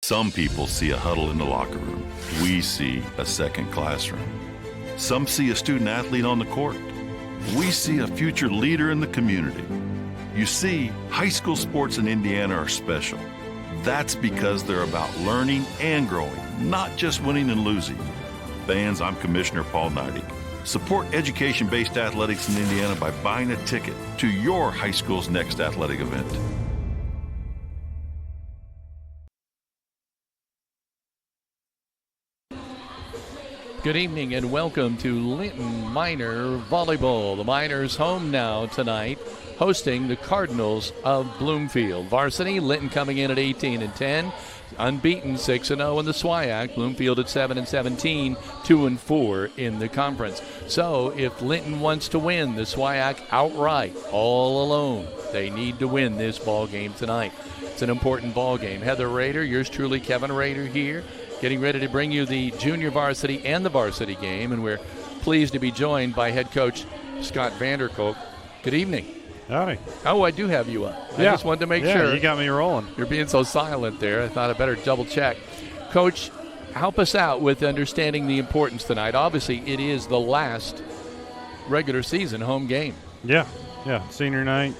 Some people see a huddle in the locker room. We see a second classroom. Some see a student athlete on the court. We see a future leader in the community. You see, high school sports in Indiana are special. That's because they're about learning and growing, not just winning and losing. Fans, I'm Commissioner Paul Neidig. Support education-based athletics in Indiana by buying a ticket to your high school's next athletic event. Good evening and welcome to Linton Minor Volleyball. The Miners home now tonight, hosting the Cardinals of Bloomfield. Varsity, Linton coming in at 18-10, unbeaten 6-0 in the SWIAC. Bloomfield at 7-17, 2-4 in the conference. So if Linton wants to win the SWIAC outright, all alone, they need to win this ball game tonight. It's an important ball game. Heather Rader, yours truly, Kevin Rader here, getting ready to bring you the junior varsity and the varsity game, and we're pleased to be joined by head coach Scott Vanderkolk. Good evening. Howdy. Oh, I do have you up. I just wanted to make sure. Yeah, you got me rolling. You're being so silent there. I thought I better double check. Coach, help us out with understanding the importance tonight. Obviously, it is the last regular season home game. Yeah. Senior night,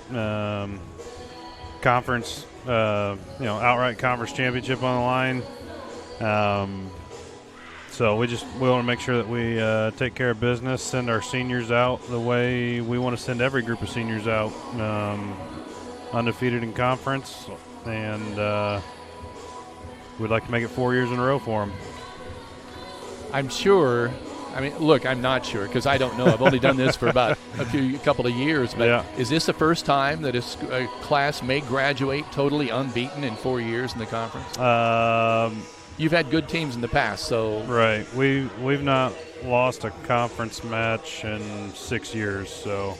conference, outright conference championship on the line. So we want to make sure that we take care of business, send our seniors out the way we want to send every group of seniors out, undefeated in conference, and we'd like to make it 4 years in a row for them. I'm not sure because I don't know. I've only done this for about a couple of years, but Is this the first time that a class may graduate totally unbeaten in 4 years in the conference? You've had good teams in the past, so right. We've not lost a conference match in 6 years, so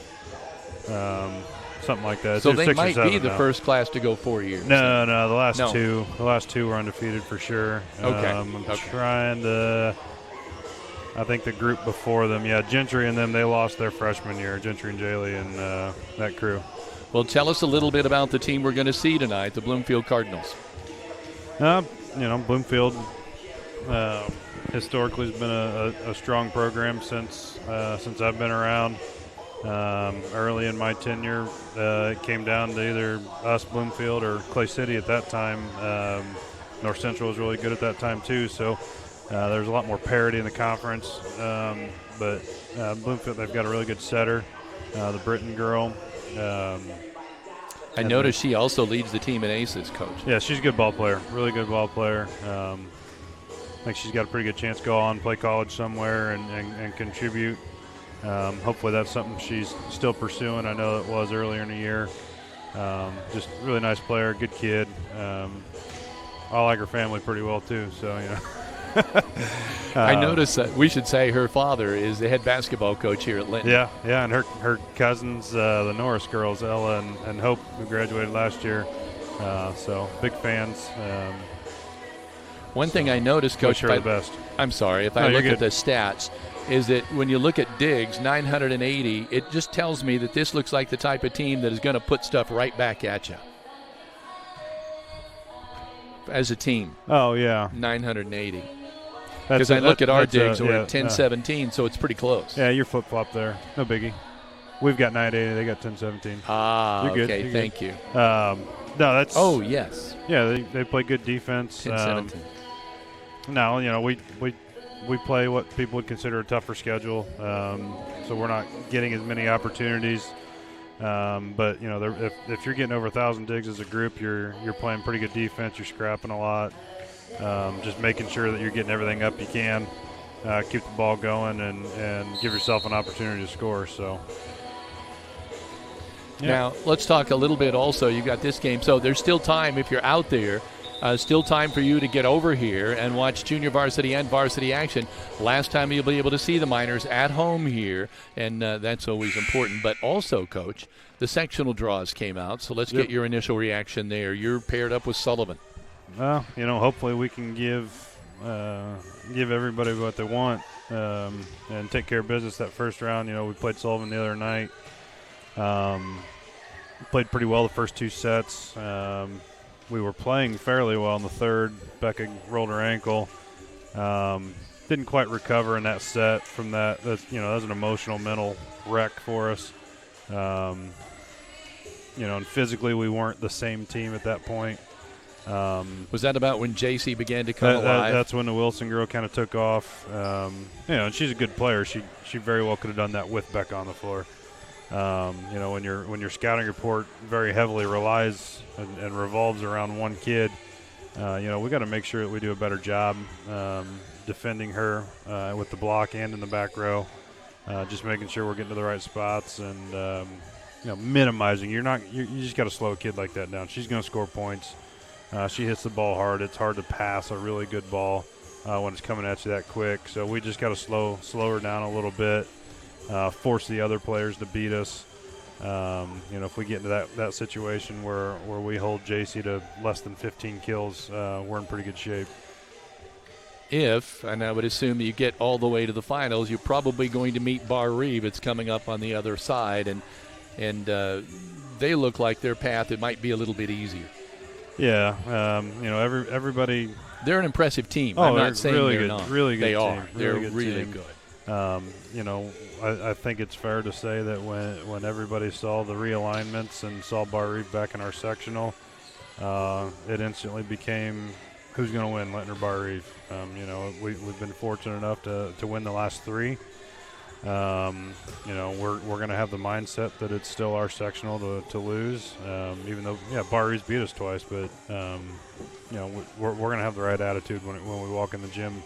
something like that. So they might be the first class to go 4 years. No, the last two were undefeated for sure. Okay. Trying to. I think the group before them, Gentry and them, they lost their freshman year. Gentry and Jaley and that crew. Well, tell us a little bit about the team we're going to see tonight, the Bloomfield Cardinals. Bloomfield historically has been a strong program since I've been around. Early in my tenure, it came down to either us, Bloomfield, or Clay City at that time. North Central was really good at that time too, so there's a lot more parity in the conference. But Bloomfield, they've got a really good setter, the Britton girl. I noticed she also leads the team in aces, Coach. Yeah, she's a good ball player, really good ball player. I think she's got a pretty good chance to go on, play college somewhere, and contribute. Hopefully that's something she's still pursuing. I know it was earlier in the year. Just really nice player, good kid. I like her family pretty well too, so, I noticed that we should say her father is the head basketball coach here at Linton. Yeah, and her cousins, the Norris girls, Ella and Hope, who graduated last year. So big fans. One thing I noticed, Coach, the best. I'm sorry, if I look at the stats, is that when you look at Diggs, 980, it just tells me that this looks like the type of team that is going to put stuff right back at you. As a team. Oh, yeah. 980. Because I look at our Diggs, we're at 10-17, so it's pretty close. Yeah, you're flip-flop there. No biggie. We've got 980. They got 10-17. Ah, you're okay. You're thank you. No, that's. Oh, yes. Yeah, they play good defense. 10-17. Now, we play what people would consider a tougher schedule, so we're not getting as many opportunities. But if you're getting over 1,000 digs as a group, you're playing pretty good defense. You're scrapping a lot. Just making sure that you're getting everything up you can, keep the ball going, and give yourself an opportunity to score. So. Yeah. Now let's talk a little bit. Also, you got this game, so there's still time if you're out there. Still time for you to get over here and watch junior varsity and varsity action. Last time you'll be able to see the Miners at home here, and that's always important. But also, Coach, the sectional draws came out, so let's get your initial reaction there. You're paired up with Sullivan. Well, hopefully we can give everybody what they want and take care of business that first round. We played Sullivan the other night. Played pretty well the first two sets. we were playing fairly well in the third. Becca rolled her ankle. Didn't quite recover in that set from that. That was an emotional, mental wreck for us. And physically we weren't the same team at that point. Was that about when JC began to come alive? That's when the Wilson girl kind of took off. And she's a good player. She very well could have done that with Becca on the floor. When your scouting report very heavily relies and revolves around one kid, we got to make sure that we do a better job defending her with the block and in the back row. Just making sure we're getting to the right spots and minimizing. You just got to slow a kid like that down. She's going to score points. She hits the ball hard. It's hard to pass a really good ball when it's coming at you that quick. So we just got to slow her down a little bit, force the other players to beat us. If we get into that situation where we hold JC to less than 15 kills, we're in pretty good shape. And I would assume you get all the way to the finals, you're probably going to meet Bar Reeve. It's coming up on the other side, and they look like their path, it might be a little bit easier. Yeah, everybody. They're an impressive team. Oh, I'm not saying really they're good, not. really good. They team. are. They're really team. good. I think it's fair to say that when everybody saw the realignments and saw Bar Reeve back in our sectional, it instantly became who's going to win, Linton or Bar Reeve. We've been fortunate enough to win the last three. We're going to have the mindset that it's still our sectional to lose, even though Bar Reeve's beat us twice, but we're going to have the right attitude when we walk in the gym.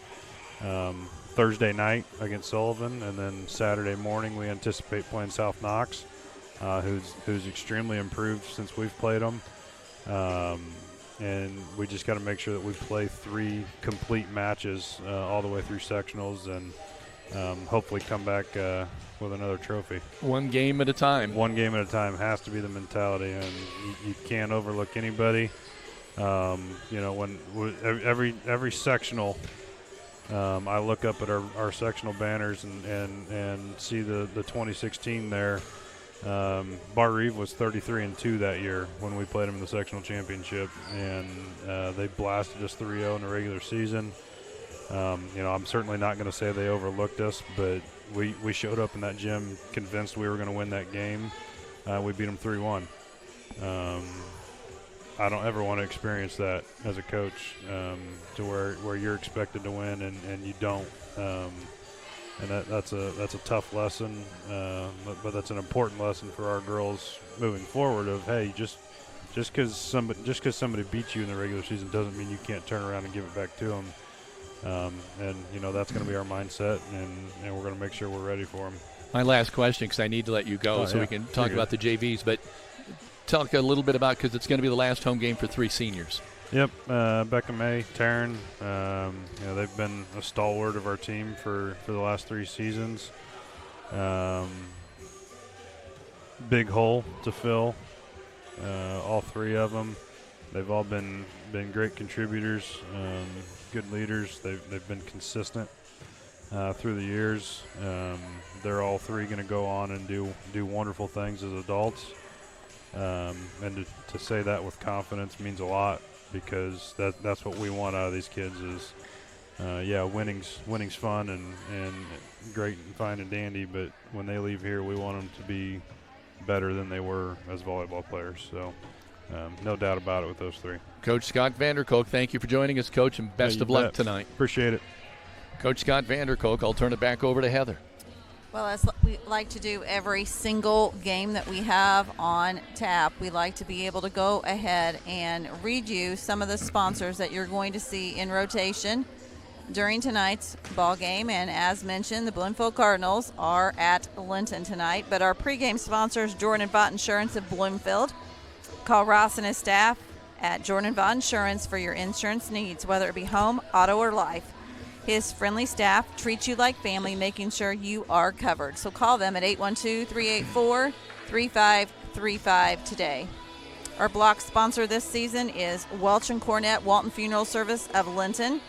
Thursday night against Sullivan, and then Saturday morning we anticipate playing South Knox, who's extremely improved since we've played them. And we just got to make sure that we play 3 complete matches all the way through sectionals and hopefully come back with another trophy. One game at a time. One game at a time has to be the mentality, and you can't overlook anybody. When every sectional, I look up at our sectional banners and see the 2016 there. Bar Reeve was 33-2 that year when we played them in the sectional championship, and they blasted us 3-0 in the regular season. I'm certainly not going to say they overlooked us, but we showed up in that gym convinced we were going to win that game. We beat them 3-1. I don't ever want to experience that as a coach, to where you're expected to win and you don't. And that's a tough lesson, but that's an important lesson for our girls moving forward. Of hey, just because somebody beats you in the regular season doesn't mean you can't turn around and give it back to them. That's going to be our mindset, and we're going to make sure we're ready for them. My last question, because I need to let you go, we can talk about the JVs, but talk a little bit about, because it's going to be the last home game for 3 seniors. Yep, Becca May, Taryn, they've been a stalwart of our team for the last 3 seasons. Big hole to fill, all 3 of them. They've all been great contributors, good leaders. They've been consistent through the years. They're all 3 going to go on and do wonderful things as adults. And to say that with confidence means a lot, because that's what we want out of these kids is, winning's fun and great and fine and dandy, but when they leave here, we want them to be better than they were as volleyball players. So no doubt about it with those 3. Coach Scott Vanderkolk, thank you for joining us, Coach, and best of luck tonight. Appreciate it. Coach Scott Vanderkolk, I'll turn it back over to Heather. Well, as we like to do every single game that we have on tap, we like to be able to go ahead and read you some of the sponsors that you're going to see in rotation during tonight's ball game. And as mentioned, the Bloomfield Cardinals are at Linton tonight, but our pregame sponsors, Jordan Vaught Insurance of Bloomfield. Call Ross and his staff at Jordan Vaught Insurance for your insurance needs, whether it be home, auto, or life. His friendly staff treats you like family, making sure you are covered. So call them at 812-384-3535 today. Our block sponsor this season is Welch & Cornett Walton Funeral Service of Linton,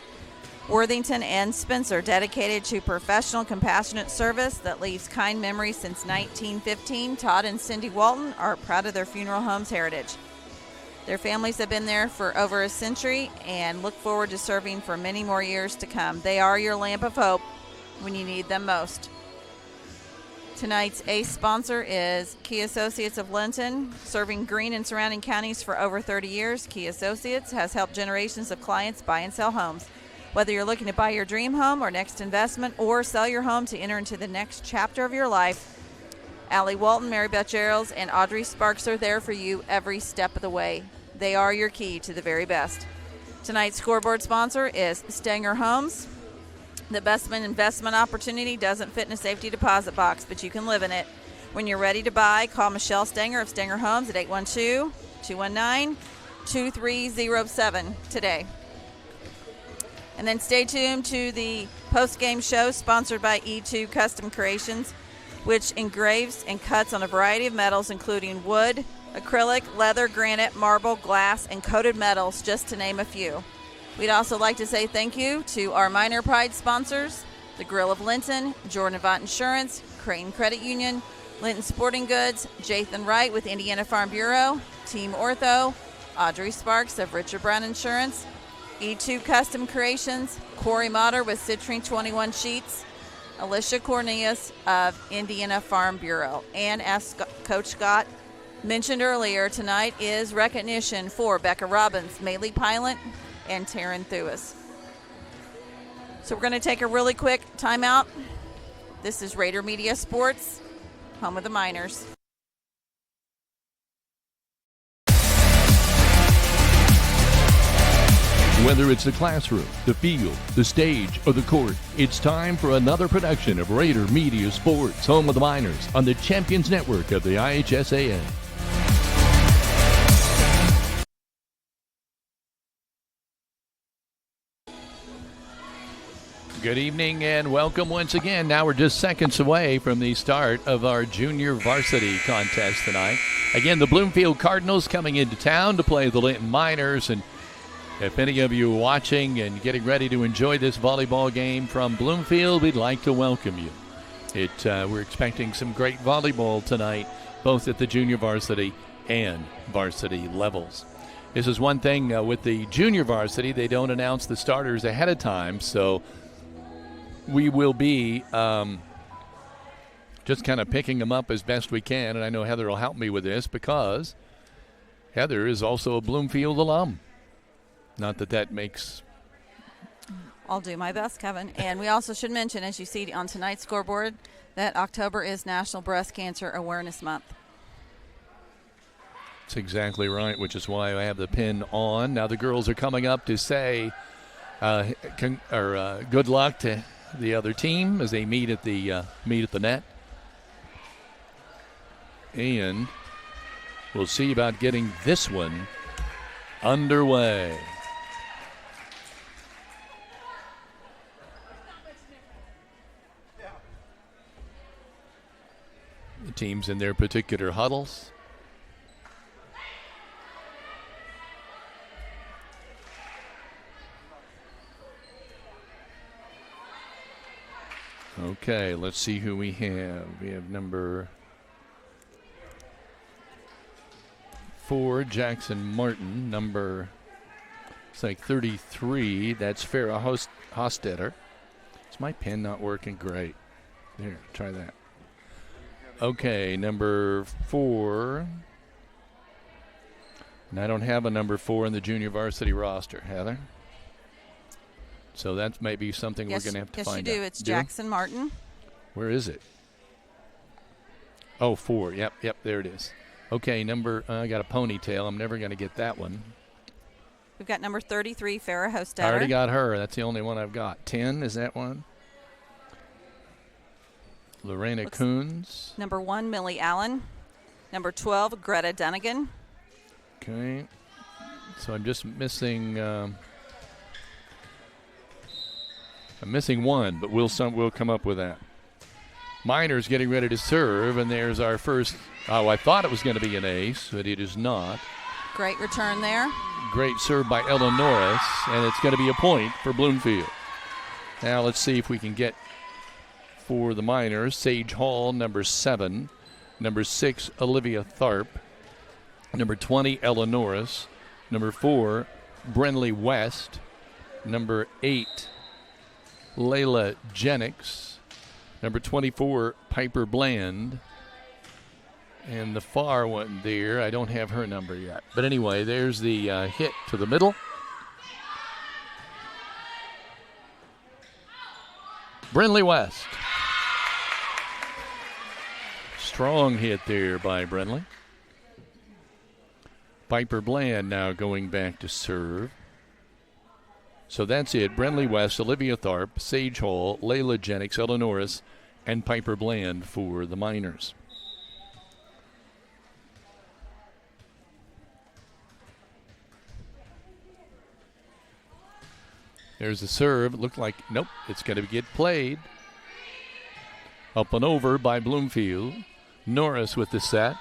Worthington, and Spencer, dedicated to professional, compassionate service that leaves kind memories since 1915. Todd and Cindy Walton are proud of their funeral home's heritage. Their families have been there for over a century and look forward to serving for many more years to come. They are your lamp of hope when you need them most. Tonight's ace sponsor is Key Associates of Linton, serving Greene and surrounding counties for over 30 years. Key Associates has helped generations of clients buy and sell homes. Whether you're looking to buy your dream home or next investment or sell your home to enter into the next chapter of your life, Allie Walton, Mary Beth Geralds, and Audrey Sparks are there for you every step of the way. They are your key to the very best. Tonight's scoreboard sponsor is Stenger Homes. The best investment opportunity doesn't fit in a safety deposit box, but you can live in it. When you're ready to buy, call Michelle Stenger of Stenger Homes at 812-219-2307 today. And then stay tuned to the post-game show sponsored by E2 Custom Creations, which engraves and cuts on a variety of metals, including wood, acrylic, leather, granite, marble, glass, and coated metals, just to name a few. We'd also like to say thank you to our Minor Pride sponsors, the Grill of Linton, Jordan Avant Insurance, Creighton Credit Union, Linton Sporting Goods, Jathan Wright with Indiana Farm Bureau, Team Ortho, Audrey Sparks of Richard Brown Insurance, E2 Custom Creations, Corey Motter with Citrine 21 Sheets, Alicia Cornelius of Indiana Farm Bureau. And as Coach Scott mentioned earlier, tonight is recognition for Becca Robbins, Maylee Pilot, and Taryn Thuis. So we're going to take a really quick timeout. This is Rader Media Sports, home of the Miners. Whether it's the classroom, the field, the stage, or the court, it's time for another production of Rader Media Sports, home of the Miners, on the Champions Network of the IHSAA. Good evening and welcome once again. Now we're just seconds away from the start of our junior varsity contest tonight. Again, the Bloomfield Cardinals coming into town to play the Linton Miners. And if any of you are watching and getting ready to enjoy this volleyball game from Bloomfield, we'd like to welcome you. We're expecting some great volleyball tonight, both at the junior varsity and varsity levels. This is one thing with the junior varsity, they don't announce the starters ahead of time, so we will be just kind of picking them up as best we can. And I know Heather will help me with this because Heather is also a Bloomfield alum. Not that that makes... I'll do my best, Kevin. And we also should mention, as you see on tonight's scoreboard, that October is National Breast Cancer Awareness Month. That's exactly right, which is why I have the pin on. Now the girls are coming up to say good luck to the other team as they meet at the net. And we'll see about getting this one underway. The teams in their particular huddles. Okay, let's see who we have. We have number 4, Jackson Martin. Number, it's like 33, that's Farrah Hostetter. Is my pen not working? Great. Here, try that. Okay, number 4. And I don't have a number 4 in the junior varsity roster, Heather. So that may be something we're going to have to find out. Yes, you do. It's Jackson Martin. Where is it? Oh, 4. Yep, there it is. Okay, I got a ponytail. I'm never going to get that one. We've got number 33, Farrah Hostetter. I already got her. That's the only one I've got. 10, is that one? Lorena Coons. Number 1, Millie Allen. Number 12, Greta Dunnigan. Okay. So I'm just missing... I'm missing one, but we'll come up with that. Miners getting ready to serve, and there's our first. Oh, I thought it was going to be an ace, but it is not. Great return there. Great serve by Ella Norris, and it's going to be a point for Bloomfield. Now let's see if we can get for the Miners. Sage Hall, number 7. Number 6, Olivia Tharp. Number 20, Ella Norris. Number 4, Brenley West. Number 8, Layla Jennings. Number 24, Piper Bland. And the far one there, I don't have her number yet. But anyway, there's the hit to the middle. Brenley West. Strong hit there by Brenley. Piper Bland now going back to serve. So that's it. Brenley West, Olivia Tharp, Sage Hall, Layla Jennings, Ella Norris, and Piper Bland for the Miners. There's a serve. Looked like, nope, it's going to get played. Up and over by Bloomfield. Norris with the set.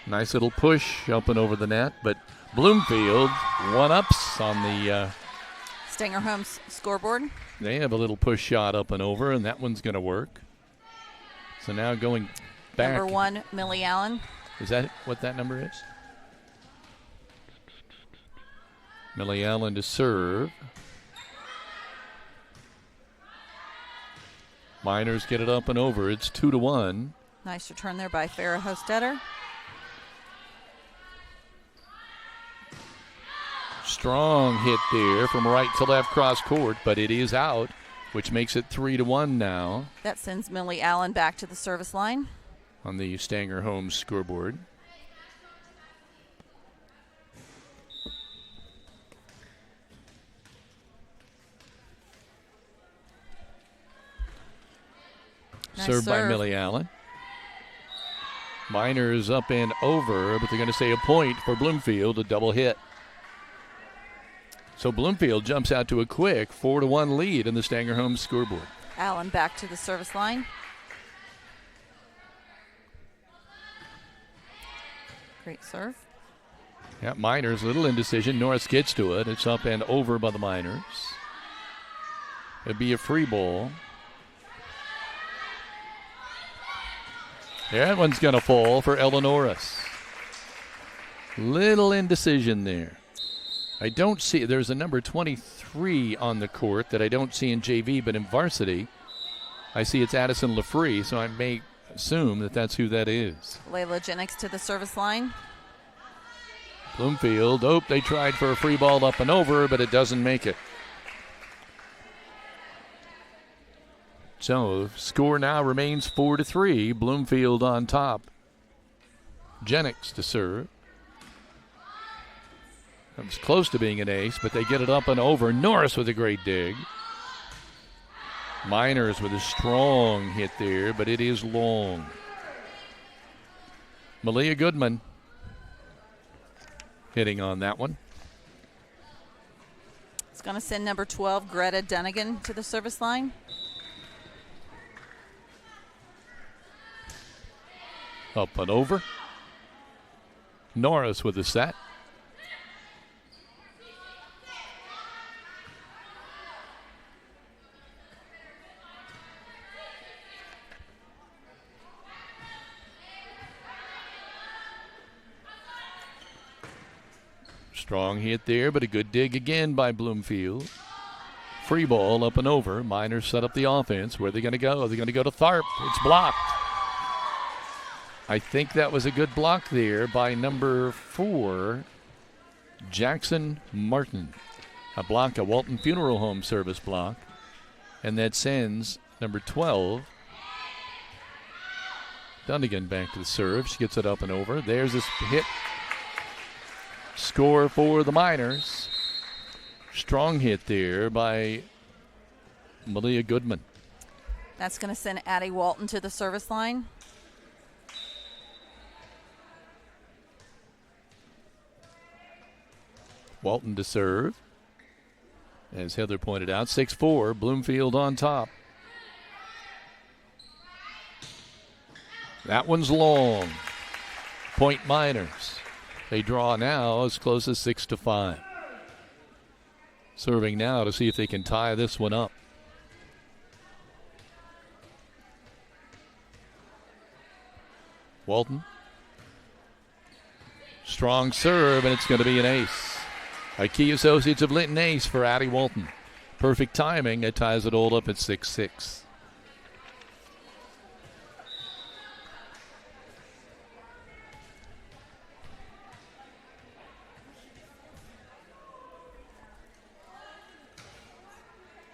Nice little push up and over the net, but Bloomfield one-ups on the Stanger Homes scoreboard. They have a little push shot up and over, and that one's going to work. So now going back. Number 1, Millie Allen. Is that what that number is? Millie Allen to serve. Miners get it up and over. It's 2-1. Nice return there by Farrah Hostetter. Strong hit there from right to left cross court, but it is out, which makes it 3-1 now That sends Millie Allen back to the service line. on the Stanger Homes scoreboard. Nice Served by serve. Millie Allen. Miners up and over, but they're going to say a point for Bloomfield, a double hit. So Bloomfield jumps out to a quick 4-1 lead in the Stanger Homes scoreboard. Allen back to the service line. Great serve. Yeah, Miners, little indecision. Norris gets to it. It's up and over by the Miners. It'd be a free ball. That one's going to fall for Ella Norris. Little indecision there. I don't see, there's a number 23 on the court that I don't see in JV, but in varsity, I see it's Addison LaFree, so I may assume that that's who that is. Layla Jennings to the service line. Bloomfield, they tried for a free ball up and over, but it doesn't make it. So, score now remains 4-3. Bloomfield on top. Jennings to serve. That was close to being an ace, but they get it up and over. Norris with a great dig. Miners with a strong hit there, but it is long. Malia Goodman hitting on that one. It's going to send number 12, Greta Dunnigan, to the service line. Up and over. Norris with the set. Strong hit there, but a good dig again by Bloomfield. Free ball up and over. Miners set up the offense. Where are they going to go? They're going to go to Tharp. It's blocked. I think that was a good block there by number 4, Jackson Martin. A block, a Walton Funeral Home service block. And that sends number 12, Dunnigan, back to the serve. She gets it up and over. There's this hit. Score for the Miners. Strong hit there by Malia Goodman. That's going to send Addie Walton to the service line. Walton to serve. As Heather pointed out, 6-4, Bloomfield on top. That one's long. Point Miners. They draw now as close as 6-5. Serving now to see if they can tie this one up. Walton. Strong serve, and it's going to be an ace. A Key Associates of Linton ace for Addie Walton. Perfect timing. It ties it all up at 6-6.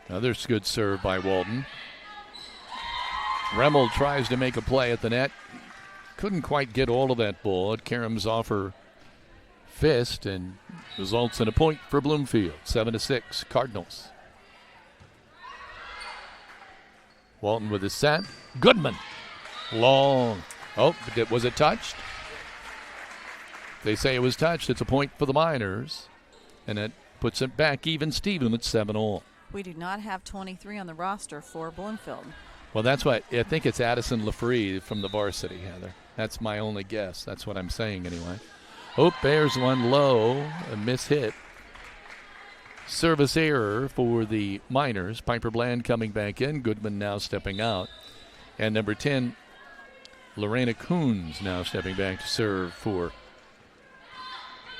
Another good serve by Walton. Remmel tries to make a play at the net. Couldn't quite get all of that ball. It caroms off her fist and results in a point for Bloomfield. 7-6, Cardinals. Walton with his set. Goodman. Long. Oh, was it touched? They say it was touched. It's a point for the Miners. And it puts it back even Steven at 7-all. We do not have 23 on the roster for Bloomfield. Well, that's what I think. It's Addison Lafree from the varsity, Heather. That's my only guess. That's what I'm saying anyway. Oh, there's one low, a miss-hit. Service error for the Miners. Piper Bland coming back in. Goodman now stepping out. And number 10, Lorena Coons now stepping back to serve for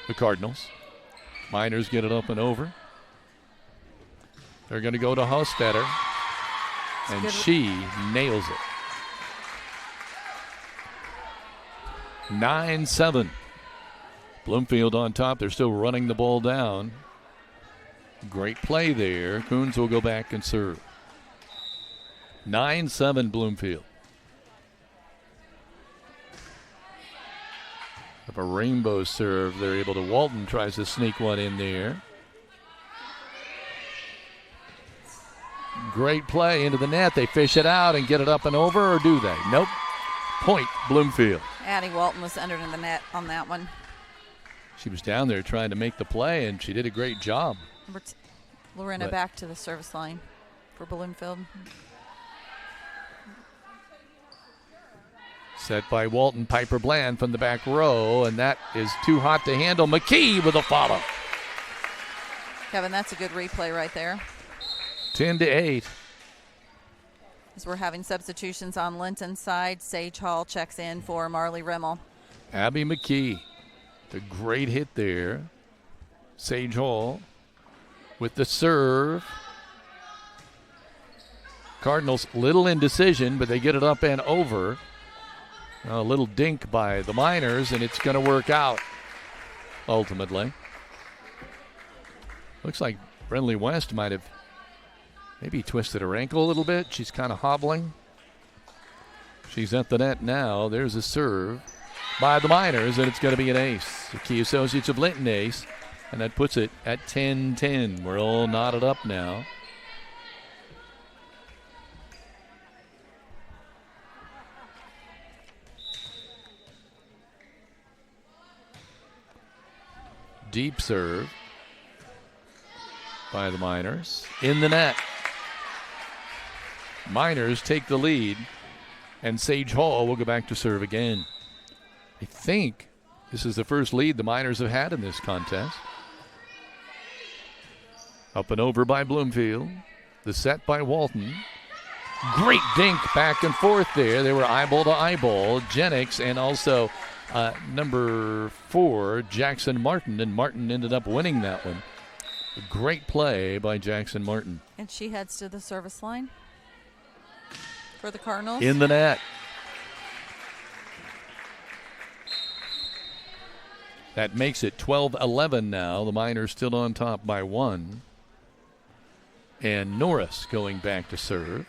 the Cardinals. Miners get it up and over. They're going to go to Hostetter, and she nails it. 9-7. Bloomfield on top. They're still running the ball down. Great play there. Coons will go back and serve. 9-7 Bloomfield. Of a rainbow serve, they're able to. Walton tries to sneak one in there. Great play into the net. They fish it out and get it up and over, or do they? Nope. Point, Bloomfield. Addie Walton was under in the net on that one. She was down there trying to make the play, and she did a great job. Lorena back to the service line for Bloomfield. Set by Walton. Piper Bland from the back row, and that is too hot to handle. McKee with a follow. Kevin, that's a good replay right there. 10-8. As we're having substitutions on Linton's side, Sage Hall checks in for Marley Remmel. Abby McKee. A great hit there. Sage Hall with the serve. Cardinals, little indecision, but they get it up and over. A little dink by the Miners, and it's going to work out ultimately. Looks like Brenly West might have maybe twisted her ankle a little bit. She's kind of hobbling. She's at the net now. There's a serve by the Miners, and it's going to be an ace. The Key Associates of Linton ace, and that puts it at 10-10. We're all knotted up now. Deep serve by the Miners. In the net. Miners take the lead, and Sage Hall will go back to serve again. I think this is the first lead the Miners have had in this contest. Up and over by Bloomfield. The set by Walton. Great dink back and forth there. They were eyeball to eyeball. Jennings and also number 4, Jackson Martin, and Martin ended up winning that one. A great play by Jackson Martin. And she heads to the service line for the Cardinals. In the net. That makes it 12-11 now. The Miners still on top by 1. And Norris going back to serve.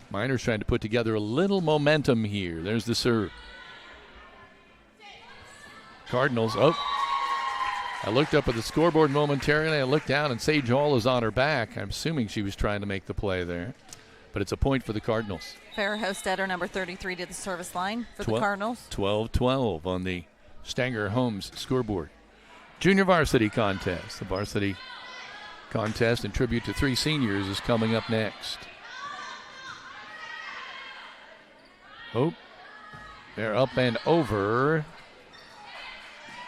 Miners trying to put together a little momentum here. There's the serve. Cardinals, I looked up at the scoreboard momentarily. I looked down, and Sage Hall is on her back. I'm assuming she was trying to make the play there. But it's a point for the Cardinals. Farrah Hostetter, number 33, to the service line for the Cardinals. 12-12 on the Stanger Homes scoreboard. Junior varsity contest. The varsity contest in tribute to 3 seniors is coming up next. Oh, they're up and over.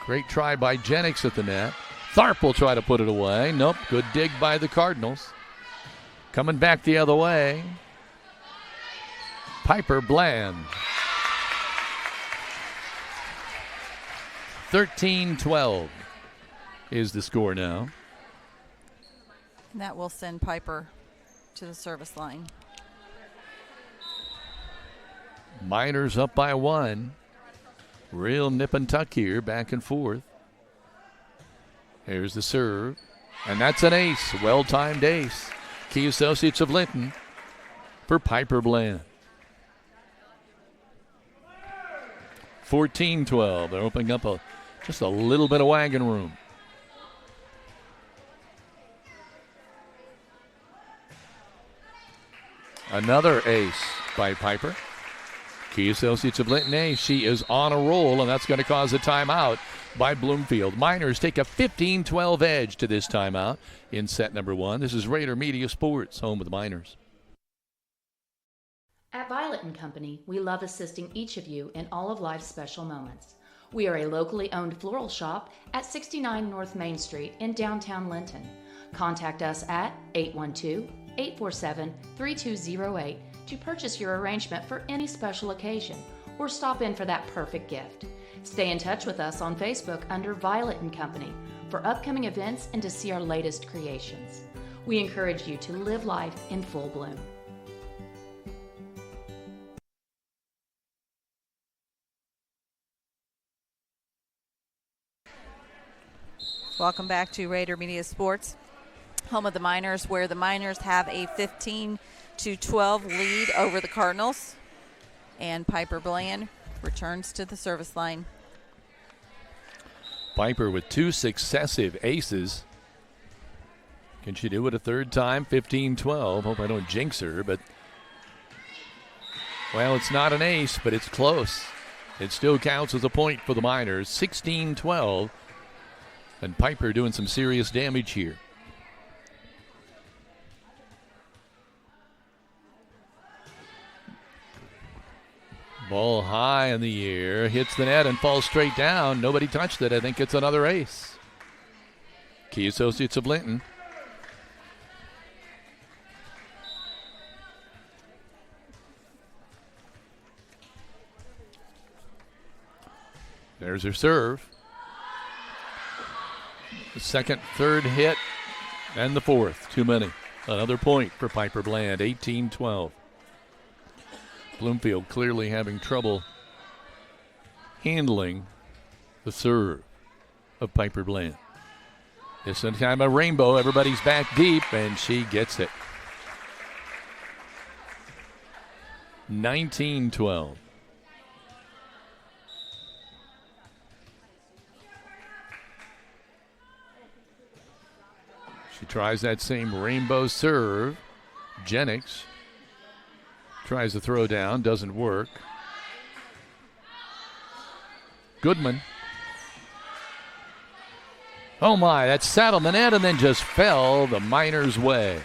Great try by Jennings at the net. Tharp will try to put it away. Nope, good dig by the Cardinals. Coming back the other way. Piper Bland. 13-12 is the score now. And that will send Piper to the service line. Miners up by 1. Real nip and tuck here, back and forth. Here's the serve. And that's an ace, well-timed ace. Key Associates of Linton for Piper Bland. 14-12. They're opening up just a little bit of wagon room. Another ace by Piper. Key Associates of Linton ace. She is on a roll, and that's going to cause a timeout by Bloomfield. Miners take a 15-12 edge to this timeout in set number 1. This is Rader Media Sports, home of the Miners. At Violet & Company, we love assisting each of you in all of life's special moments. We are a locally owned floral shop at 69 North Main Street in downtown Linton. Contact us at 812-847-3208 to purchase your arrangement for any special occasion or stop in for that perfect gift. Stay in touch with us on Facebook under Violet & Company for upcoming events and to see our latest creations. We encourage you to live life in full bloom. Welcome back to Rader Media Sports, home of the Miners, where the Miners have a 15-12 lead over the Cardinals. And Piper Bland returns to the service line. Piper with 2 successive aces. Can she do it a third time? 15-12. Hope I don't jinx her, but well, it's not an ace, but it's close. It still counts as a point for the Miners. 16-12. And Piper doing some serious damage here. Ball high in the air, hits the net and falls straight down. Nobody touched it. I think it's another ace. Key Associates of Linton. There's her serve. The second, third hit, and the fourth. Too many. Another point for Piper Bland, 18-12. Bloomfield clearly having trouble handling the serve of Piper Bland. This time a rainbow. Everybody's back deep, and she gets it. 19-12. She tries that same rainbow serve. Jennings tries to throw down, doesn't work. Goodman. Oh my, that saddled the net and then just fell the Miners' way.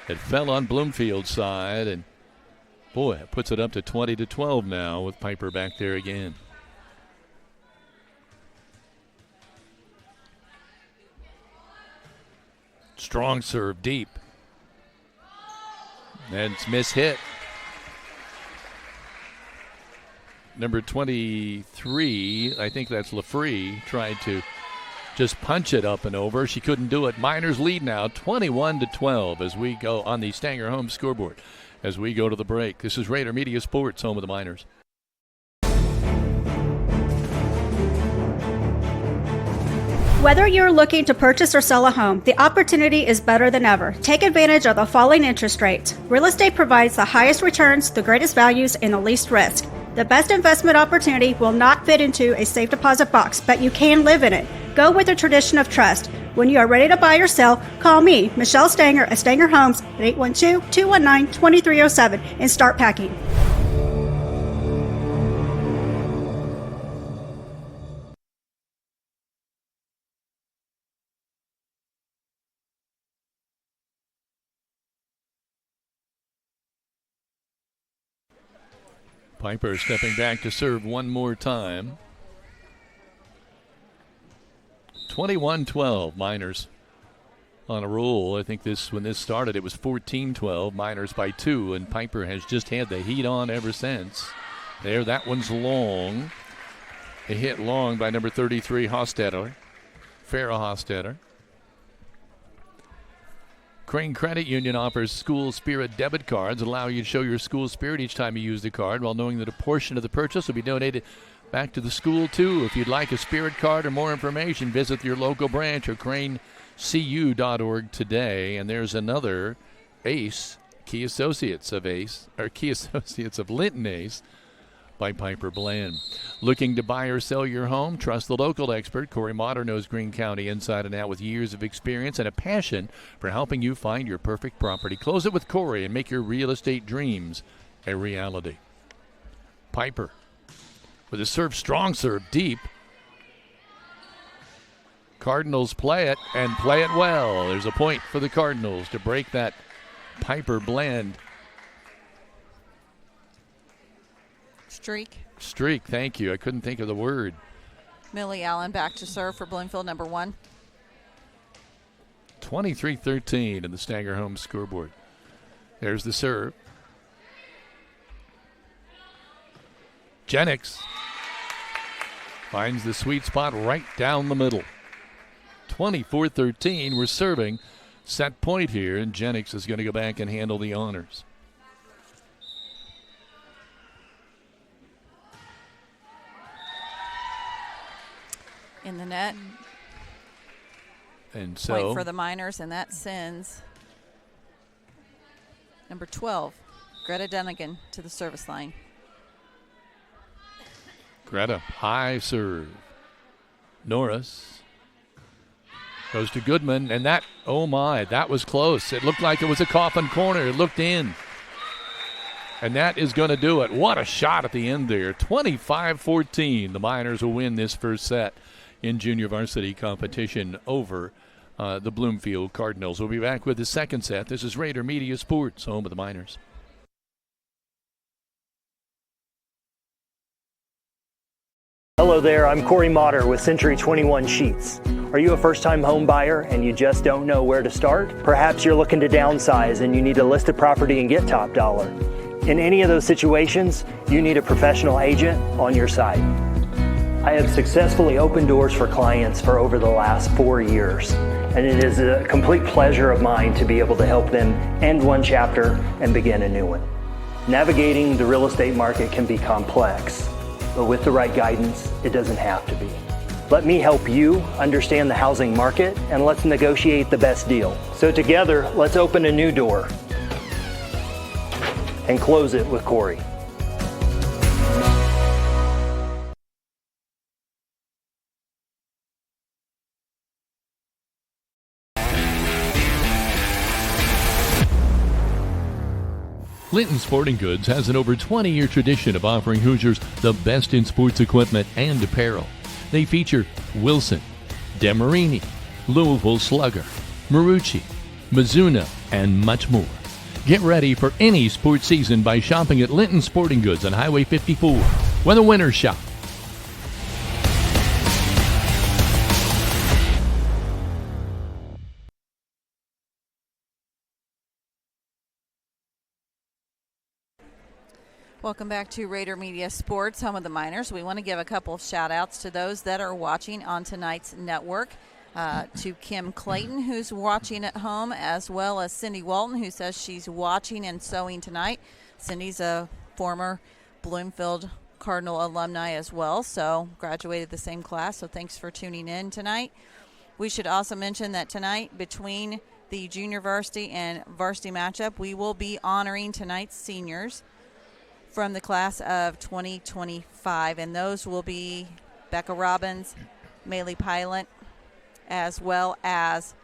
It fell on Bloomfield's side, and boy, it puts it up to 20-12 now with Piper back there again. Strong serve deep. And it's mishit. Number 23, I think that's LaFree, tried to just punch it up and over. She couldn't do it. Miners lead now 21-12 as we go on the Stanger home scoreboard as we go to the break. This is Rader Media Sports, home of the Miners. Whether you're looking to purchase or sell a home, the opportunity is better than ever. Take advantage of the falling interest rates. Real estate provides the highest returns, the greatest values, and the least risk. The best investment opportunity will not fit into a safe deposit box, but you can live in it. Go with the tradition of trust. When you are ready to buy or sell, call me, Michelle Stanger at Stanger Homes at 812-219-2307 and start packing. Piper stepping back to serve one more time. 21-12, Miners on a roll. I think when this started, it was 14-12. Miners by 2, and Piper has just had the heat on ever since. There, that one's long. A hit long by number 33, Farrah Hostetler. Crane Credit Union offers school spirit debit cards, allow you to show your school spirit each time you use the card, while knowing that a portion of the purchase will be donated back to the school, too. If you'd like a spirit card or more information, visit your local branch or cranecu.org today. And there's another ace, Key Associates of Linton Ace by Piper Bland. Looking to buy or sell your home? Trust the local expert. Corey Motter knows Greene County inside and out with years of experience and a passion for helping you find your perfect property. Close it with Corey and make your real estate dreams a reality. Piper with a strong serve, deep. Cardinals play it and play it well. There's a point for the Cardinals to break that Piper Bland streak. Thank you. I couldn't think of the word. Millie Allen back to serve for Bloomfield, number 1. 23-13 in the Stanger Homes scoreboard. There's the serve. Jennings finds the sweet spot right down the middle. 24-13. We're serving set point here, and Jennings is going to go back and handle the honors. In the net. And so point for the Miners, and that sends number 12, Greta Dunnigan, to the service line. Greta, high serve. Norris goes to Goodman, and that, oh my, that was close. It looked like it was a coffin corner. It looked in. And that is going to do it. What a shot at the end there. 25-14. The Miners will win this first set in junior varsity competition over the Bloomfield Cardinals. We'll be back with the second set. This is Rader Media Sports, home of the Miners. Hello there, I'm Corey Motter with Century 21 Sheets. Are you a first-time home buyer and you just don't know where to start? Perhaps you're looking to downsize and you need to list a property and get top dollar. In any of those situations, you need a professional agent on your side. I have successfully opened doors for clients for over the last 4 years, and it is a complete pleasure of mine to be able to help them end one chapter and begin a new one. Navigating the real estate market can be complex, but with the right guidance, it doesn't have to be. Let me help you understand the housing market, and let's negotiate the best deal. So together, let's open a new door and close it with Corey. Linton Sporting Goods has an over 20-year tradition of offering Hoosiers the best in sports equipment and apparel. They feature Wilson, Demarini, Louisville Slugger, Marucci, Mizuno, and much more. Get ready for any sports season by shopping at Linton Sporting Goods on Highway 54, where the winners shop. Welcome back to Rader Media Sports, home of the Miners. We want to give a couple of shout-outs to those that are watching on tonight's network. To Kim Clayton, who's watching at home, as well as Cindy Walton, who says she's watching and sewing tonight. Cindy's a former Bloomfield Cardinal alumni as well, so graduated the same class, so thanks for tuning in tonight. We should also mention that tonight, between the junior varsity and varsity matchup, we will be honoring tonight's seniors from the class of 2025, and those will be Becca Robbins, Maylee Pilot, as well as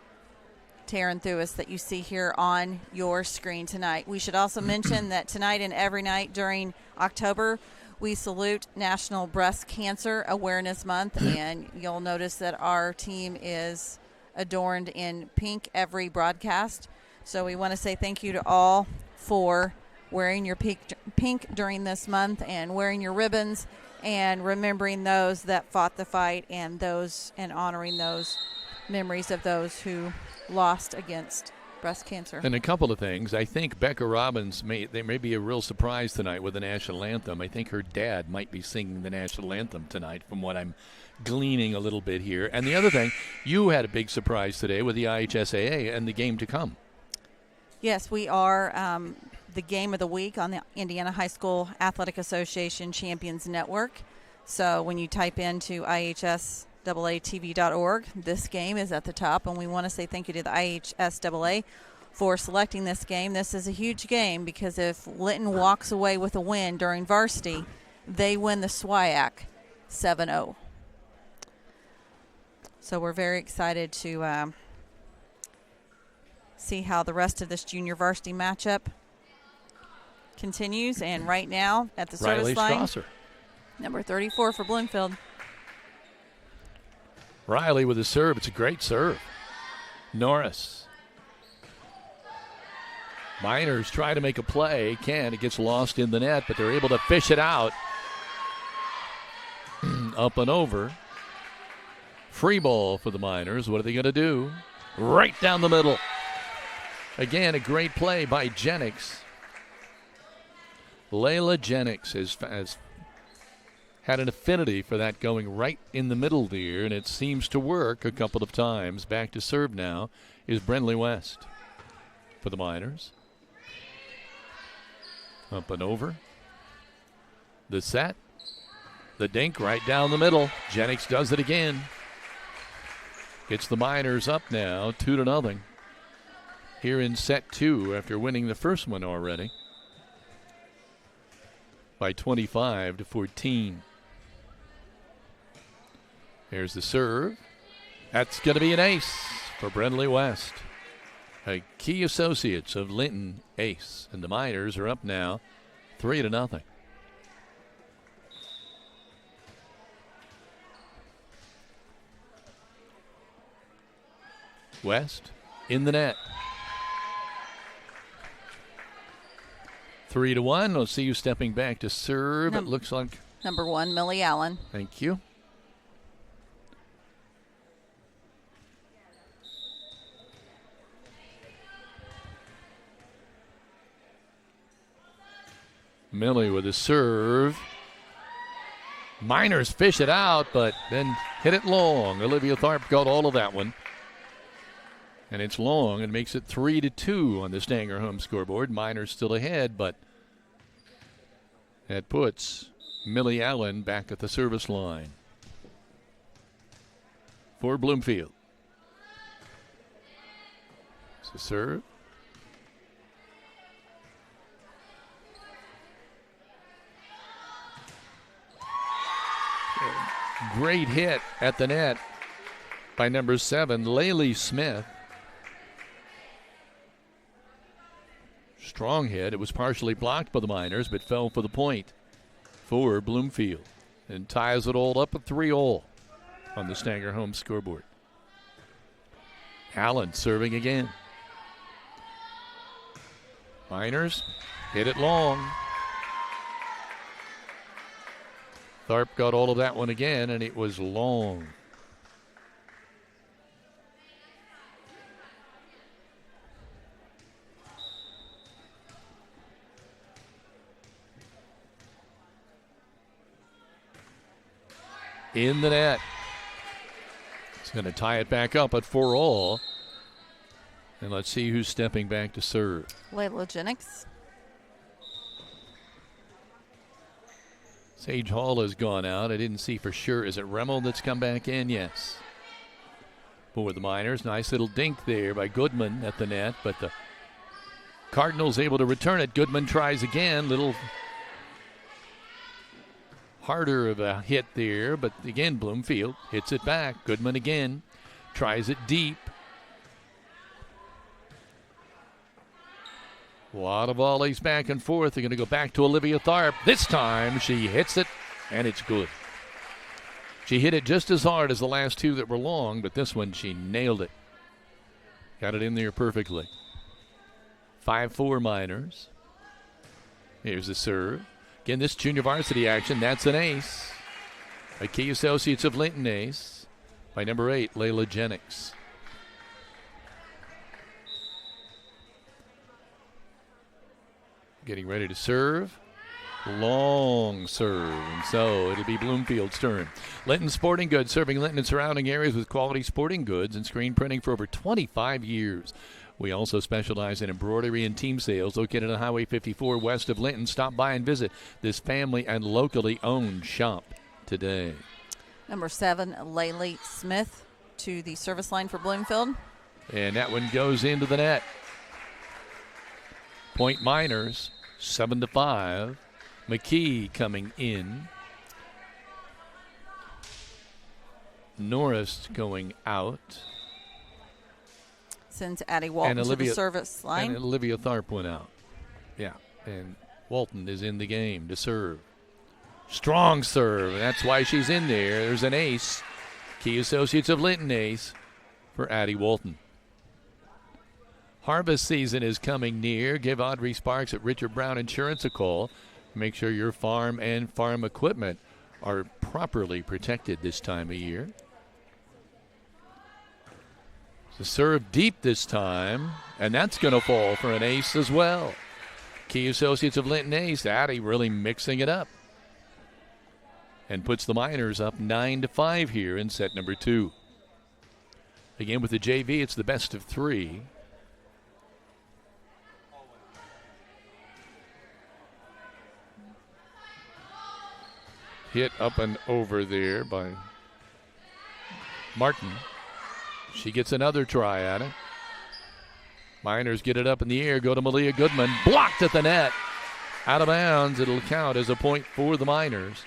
Taryn Thewis that you see here on your screen tonight. We should also mention that tonight and every night during October, we salute National Breast Cancer Awareness Month, and you'll notice that our team is adorned in pink every broadcast. So we want to say thank you to all for wearing your pink during this month and wearing your ribbons and remembering those that fought the fight and honoring those memories of those who lost against breast cancer. And a couple of things. I think Becca Robbins may be a real surprise tonight with the national anthem. I think her dad might be singing the national anthem tonight, from what I'm gleaning a little bit here. And the other thing, you had a big surprise today with the IHSAA and the game to come. Yes, we are the game of the week on the Indiana High School Athletic Association Champions Network. So when you type into IHSAATV.org, this game is at the top, and we want to say thank you to the IHSAA for selecting this game. This is a huge game because if Linton walks away with a win during varsity, they win the SWIAC 7-0. So we're very excited to see how the rest of this junior varsity matchup continues. And right now at the Riley service line, Strasser. number 34 for Bloomfield. Riley with a serve. It's a great serve. Norris. Miners try to make a play. Can. It gets lost in the net, but they're able to fish it out. Up and over. Free ball for the Miners. What are they going to do? Right down the middle. Again, a great play by Jennings. Layla Jennings has had an affinity for that, going right in the middle there, and it seems to work a couple of times. Back to serve now is Brenley West for the Miners. Up and over. The set. The dink right down the middle. Jennings does it again. Gets the Miners up now 2-0 here in set 2 after winning the first one already by 25-14. Here's the serve. That's going to be an ace for Brenley West. A key associates of Linton ace. And the Miners are up now 3-0. West in the net. 3-1. We'll see you stepping back to serve. It looks like Number 1, Millie Allen. Thank you. Millie with a serve. Miners fish it out, but then hit it long. Olivia Tharp got all of that one. And it's long and makes it 3-2 on the Stanger home scoreboard. Miners still ahead, but that puts Millie Allen back at the service line for Bloomfield. It's a serve. Great hit at the net by number 7, Laylee Smith. Strong hit. It was partially blocked by the Miners, but fell for the point for Bloomfield. And ties it all up at 3-all on the Stanger home scoreboard. Allen serving again. Miners hit it long. Tharp got all of that one again, and it was long. In the net. It's going to tie it back up at 4-all. And let's see who's stepping back to serve. Layla Jennings. Sage Hall has gone out. I didn't see for sure. Is it Remmel that's come back in? Yes. For the Miners. Nice little dink there by Goodman at the net, but the Cardinals able to return it. Goodman tries again. Little harder of a hit there, but again, Bloomfield hits it back. Goodman again. Tries it deep. A lot of volleys back and forth. They're going to go back to Olivia Tharp. This time she hits it, and it's good. She hit it just as hard as the last two that were long, but this one she nailed it. Got it in there perfectly. 5-4 Miners. Here's the serve. Again, this junior varsity action, that's an ace. A key associates of Linton ace by number 8, Layla Jennings. getting ready to serve. Long serve, and so it'll be Bloomfield's turn. Linton Sporting Goods, serving Linton and surrounding areas with quality sporting goods and screen printing for over 25 years. We also specialize in embroidery and team sales, located on Highway 54 west of Linton. Stop by and visit this family and locally owned shop today. Number 7, Laylee Smith to the service line for Bloomfield. And that one goes into the net. Point Miners, 7-5. McKee coming in. Norris going out. Sends Addie Walton to the service line. And Olivia Tharp went out. Yeah, and Walton is in the game to serve. Strong serve, and that's why she's in there. There's an ace. Key Associates of Linton ace for Addie Walton. Harvest season is coming near. Give Audrey Sparks at Richard Brown Insurance a call. Make sure your farm and farm equipment are properly protected this time of year. So serve deep this time, and that's going to fall for an ace as well. Key Associates of Linton ace. Addie really mixing it up. And puts the Miners up 9-5 here in set number 2. Again, with the JV, it's the best of 3. Hit up and over there by Martin. She gets another try at it. Miners get it up in the air, go to Malia Goodman. Blocked at the net. Out of bounds. It'll count as a point for the Miners.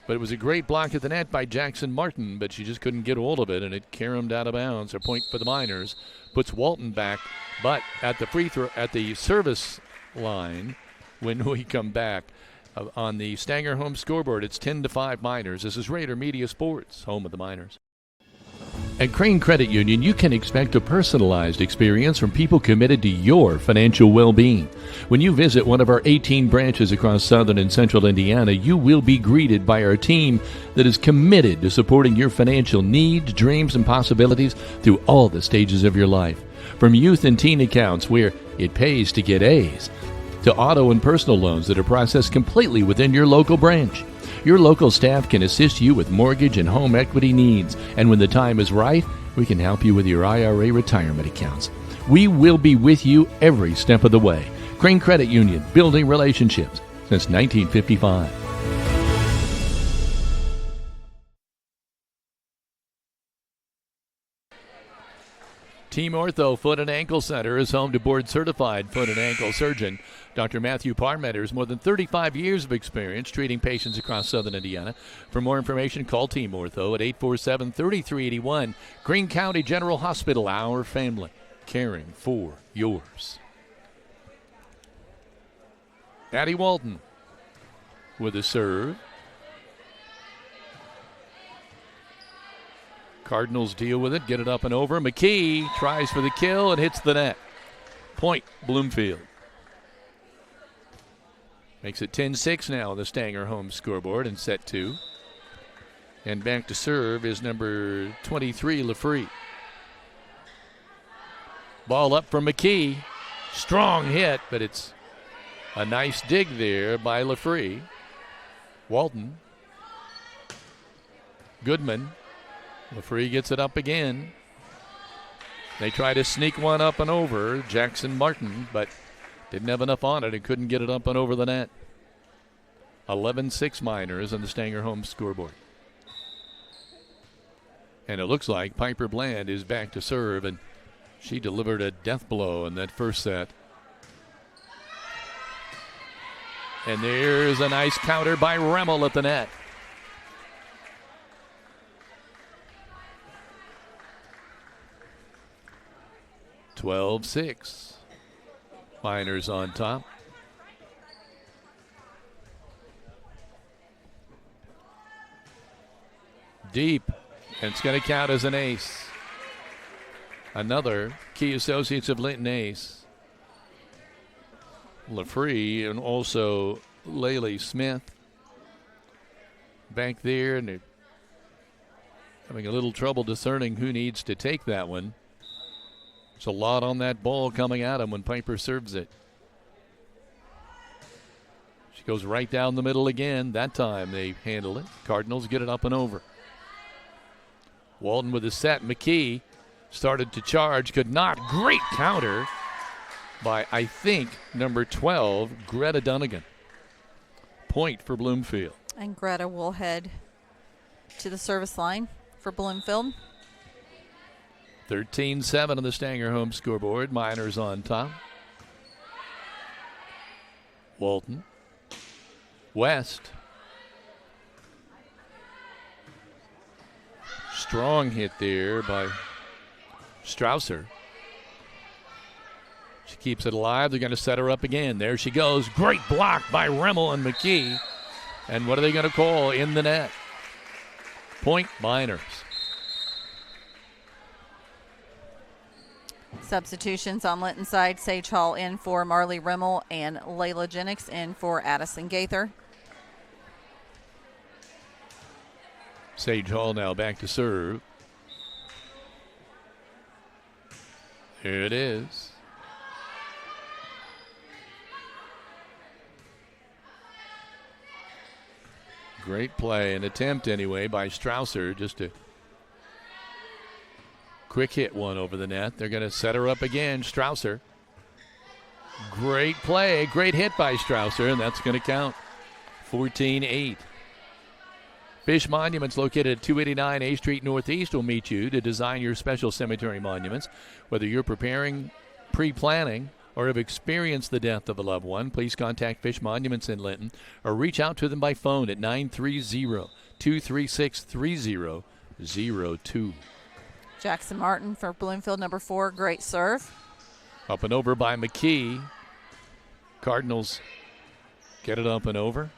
But it was a great block at the net by Jackson Martin, but she just couldn't get hold of it, and it caromed out of bounds. A point for the Miners. Puts Walton back, but at the free throw, at the service line, when we come back on the Stanger home scoreboard, it's 10-5 Miners. This is Rader Media Sports, home of the Miners. At Crane Credit Union, you can expect a personalized experience from people committed to your financial well-being. When you visit one of our 18 branches across southern and central Indiana, you will be greeted by our team that is committed to supporting your financial needs, dreams, and possibilities through all the stages of your life. From youth and teen accounts where it pays to get A's, to auto and personal loans that are processed completely within your local branch. Your local staff can assist you with mortgage and home equity needs, and when the time is right, we can help you with your IRA retirement accounts. We will be with you every step of the way. Crane Credit Union, building relationships since 1955. Team Ortho Foot and Ankle Center is home to board-certified foot and ankle surgeon Dr. Matthew Parmetter's more than 35 years of experience treating patients across southern Indiana. For more information, call Team Ortho at 847-3381. Greene County General Hospital, our family, caring for yours. Addie Walton with a serve. Cardinals deal with it, get it up and over. McKee tries for the kill and hits the net. Point, Bloomfield. Makes it 10-6 now on the Stanger home scoreboard in set 2. And back to serve is number 23, LaFree. Ball up from McKee. Strong hit, but it's a nice dig there by LaFree. Walton. Goodman. LaFree gets it up again. They try to sneak one up and over Jackson Martin, but didn't have enough on it and couldn't get it up and over the net. 11-6 Miners on the Stanger home scoreboard. And it looks like Piper Bland is back to serve, and she delivered a death blow in that first set. And there's a nice counter by Remmel at the net. (12-6). Miners on top. Deep, and it's going to count as an ace. Another Key Associates of Linton ace. LaFree and also Laylee Smith back there, and they're having a little trouble discerning who needs to take that one. There's a lot on that ball coming at him when Piper serves it. Goes right down the middle again. That time they handle it. Cardinals get it up and over. Walton with a set. McKee started to charge. Could not. Great counter by, I think, number 12, Greta Dunnigan. Point for Bloomfield. And Greta will head to the service line for Bloomfield. 13-7 on the Stanger home scoreboard. Miners on top. Walton. West. Strong hit there by Strausser. She keeps it alive. They're going to set her up again. There she goes. Great block by Rimmel and McKee. And what are they going to call? In the net. Point Miners. Substitutions on Linton's side. Sage Hall in for Marley Rimmel and Layla Jennings in for Addison Gaither. Sage Hall now back to serve. Here it is. Great play, an attempt anyway by Strausser, just a quick hit one over the net. They're going to set her up again. Strausser. Great play, great hit by Strausser, and that's going to count. 14-8. Fish Monuments, located at 289 A Street Northeast, will meet you to design your special cemetery monuments. Whether you're preparing, pre-planning, or have experienced the death of a loved one, please contact Fish Monuments in Linton or reach out to them by phone at 930-236-3002. Jackson Martin for Bloomfield, number 4. Great serve. Up and over by McKee. Cardinals get it up and over.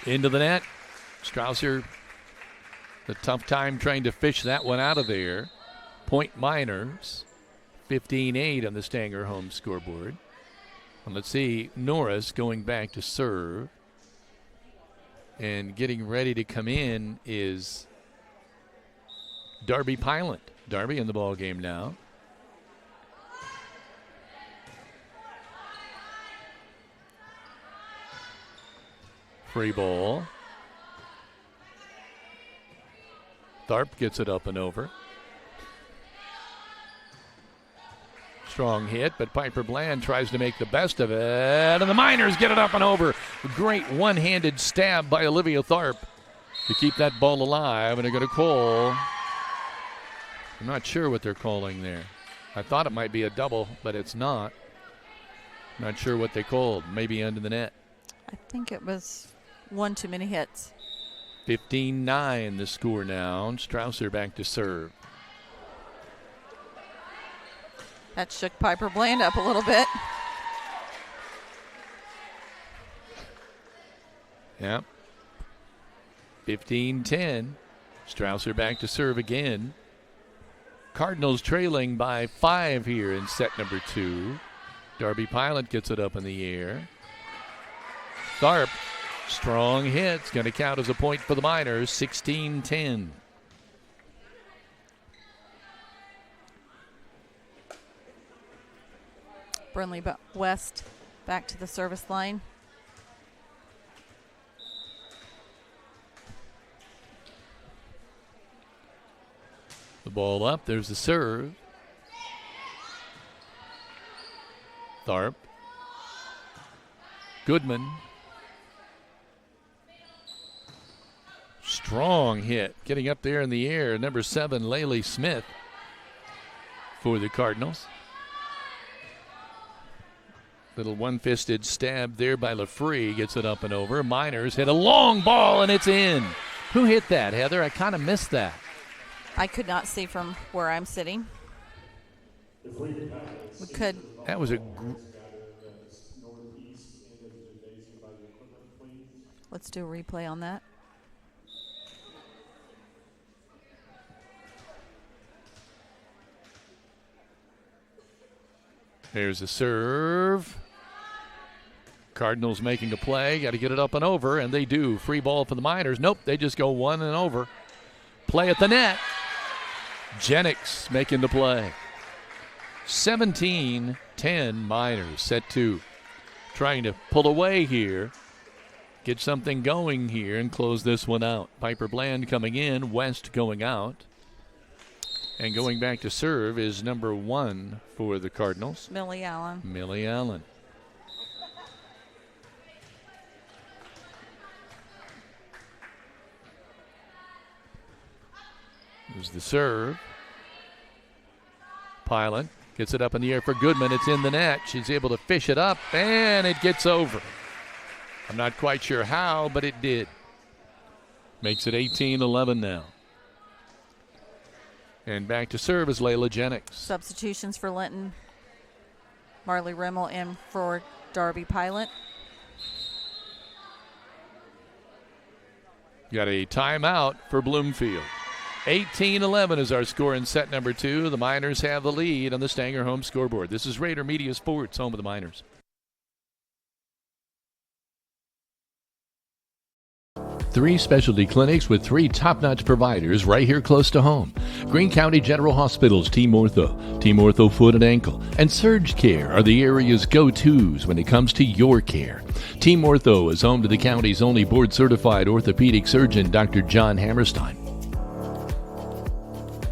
Into the net. Strausser, the tough time trying to fish that one out of there. Point Miners, 15-8 on the Stanger home scoreboard. And let's see, Norris going back to serve. And getting ready to come in is Darby Pilot. Darby in the ball game now. Free ball. Tharp gets it up and over. Strong hit, but Piper Bland tries to make the best of it. And the Miners get it up and over. Great one-handed stab by Olivia Tharp to keep that ball alive. And they're going to call. I'm not sure what they're calling there. I thought it might be a double, but it's not. Not sure what they called. Maybe under the net. I think it was one too many hits. 15-9 the score now. Strausser back to serve. That shook Piper Bland up a little bit. Yep. 15-10. Strausser back to serve again. Cardinals trailing by 5 here in set number 2. Darby Pilot gets it up in the air. Tharp, strong hit. It's going to count as a point for the Miners. 16-10. Burnley West back to the service line. The ball up. There's the serve. Tharp. Goodman. Strong hit. Getting up there in the air. Number 7, Laylee Smith for the Cardinals. Little one-fisted stab there by LaFree. Gets it up and over. Miners hit a long ball, and it's in. Who hit that, Heather? I kind of missed that. I could not see from where I'm sitting. We could. That was a... Let's do a replay on that. There's a serve. Cardinals making a play. Got to get it up and over, and they do. Free ball for the Miners. Nope, they just go one and over. Play at the net. Jennings making the play. 17-10 Miners, set 2. Trying to pull away here, get something going here, and close this one out. Piper Bland coming in, West going out. And going back to serve is number 1 for the Cardinals. Millie Allen. Millie Allen. There's the serve. Pilot gets it up in the air for Goodman. It's in the net. She's able to fish it up, and it gets over. I'm not quite sure how, but it did. Makes it 18-11 now. And back to serve is Layla Jennings. Substitutions for Linton. Marley Rimmel in for Darby Pilot. Got a timeout for Bloomfield. 18-11 is our score in set number 2. The Miners have the lead on the Stanger home scoreboard. This is Rader Media Sports, home of the Miners. 3 specialty clinics with 3 top-notch providers right here close to home. Greene County General Hospital's Team Ortho Foot and Ankle, and Surge Care are the area's go-tos when it comes to your care. Team Ortho is home to the county's only board-certified orthopedic surgeon, Dr. John Hammerstein.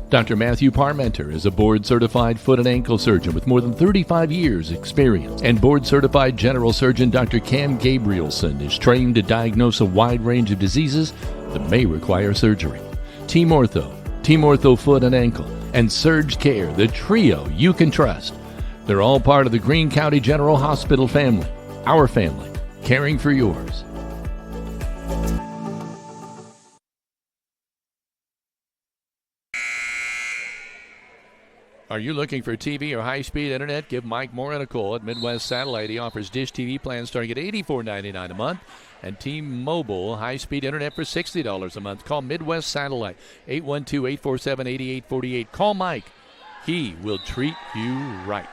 Dr. Matthew Parmenter is a board-certified foot and ankle surgeon with more than 35 years' experience. And board-certified general surgeon Dr. Cam Gabrielson is trained to diagnose a wide range of diseases that may require surgery. Team Ortho Foot and Ankle, and Surge Care, the trio you can trust. They're all part of the Greene County General Hospital family. Our family, caring for yours. Are you looking for TV or high-speed internet? Give Mike Morin a call at Midwest Satellite. He offers Dish TV plans starting at $84.99 a month and T-Mobile high-speed internet for $60 a month. Call Midwest Satellite, 812-847-8848. Call Mike. He will treat you right.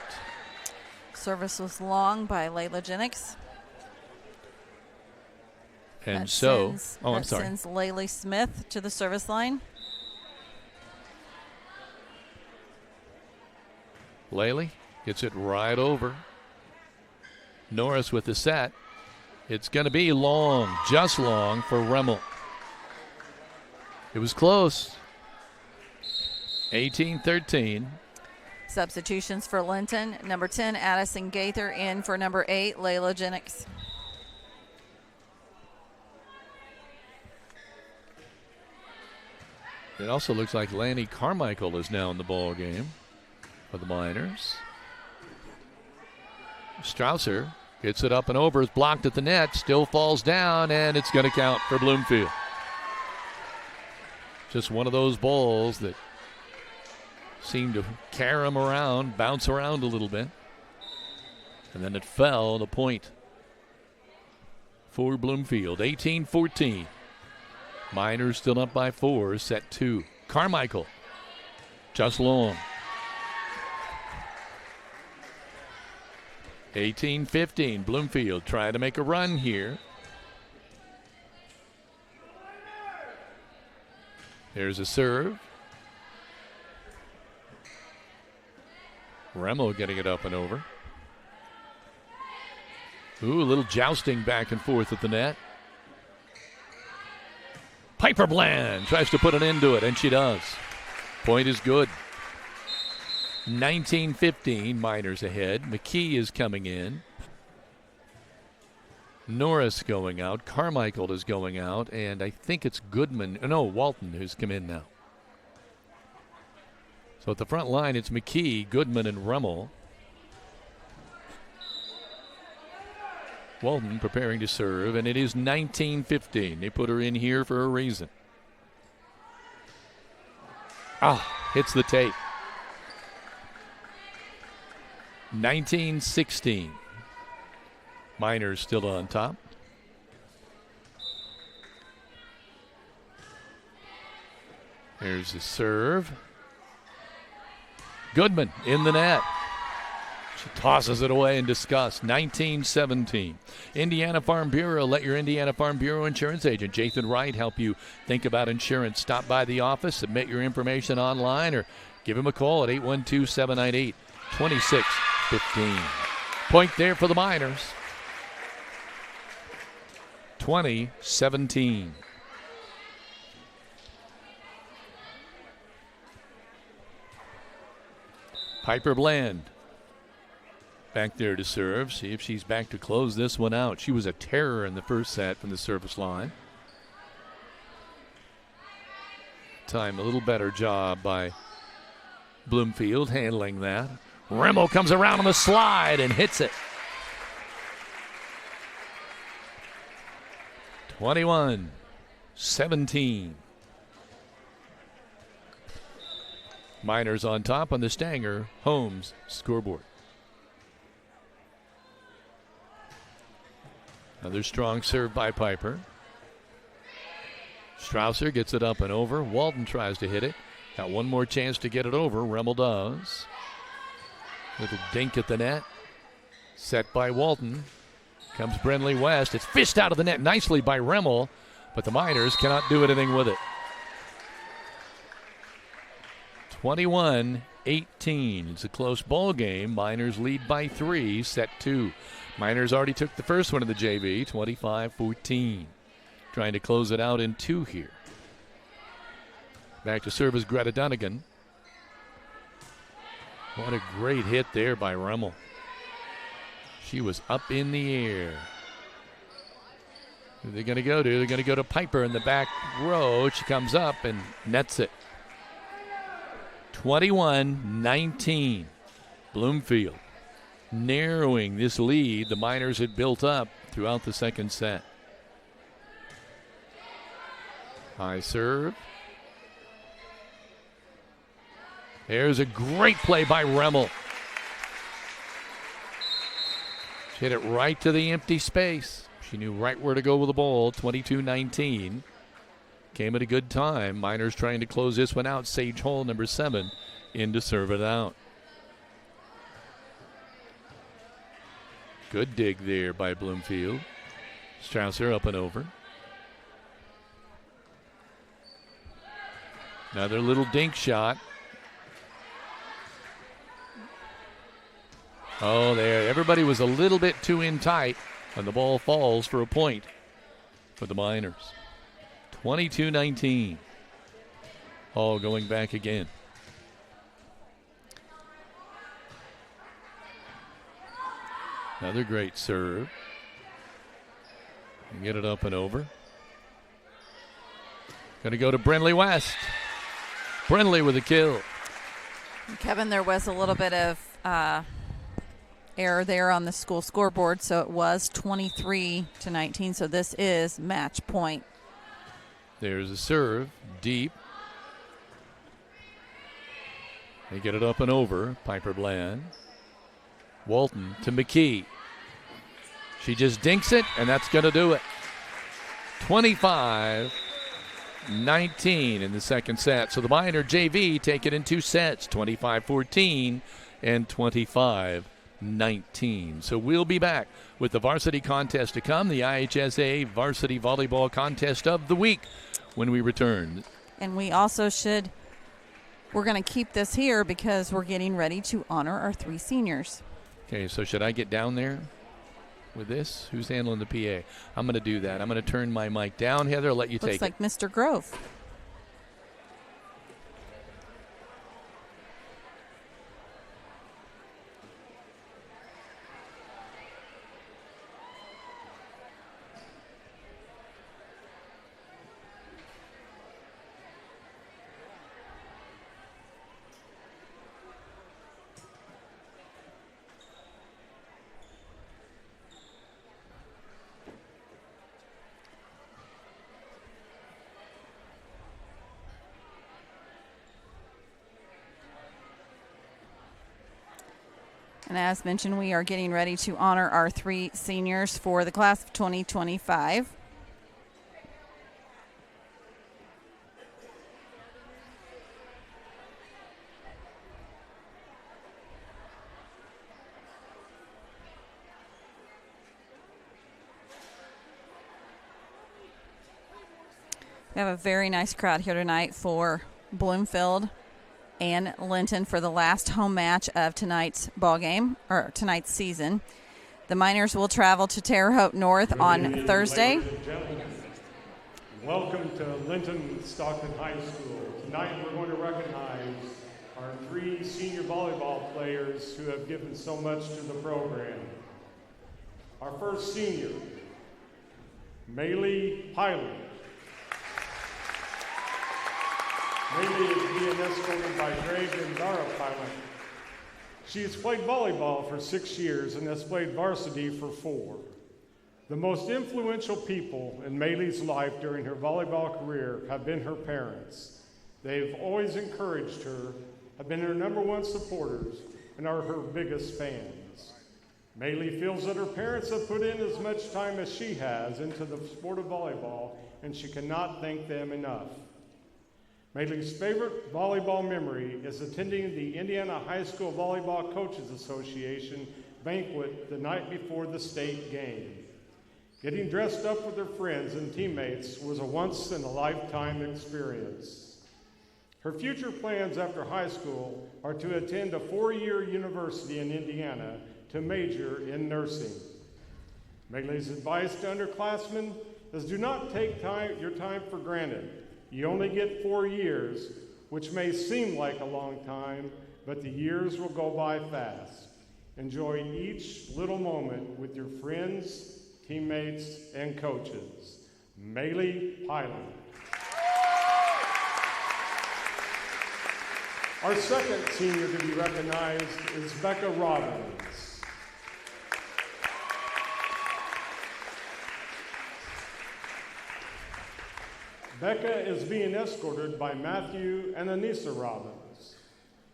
Service was long by Layla Jennings. And that so, sends Laylee Smith to the service line. Laley gets it right over. Norris with the set. It's going to be long, just long for Rimmel. It was close. 18-13. Substitutions for Linton. Number 10, Addison Gaither in for number 8, Layla Jennings. It also looks like Lanny Carmichael is now in the ball game for the Miners. Strausser gets it up and over, is blocked at the net, still falls down, and it's going to count for Bloomfield. Just one of those balls that seemed to carry him around, bounce around a little bit. And then it fell, the point for Bloomfield. 18-14. Miners still up by 4, set 2. Carmichael, just long. 18-15, Bloomfield trying to make a run here. There's a serve. Rimmel getting it up and over. Ooh, a little jousting back and forth at the net. Piper Bland tries to put an end to it, and she does. Point is good. 19-15, Miners ahead. McKee is coming in. Norris going out. Carmichael is going out. And I think it's Walton who's come in now. So at the front line, it's McKee, Goodman, and Rimmel. Walton preparing to serve, and it is 19-15. They put her in here for a reason. Hits the tape. 19-16. Miners still on top. There's the serve. Goodman in the net. She tosses it away in disgust. 19-17. Indiana Farm Bureau. Let your Indiana Farm Bureau insurance agent, Jathan Wright, help you think about insurance. Stop by the office, submit your information online, or give him a call at 812-798-2000. 26-15. Point there for the Miners. 20-17. Piper Bland back there to serve. See if she's back to close this one out. She was a terror in the first set from the service line. Time a little better job by Bloomfield handling that. Rimmel comes around on the slide and hits it. 21-17. Miners on top on the Stanger Holmes scoreboard. Another strong serve by Piper. Strausser gets it up and over. Walton tries to hit it. Got one more chance to get it over. Rimmel does. Little dink at the net. Set by Walton. Comes Brenly West. It's fished out of the net nicely by Rimmel, but the Miners cannot do anything with it. 21-18. It's a close ball game. Miners lead by 3, set 2. Miners already took the first one in the JV, 25-14. Trying to close it out in 2 here. Back to serve is Greta Dunnigan. What a great hit there by Rimmel. She was up in the air. Who are they going to go to? They're going to go to Piper in the back row. She comes up and nets it. 21-19. Bloomfield narrowing this lead the Miners had built up throughout the second set. High serve. There's a great play by Rimmel. She hit it right to the empty space. She knew right where to go with the ball. 22-19. Came at a good time. Miners trying to close this one out. Sage Hall, number 7, in to serve it out. Good dig there by Bloomfield. Strausser up and over. Another little dink shot. Oh, there. Everybody was a little bit too in tight, and the ball falls for a point for the Miners. 22-19. Hall going back again. Another great serve. And get it up and over. Going to go to Brenly West. Brenly with a kill. Kevin, there was a little bit of error there on the school scoreboard, so it was 23-19, so this is match point. There's a serve, deep. They get it up and over, Piper Bland. Walton to McKee. She just dinks it, and that's going to do it. 25-19 in the second set. So the Miner JV take it in 2 sets, 25-14 and 25-19. So we'll be back with the varsity contest to come, the IHSA Varsity Volleyball Contest of the Week, when we return. And we also we're going to keep this here because we're getting ready to honor our 3 seniors. Okay, so should I get down there with this? Who's handling the PA? I'm going to do that. I'm going to turn my mic down. Heather, I'll let you take it. Looks like Mr. Grove. And as mentioned, we are getting ready to honor our 3 seniors for the class of 2025. We have a very nice crowd here tonight for Bloomfield. and Linton for the last home match of tonight's ball game, or tonight's season. The Miners will travel to Terre Haute North on Thursday. Ladies and gentlemen, welcome to Linton Stockton High School. Tonight we're going to recognize our 3 senior volleyball players who have given so much to the program. Our first senior, Maylee Hyland. Maylee is being escorted by Greg and Dara Hyland. She has played volleyball for 6 years and has played varsity for 4. The most influential people in Maylee's life during her volleyball career have been her parents. They've always encouraged her, have been her #1 supporters, and are her biggest fans. Maylee feels that her parents have put in as much time as she has into the sport of volleyball, and she cannot thank them enough. Maylee's favorite volleyball memory is attending the Indiana High School Volleyball Coaches Association banquet the night before the state game. Getting dressed up with her friends and teammates was a once-in-a-lifetime experience. Her future plans after high school are to attend a 4-year university in Indiana to major in nursing. Maylee's advice to underclassmen is do not take your time for granted. You only get 4 years, which may seem like a long time, but the years will go by fast. Enjoy each little moment with your friends, teammates, and coaches. Maylee Hyland. Our second senior to be recognized is Becca Robbins. Becca is being escorted by Matthew and Anissa Robbins.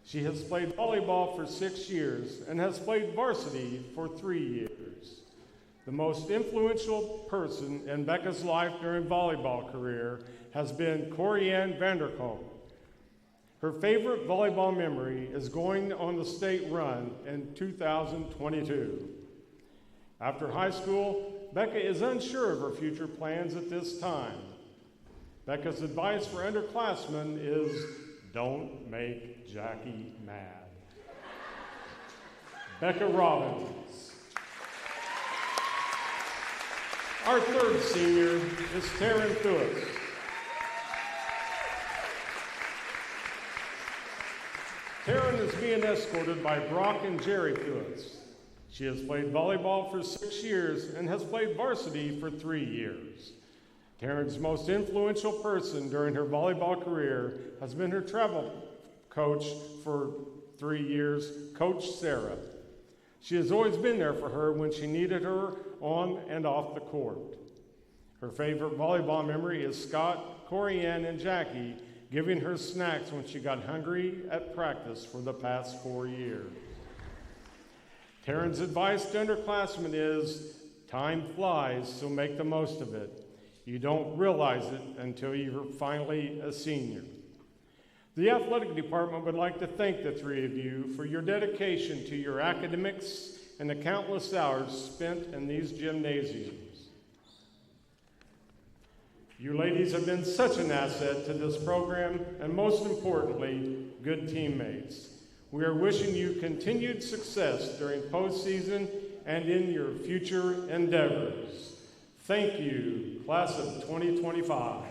She has played volleyball for 6 years and has played varsity for 3 years. The most influential person in Becca's life during volleyball career has been Corianne Vanderkolk. Her favorite volleyball memory is going on the state run in 2022. After high school, Becca is unsure of her future plans at this time. Becca's advice for underclassmen is don't make Jackie mad. Becca Robbins. Our third senior is Taryn Thuis. Taryn is being escorted by Brock and Jerry Thuis. She has played volleyball for 6 years and has played varsity for 3 years. Taryn's most influential person during her volleyball career has been her travel coach for 3 years, Coach Sarah. She has always been there for her when she needed her on and off the court. Her favorite volleyball memory is Scott, Corianne, and Jackie giving her snacks when she got hungry at practice for the past 4 years. Taryn's advice to underclassmen is, time flies, so make the most of it. You don't realize it until you're finally a senior. The athletic department would like to thank the 3 of you for your dedication to your academics and the countless hours spent in these gymnasiums. You ladies have been such an asset to this program, and most importantly, good teammates. We are wishing you continued success during postseason and in your future endeavors. Thank you, class of 2025.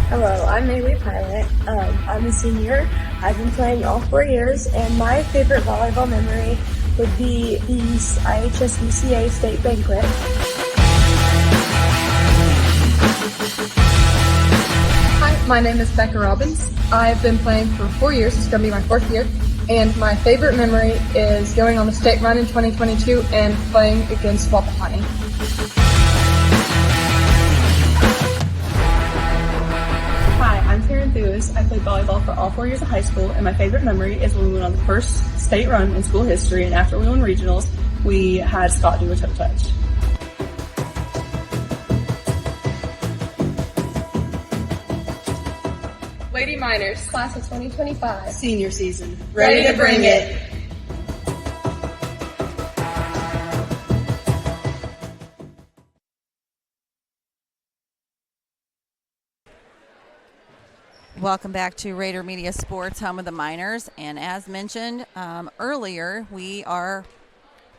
Hello, I'm Maylee Pilot. I'm a senior I've been playing all 4 years, and my favorite volleyball memory would be the IHS state banquet. Hi, my name is Becca Robbins. I've been playing for 4 years. It's going to be my 4th year. And my favorite memory is going on the state run in 2022 and playing against Wapahani. Hi, I'm Karen Theus. I played volleyball for all 4 years of high school, and my favorite memory is when we went on the first state run in school history, and after we won regionals, we had Scott do a toe touch. Lady Miners, class of 2025. Senior season. Ready to bring it. Welcome back to Rader Media Sports, home of the Miners. And as mentioned earlier, we are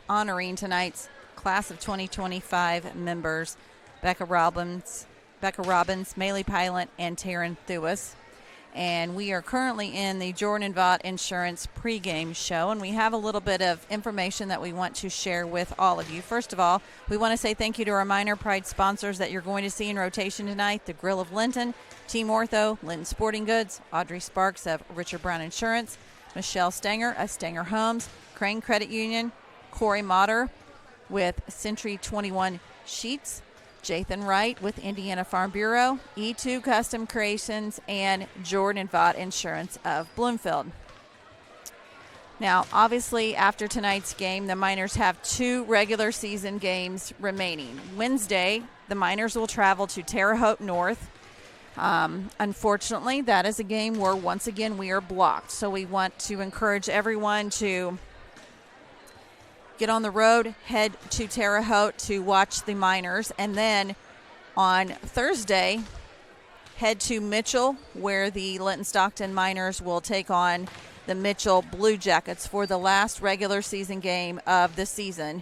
honoring tonight's class of 2025 members, Becca Robbins, Maylee Pilot, and Taryn Theus. And we are currently in the Jordan Vaught Insurance pregame show, and we have a little bit of information that we want to share with all of you. First of all, we want to say thank you to our Minor Pride sponsors that you're going to see in rotation tonight: the Grill of Linton, Team Ortho, Linton Sporting Goods, Audrey Sparks of Richard Brown Insurance, Michelle Stenger of Stenger Homes, Crane Credit Union, Corey Motter with Century 21 Sheets, Jathan Wright with Indiana Farm Bureau, E2 Custom Creations, and Jordan Vaught Insurance of Bloomfield. Now, obviously, after tonight's game, the Miners have 2 regular season games remaining. Wednesday, the Miners will travel to Terre Haute North. Unfortunately, that is a game where, once again, we are blocked. So we want to encourage everyone to get on the road, head to Terre Haute to watch the Miners, and then on Thursday, head to Mitchell, where the Linton Stockton Miners will take on the Mitchell Blue Jackets for the last regular season game of the season.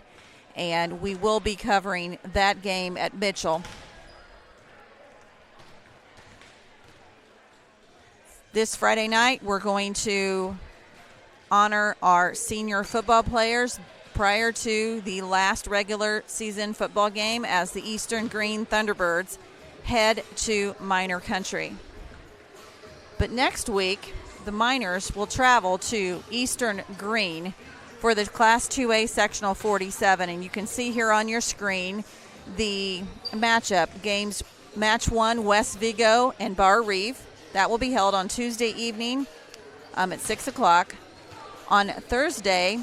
And we will be covering that game at Mitchell. This Friday night, we're going to honor our senior football players prior to the last regular season football game as the Eastern Green Thunderbirds head to Miner Country. But next week, the Miners will travel to Eastern Green for the Class 2A Sectional 47. And you can see here on your screen the matchup games. Match 1, West Vigo and Bar Reeve. That will be held on Tuesday evening at 6 o'clock. On Thursday,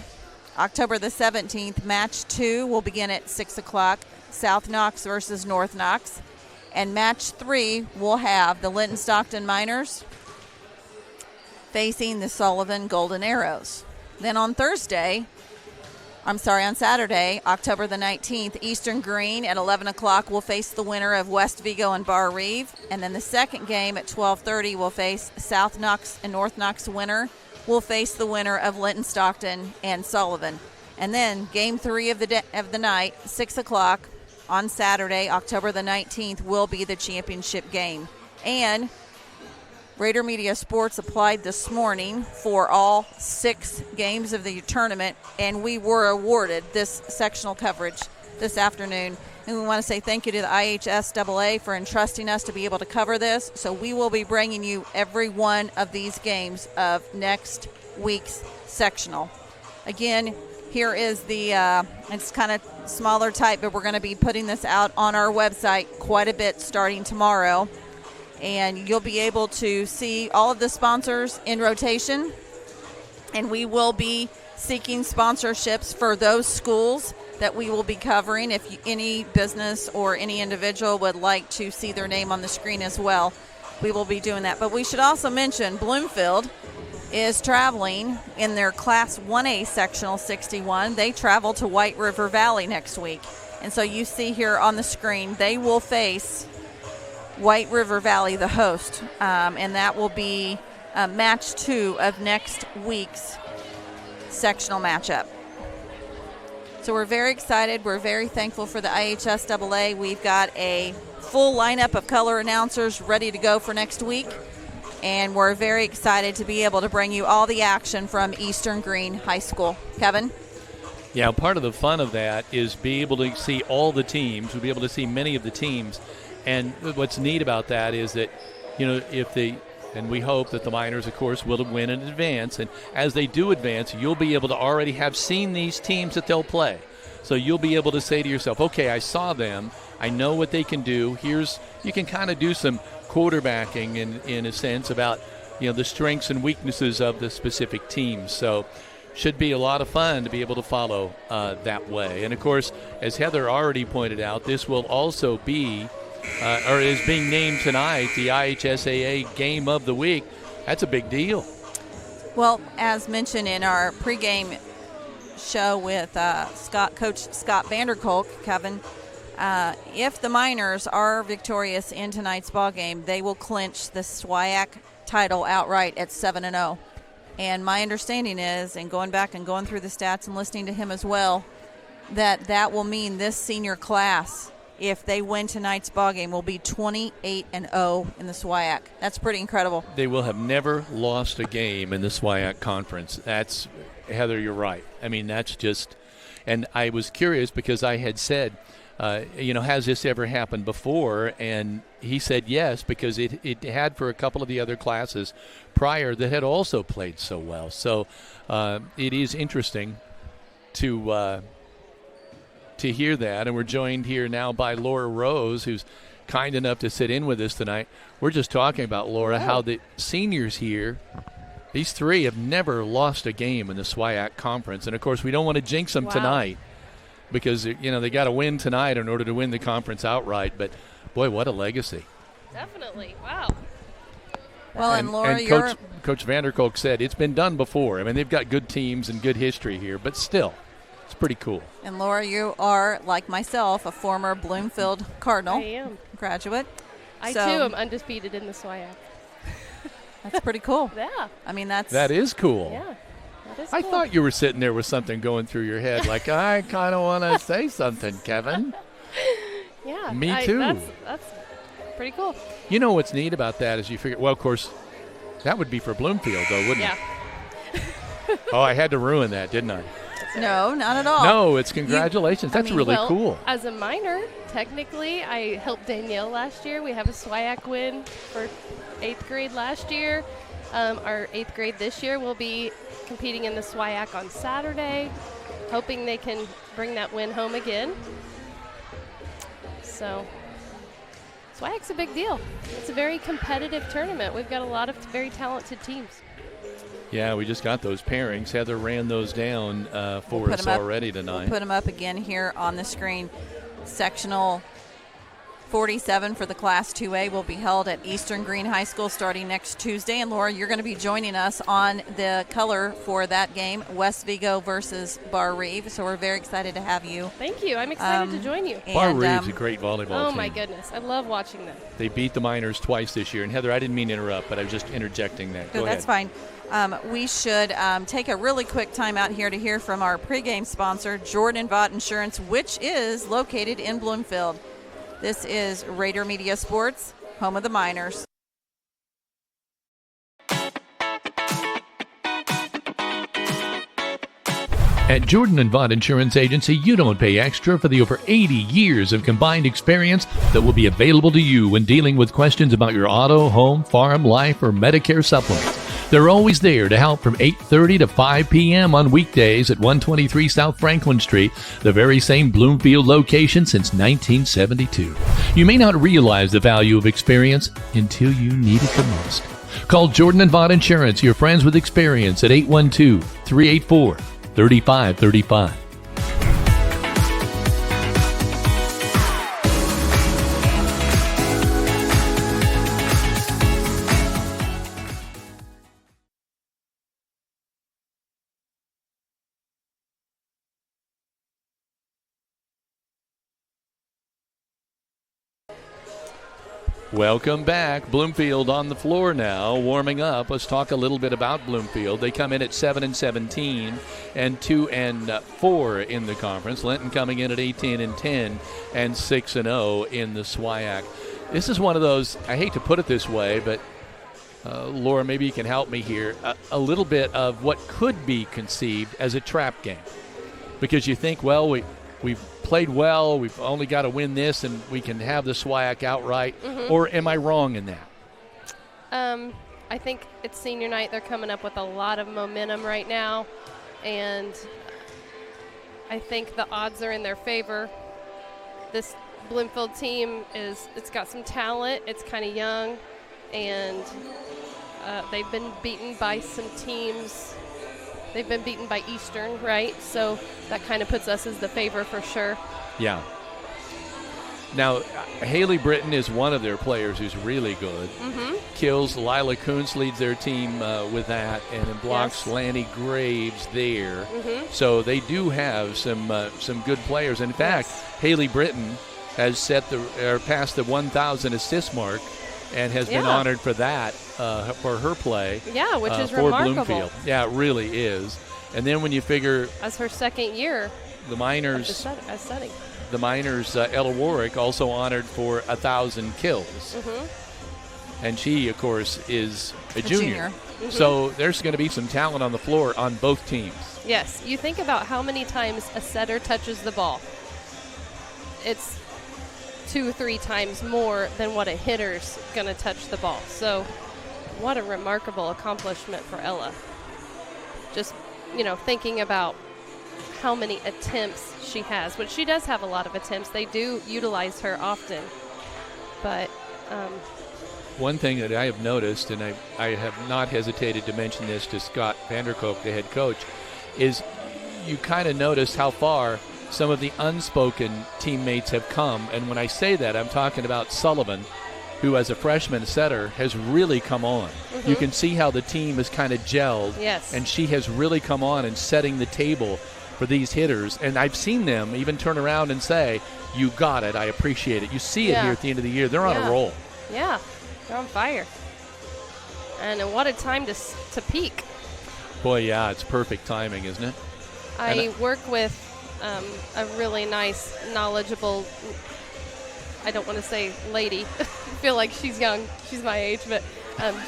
October the 17th, Match 2 will begin at 6 o'clock, South Knox versus North Knox. And Match 3 will have the Linton Stockton Miners facing the Sullivan Golden Arrows. Then on Saturday, October the 19th, Eastern Green at 11 o'clock will face the winner of West Vigo and Bar Reeve. And then the second game at 12:30 will face South Knox and North Knox winner will face the winner of Linton Stockton and Sullivan. And then game 3 of the night, 6 o'clock on Saturday, October the 19th, will be the championship game. And Rader Media Sports applied this morning for all 6 games of the tournament, and we were awarded this sectional coverage this afternoon. And we want to say thank you to the IHSAA for entrusting us to be able to cover this. So we will be bringing you every one of these games of next week's sectional. Again, here is the, it's kind of smaller type, but we're going to be putting this out on our website quite a bit starting tomorrow. And you'll be able to see all of the sponsors in rotation. And we will be seeking sponsorships for those schools that we will be covering. If any business or any individual would like to see their name on the screen as well, we will be doing that. But we should also mention Bloomfield is traveling in their Class 1A Sectional 61. They travel to White River Valley next week. And so you see here on the screen, they will face White River Valley, the host. And that will be match 2 of next week's sectional matchup. So we're very excited. We're very thankful for the IHSAA. We've got a full lineup of color announcers ready to go for next week. and we're very excited to be able to bring you all the action from Eastern Green High School. Kevin? Yeah, part of the fun of that is be able to see all the teams. We'll be able to see many of the teams. And what's neat about that is that, and we hope that the Miners, of course, will win in advance. And as they do advance, you'll be able to already have seen these teams that they'll play. So you'll be able to say to yourself, okay, I saw them. I know what they can do. You can kind of do some quarterbacking in a sense about, the strengths and weaknesses of the specific teams. So should be a lot of fun to be able to follow that way. And, of course, as Heather already pointed out, this will also be or is being named tonight the IHSAA Game of the Week. That's a big deal. Well, as mentioned in our pregame show with Coach Scott Vanderkolk, Kevin, if the Miners are victorious in tonight's ball game, they will clinch the SWIAC title outright at 7-0. And my understanding is, and going back and going through the stats and listening to him as well, that will mean this senior class, if they win tonight's ball game, will be 28-0 in the SWIAC. That's pretty incredible. They will have never lost a game in the SWIAC conference. That's, Heather, you're right. I mean, that's just, and I was curious because I had said, has this ever happened before? And he said yes, because it had for a couple of the other classes prior that had also played so well. So it is interesting to hear that. And we're joined here now by Laura Rose, who's kind enough to sit in with us tonight. We're just talking about, Laura, how the seniors here, these three have never lost a game in the SWIAC conference. And, of course, we don't want to jinx them tonight, because, they got to win tonight in order to win the conference outright. But, boy, what a legacy. Definitely. Wow. Well, and Laura, Coach Vanderkolk said it's been done before. I mean, they've got good teams and good history here, but still, it's pretty cool. And, Laura, you are, like myself, a former Bloomfield Cardinal. I am. Graduate. I, too, am undefeated in the SWIAC. That's pretty cool. Yeah. I mean, that is cool. Yeah. I thought you were sitting there with something going through your head, like, I kind of want to say something, Kevin. Yeah. Me too. That's pretty cool. You know what's neat about that is you figure, well, of course, that would be for Bloomfield, though, wouldn't it? Oh, I had to ruin that, didn't I? No, not at all. No, it's congratulations. That's really cool. As a minor, technically, I helped Danielle last year. We have a SWIAC win for 8th grade last year. Our 8th grade this year will be competing in the SWIAC on Saturday, hoping they can bring that win home again. So SWIAC's a big deal. It's a very competitive tournament. We've got a lot of very talented teams. Yeah, we just got those pairings. Heather ran those down for us already tonight. We'll put them up again here on the screen. Sectional 47 for the Class 2A will be held at Eastern Green High School starting next Tuesday. And, Laura, you're going to be joining us on the color for that game, West Vigo versus Bar Reeve. So we're very excited to have you. Thank you. I'm excited to join you. Bar Reeve's a great volleyball team. Oh, my goodness. I love watching them. They beat the Miners twice this year. And, Heather, I didn't mean to interrupt, but I was just interjecting that. Go ahead. That's fine. We should take a really quick time out here to hear from our pregame sponsor, Jordan Vaught Insurance, which is located in Bloomfield. This is Rader Media Sports, home of the Miners. At Jordan & Vaught Insurance Agency, you don't pay extra for the over 80 years of combined experience that will be available to you when dealing with questions about your auto, home, farm, life, or Medicare supplements. They're always there to help from 8:30 to 5 p.m. on weekdays at 123 South Franklin Street, the very same Bloomfield location since 1972. You may not realize the value of experience until you need it the most. Call Jordan & Vaught Insurance, your friends with experience, at 812-384-3535. Welcome back. Bloomfield on the floor now, warming up. Let's talk a little bit about Bloomfield. They come in at 7-17 and 2-4 in the conference. Linton coming in at 18-10 and 6-0 in the SWIAC. This is one of those, I hate to put it this way, but Laura, maybe you can help me here, a little bit of what could be conceived as a trap game. Because you think, well, we've played well, we've only got to win this, and we can have the SWIAC outright. Or am I wrong in that? I think it's senior night. They're coming up with a lot of momentum right now, and I think the odds are in their favor. This Bloomfield team it's got some talent. It's kind of young, and they've been beaten by some teams. They've been beaten by Eastern, right? So that kind of puts us as the favor for sure. Yeah. Now, Haley Britton is one of their players who's really good. Kills. Lila Kuntz leads their team with that, and in blocks, Lanny Graves there. So they do have some good players. In fact, Haley Britton has passed the 1,000 assist mark and has been honored for that for her play. Yeah, which is for remarkable. Bloomfield. Yeah, it really is. And then when you figure as her second year, the minors setting. The minors, Ella Warwick, also honored for 1,000 kills. And she, of course, is a junior. So there's going to be some talent on the floor on both teams. Yes. You think about how many times a setter touches the ball. It's 2 or 3 times more than what a hitter's going to touch the ball. So what a remarkable accomplishment for Ella. Just, thinking about how many attempts she has, which she does have a lot of attempts. They do utilize her often. But one thing that I have noticed, and I have not hesitated to mention this to Scott Vanderkoop, the head coach, is you kind of notice how far some of the unspoken teammates have come. And when I say that, I'm talking about Sullivan, who as a freshman setter has really come on. You can see how the team is kind of gelled. Yes. And she has really come on and setting the table for these hitters. And I've seen them even turn around and say, you got it, I appreciate it. You see it here at the end of the year. They're on a roll. Yeah, they're on fire. And what a time to peak. Boy, yeah, it's perfect timing, isn't it? I work with a really nice, knowledgeable, I don't want to say lady. I feel like she's young. She's my age. But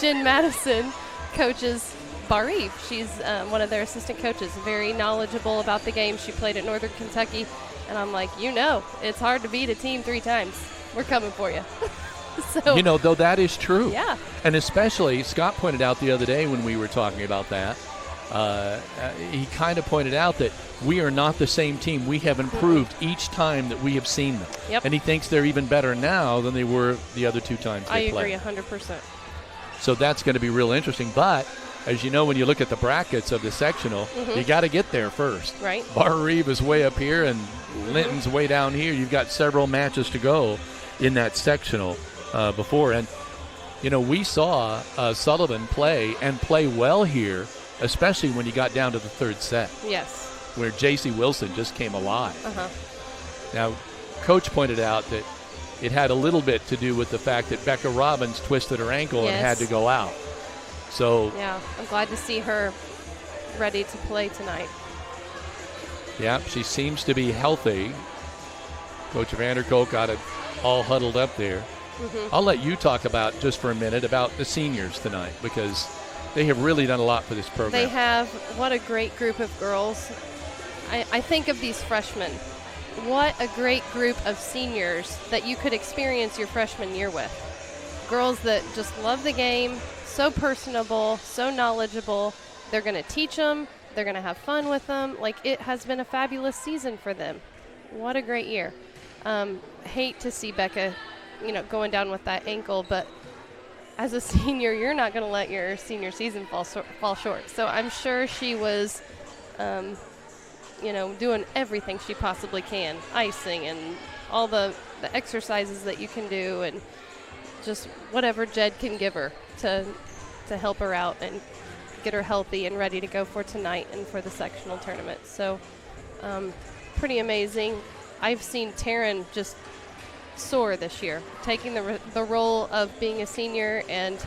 Jen Madison coaches Bar Eve. She's one of their assistant coaches, very knowledgeable about the game. She played at Northern Kentucky. And I'm like, it's hard to beat a team 3 times. We're coming for you. So, though that is true. Yeah. And especially, Scott pointed out the other day when we were talking about that, he kind of pointed out that we are not the same team. We have improved each time that we have seen them. Yep. And he thinks they're even better now than they were the other 2 times they played. I agree 100%. So that's going to be real interesting. But, as you know, when you look at the brackets of the sectional, you got to get there first. Right. Bar Eve is way up here and Linton's way down here. You've got several matches to go in that sectional before. And, we saw Sullivan play well here, especially when you got down to the 3rd set. Yes. Where J.C. Wilson just came alive. Now, Coach pointed out that it had a little bit to do with the fact that Becca Robbins twisted her ankle and had to go out. So yeah, I'm glad to see her ready to play tonight. Yeah, she seems to be healthy. Coach Vanderkoop got it all huddled up there. I'll let you talk about just for a minute about the seniors tonight, because they have really done a lot for this program. They have. What a great group of girls. I think of these freshmen. What a great group of seniors that you could experience your freshman year with. Girls that just love the game, so personable, so knowledgeable. They're going to teach them. They're going to have fun with them. It has been a fabulous season for them. What a great year. Hate to see Becca, going down with that ankle, but as a senior, you're not going to let your senior season fall short. So I'm sure she was, doing everything she possibly can, icing and all the exercises that you can do, and just whatever Jed can give her to help her out and get her healthy and ready to go for tonight and for the sectional tournament. So pretty amazing. I've seen Taryn just soar this year, taking the role of being a senior and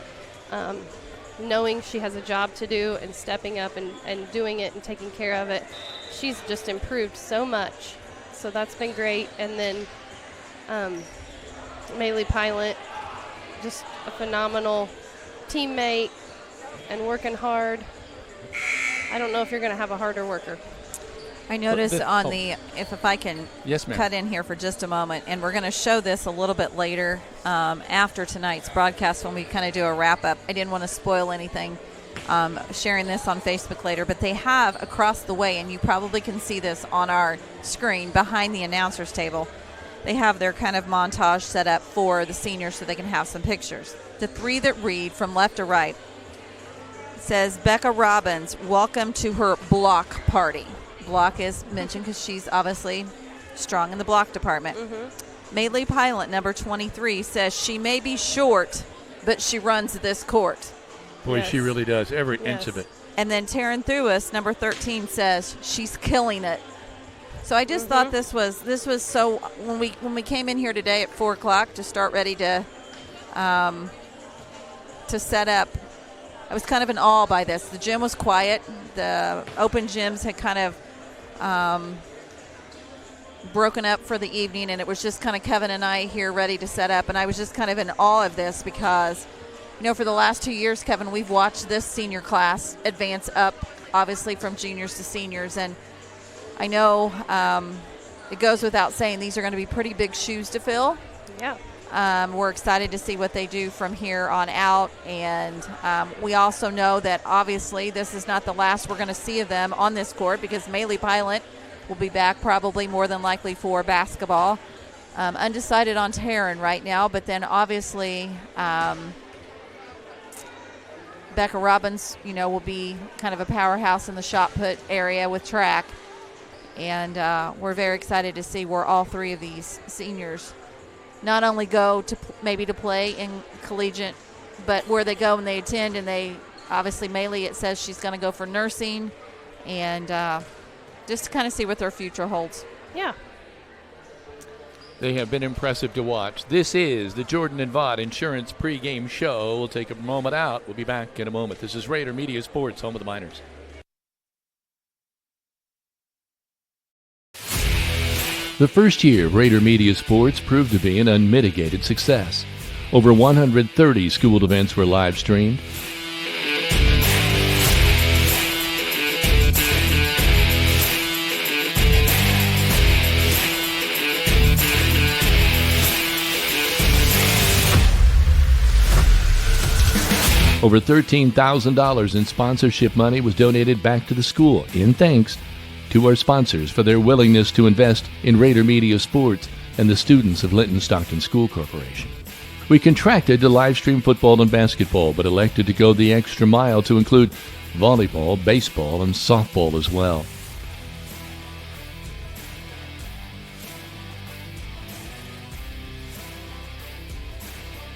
knowing she has a job to do and stepping up and doing it and taking care of it. She's just improved so much. So that's been great. And then Maylee Pilot, just a phenomenal teammate and working hard, I don't know if you're going to have a harder worker. I noticed on the, if I can yes, ma'am. cut in here for just a moment, and we're going to show this a little bit later after tonight's broadcast when we kind of do a wrap-up. I didn't want to spoil anything sharing this on Facebook later, but they have across the way, and you probably can see this on our screen behind the announcer's table, they have their kind of montage set up for the seniors so they can have some pictures. The three that read from left to right says, Becca Robbins, welcome to her block party. Block is mentioned because she's obviously strong in the block department. Maylee Pilot, number 23, says she may be short, but she runs this court. Boy, she really does, every inch of it. And then Taryn Thuis, number 13, says she's killing it. So I just thought this was so, when we came in here today at 4 o'clock to start ready to set up, I was kind of in awe by this. The gym was quiet. The open gyms had kind of broken up for the evening, and it was just kind of Kevin and I here ready to set up. And I was just kind of in awe of this because, you know, for the last 2 years, Kevin, we've watched this senior class advance up, obviously from juniors to seniors. And I know it goes without saying these are going to be pretty big shoes to fill. Yeah. We're excited to see what they do from here on out. And we also know that obviously this is not the last we're going to see of them on this court because Maylee Pilot will be back probably more than likely for basketball. Undecided on Taryn right now, but then obviously Becca Robbins, you know, will be kind of a powerhouse in the shot put area with track. And we're very excited to see where all three of these seniors not only go to maybe to play in collegiate, but where they go and they attend. And they obviously, Maylee, it says she's going to go for nursing, and just to kind of see what their future holds. Yeah. They have been impressive to watch. This is the Jordan and Vaught Insurance pregame show. We'll take a moment out. We'll be back in a moment. This is Rader Media Sports, home of the Miners. The first year of Rader Media Sports proved to be an unmitigated success. Over 130 school events were live streamed. Over $13,000 in sponsorship money was donated back to the school in thanks to our sponsors for their willingness to invest in Rader Media Sports and the students of Linton Stockton School Corporation. We contracted to live stream football and basketball, but elected to go the extra mile to include volleyball, baseball, and softball as well.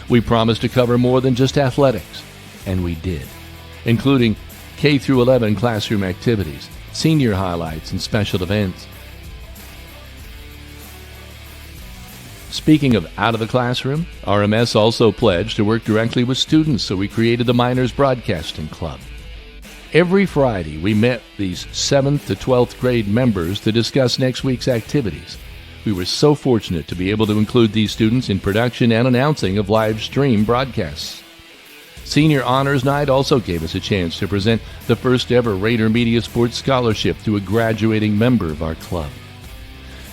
We promised to cover more than just athletics, and we did, including K through 11 classroom activities, senior highlights, and special events. Speaking of out of the classroom, RMS also pledged to work directly with students, so we created the Miners Broadcasting Club. Every Friday, we met these 7th to 12th grade members to discuss next week's activities. We were so fortunate to be able to include these students in production and announcing of live stream broadcasts. Senior Honors Night also gave us a chance to present the first ever Rader Media Sports Scholarship to a graduating member of our club.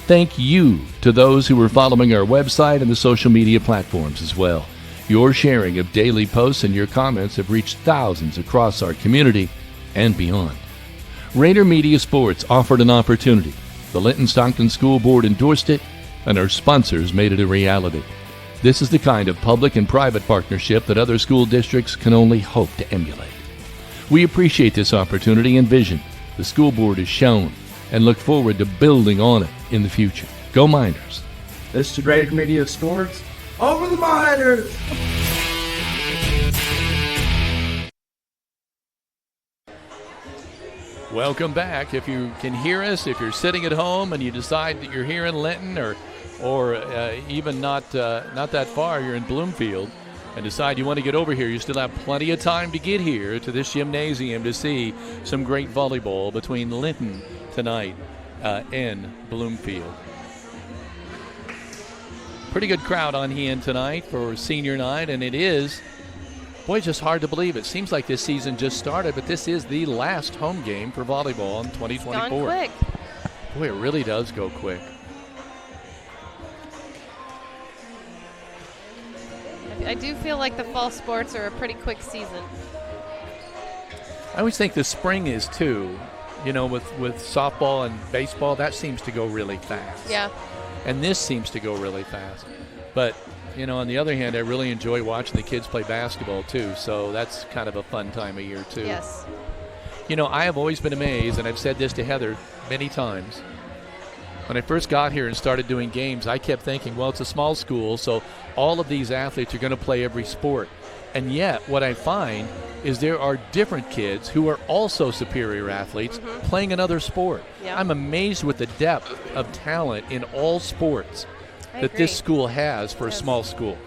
Thank you to those who were following our website and the social media platforms as well. Your sharing of daily posts and your comments have reached thousands across our community and beyond. Rader Media Sports offered an opportunity. The Linton Stockton School Board endorsed it, and our sponsors made it a reality. This is the kind of public and private partnership that other school districts can only hope to emulate. We appreciate this opportunity and vision the school board has shown and look forward to building on it in the future. Go Miners! This is Rader Media Sports. Over the Miners! Welcome back. If you can hear us, if you're sitting at home and you decide that you're here in Linton or even not that far, you're in Bloomfield, and decide you want to get over here, you still have plenty of time to get here to this gymnasium to see some great volleyball between Linton tonight and Bloomfield. Pretty good crowd on hand tonight for senior night, and it is Boy, it's just hard to believe. It seems like this season just started, but this is the last home game for volleyball in 2024. It's gone quick. Boy, it really does go quick. I do feel like the fall sports are a pretty quick season. I always think the spring is too. You know, with softball and baseball, that seems to go really fast. Yeah. And this seems to go really fast. But, you know, on the other hand, I really enjoy watching the kids play basketball too. So that's kind of a fun time of year too. Yes. You know, I have always been amazed, and I've said this to Heather many times. When I first got here and started doing games, I kept thinking, well, it's a small school, so all of these athletes are going to play every sport. And yet, what I find is there are different kids who are also superior athletes playing another sport. Yeah. I'm amazed with the depth of talent in all sports that this school has for a small school.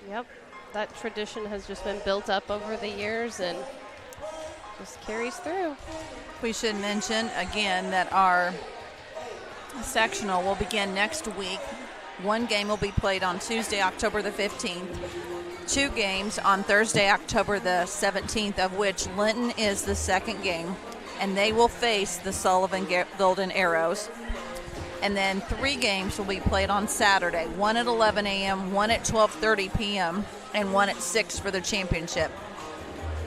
Yep. That tradition has just been built up over the years and just carries through. We should mention again that our sectional will begin next week. One game will be played on Tuesday, October the 15th. 2 games on Thursday, October the 17th, of which Linton is the second game, and they will face the Sullivan Golden Arrows. And then 3 games will be played on Saturday, 1 at 11 a.m., 1 at 12:30 p.m., and 1 at 6 for the championship.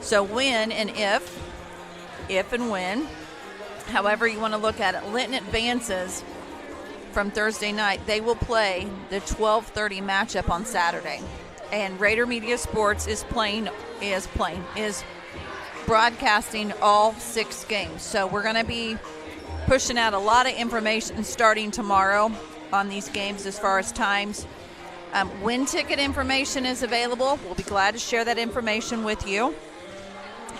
So when and if and when, however you want to look at it, Linton advances from Thursday night, they will play the 12:30 matchup on Saturday. And Rader Media Sports is broadcasting all 6 games. So we're going to be pushing out a lot of information starting tomorrow on these games as far as times. When ticket information is available, we'll be glad to share that information with you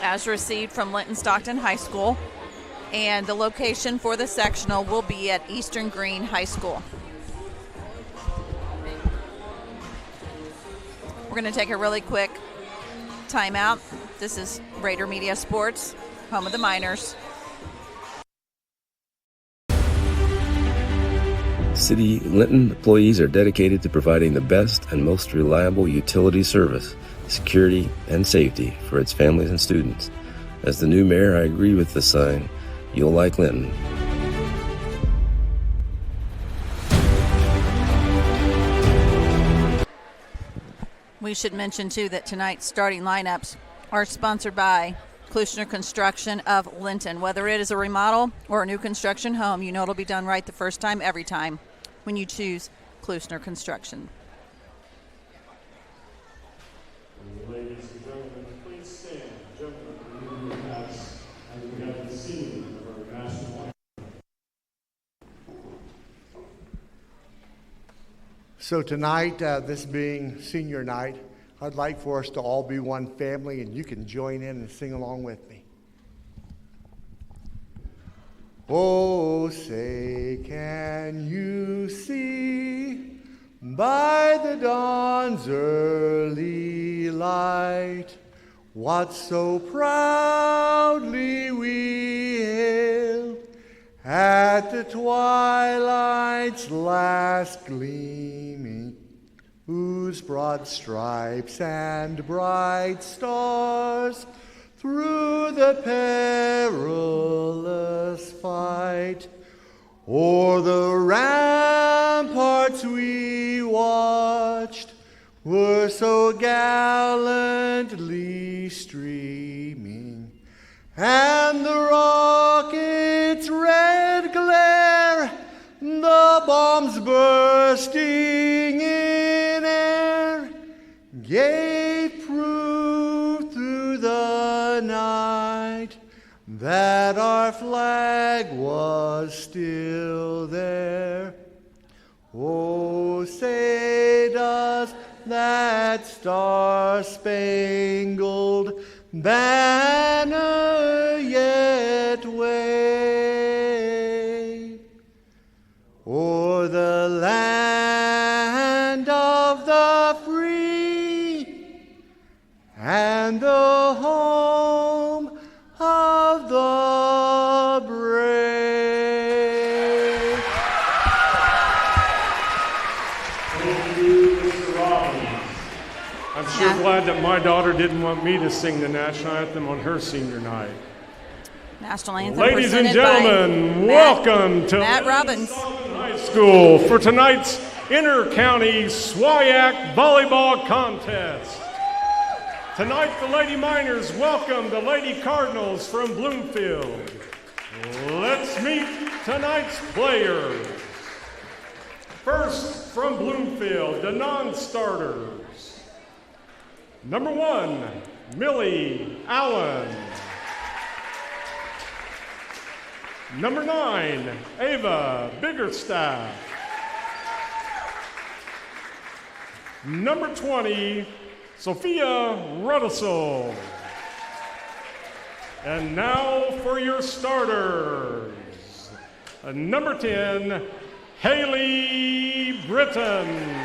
as received from Linton Stockton High School. And the location for the sectional will be at Eastern Green High School. We're going to take a really quick timeout. This is Rader Media Sports, home of the Miners. City Linton employees are dedicated to providing the best and most reliable utility service, security, and safety for its families and students. As the new mayor, I agree with the sign, "You'll like Linton." We should mention, too, that tonight's starting lineups are sponsored by Klushner Construction of Linton. Whether it is a remodel or a new construction home, you know it'll be done right the first time, every time, when you choose Klushner Construction. Ladies and gentlemen, please stand. Gentlemen, we pass as we have the singing of our national anthem. So tonight, this being senior night, I'd like for us to all be one family, and you can join in and sing along with me. Oh, say, can you see by the dawn's early light what so proudly we hailed at the twilight's last gleaming, whose broad stripes and bright stars through the perilous fight o'er the ramparts we watched were so gallantly streaming, and the rocket's red glare, the bombs bursting in air, gave proof through the night that our flag was still there. Oh, say does that star-spangled banner yet wave o'er the land of the free and the home of the brave? Thank you, Mr. Robbins. I'm sure glad that my daughter didn't want me to sing the national anthem on her senior night. National anthem. Ladies and presented gentlemen, by welcome to Matt Robbins High School for tonight's Inter-County SWIAC Volleyball Contest. Tonight, the Lady Miners welcome the Lady Cardinals from Bloomfield. Let's meet tonight's players. First, from Bloomfield, the non-starters. Number 1, Millie Allen. Number 9, Ava Biggerstaff. Number 20, Sophia Ruddisel. And now for your starters. Number 10, Haley Britton.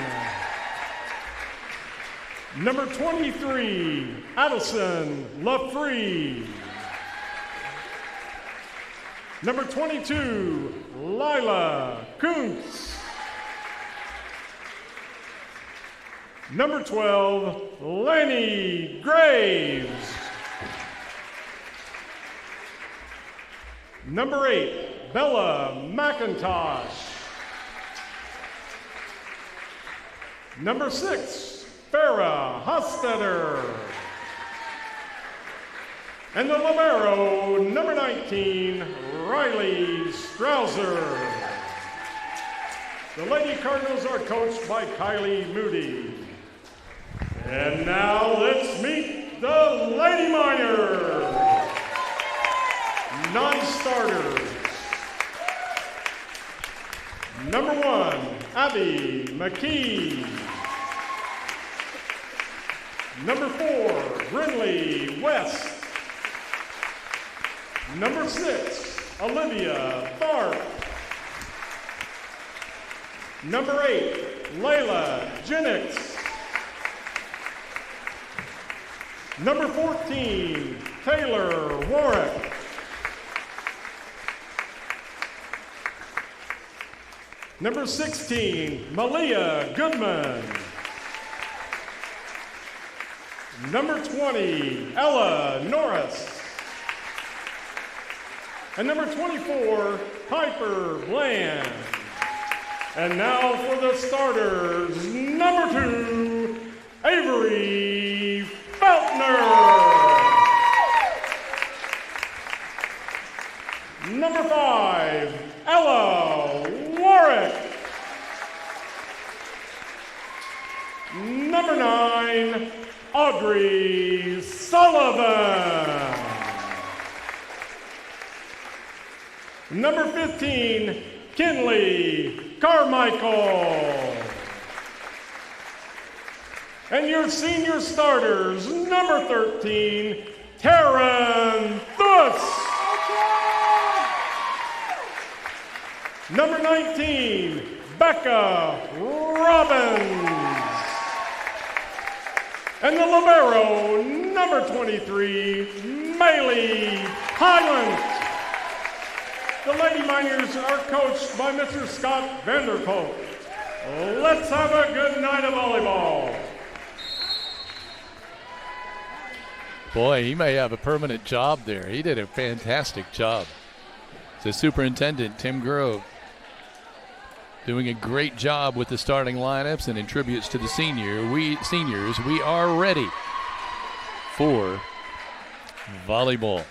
Number 23, Addison LaFree. Number 22, Lila Kuntz. Number 12, Laney Graves. Number 8, Bella McIntosh. Number 6, Farrah Hostetter. And the libero, number 19, Riley Strouser. The Lady Cardinals are coached by Kylie Moody. And now let's meet the Lady Miners. Non-starters. Number 1, Abby McKee. Number 4, Brinley West. Number 6, Olivia Tharp. Number 8, Layla Jennings. Number 14, Taylor Warwick. Number 16, Malia Goodman. Number 20, Ella Norris. And number 24, Piper Bland. And now for the starters, number 2, Avery Feltner. Number 5, Ella Warwick. Number 9, Audrey Sullivan. Number 15, Kinley Carmichael. And your senior starters, number 13, Taryn Thuss. Number 19, Becca Robbins. And the libero, number 23, Maylee Highland. The Lady Miners are coached by Mr. Scott Vanderpool. Let's have a good night of volleyball. Boy, he may have a permanent job there. He did a fantastic job. The superintendent, Tim Grove, doing a great job with the starting lineups, and in tributes to the seniors, we are ready for volleyball.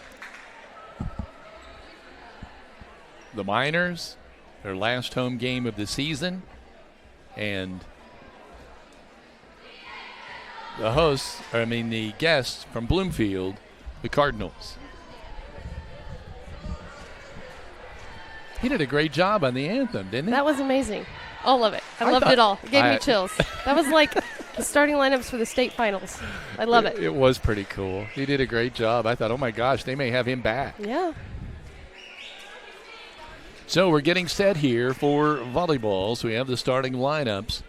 The Miners, their last home game of the season, and the guests from Bloomfield, the Cardinals. He did a great job on the anthem, didn't he? That was amazing. All of it. I loved it all. It gave me chills. That was like the starting lineups for the state finals. I love it. It was pretty cool. He did a great job. I thought, oh my gosh, they may have him back. Yeah. So we're getting set here for volleyball. So we have the starting lineups: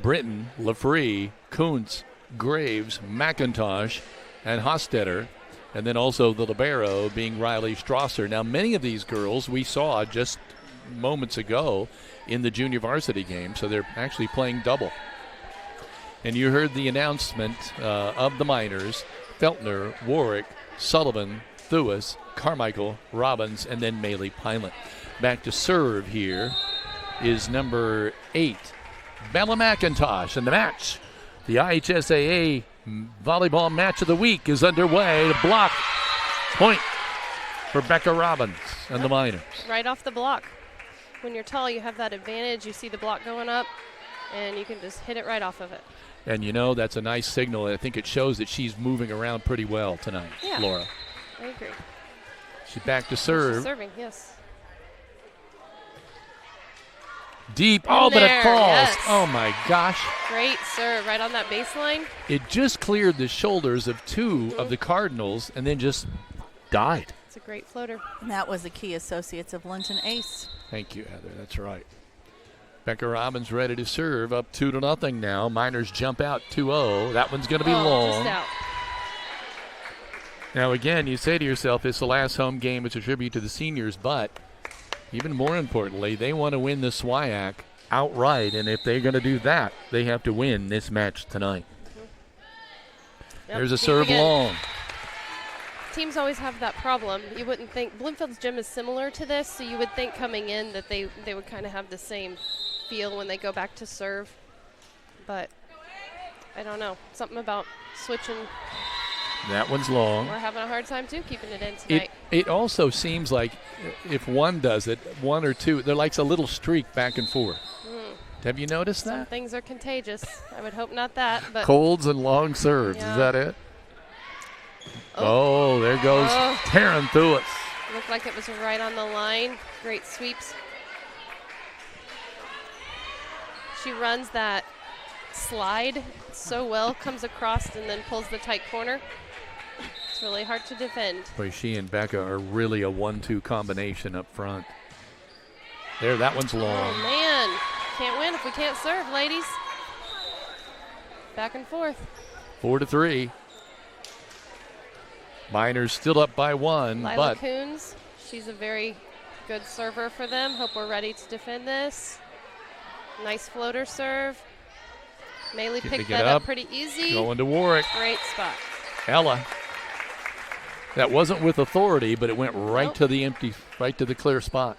Britton, LaFree, Kuntz, Graves, McIntosh, and Hostetter. And then also the libero being Riley Strasser. Now, many of these girls we saw just moments ago in the junior varsity game, so they're actually playing double. And you heard the announcement of the Miners: Feltner, Warwick, Sullivan, Thewis, Carmichael, Robbins, and then Maley Pilot. Back to serve here is number 8, Bella McIntosh. And the match, the IHSAA Volleyball Match of the Week, is underway. The block point for Becca Robbins and the Miners. Right off the block. When you're tall, you have that advantage. You see the block going up, and you can just hit it right off of it. And that's a nice signal. I think it shows that she's moving around pretty well tonight, yeah, Laura. I agree. She's back to serve. She's serving, yes. Deep. Oh, but it falls. Yes. Oh, my gosh. Great serve right on that baseline. It just cleared the shoulders of 2 of the Cardinals and then just died. It's a great floater. And that was the Key Associates of Linton ace. Thank you, Heather. That's right. Becca Robbins ready to serve, up 2-0 now. Miners jump out 2-0. That one's going to be long. Just out. Now, again, you say to yourself, it's the last home game. It's a tribute to the seniors, but even more importantly, they want to win the SWIAC outright, and if they're going to do that, they have to win this match tonight. Yep, there's a serve long. Teams always have that problem. You wouldn't think Bloomfield's gym is similar to this, so you would think coming in that they would kind of have the same feel when they go back to serve. But I don't know. Something about switching. That one's long. We're having a hard time, too, keeping it in tonight. It also seems like if one does it, 1 or 2, there likes a little streak back and forth. Have you noticed that? Some things are contagious. I would hope not that. But colds and long serves. Yeah. Is that it? Oh, there goes Taryn Thewis. Looked like it was right on the line. Great sweeps. She runs that slide so well, comes across and then pulls the tight corner. It's really hard to defend. Boy, she and Becca are really a 1-2 combination up front. There, that one's long. Oh, man. Can't win if we can't serve, ladies. Back and forth. 4-3. Miners still up by 1, Lila but Coons, she's a very good server for them. Hope we're ready to defend this. Nice floater serve. Maley picked that up pretty easy. Going to Warwick. Great spot. Ella. That wasn't with authority, but it went right to the empty, right to the clear spot.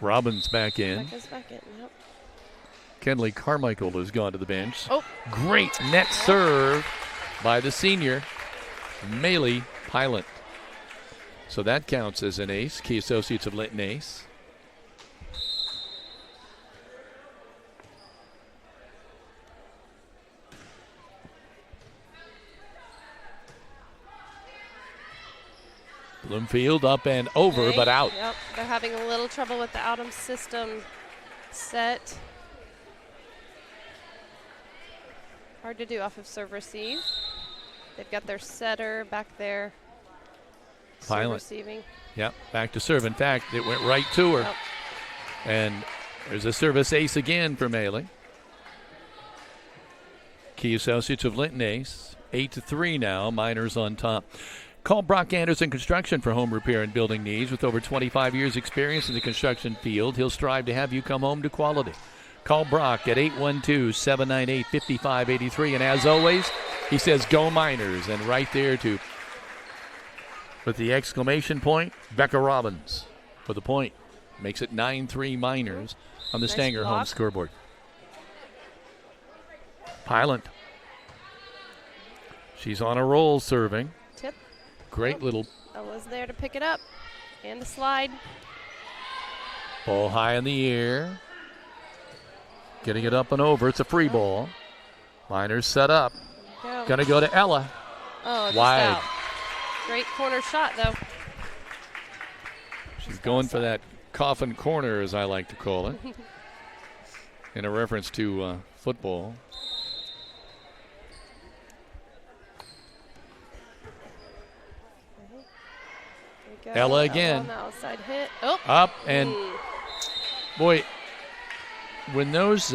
Robbins back in. Becca's back in, yep. Kenley Carmichael has gone to the bench. Oh. Great net serve by the senior, Maley Pilot. So that counts as an ace. Key Associates of Linton ace. Bloomfield up and over, but out. Yep, they're having a little trouble with the Outem system set. Hard to do off of serve receive. They've got their setter back there. Pilot. Receiving. Yep, back to serve. In fact, it went right to her. Yep. And there's a service ace again for Maley. Key Associates of Linton ace. 8-3 now. Miners on top. Call Brock Anderson Construction for home repair and building needs. With over 25 years experience in the construction field, he'll strive to have you come home to quality. Call Brock at 812-798-5583. And as always, he says, go Miners. And right there, too, with the exclamation point, Becca Robbins for the point. Makes it 9-3 Miners on the Stanger home scoreboard. Pilot. She's on a roll serving. Tip. Great little. Ella's there to pick it up. And the slide. Ball high in the air. Getting it up and over. It's a free ball. Miners set up. Going to go to Ella. Oh, just wide. Out. Great corner shot, though. She's going for that coffin corner, as I like to call it, in a reference to football. Ella again. On the outside hit. Oh. Up and boy, when those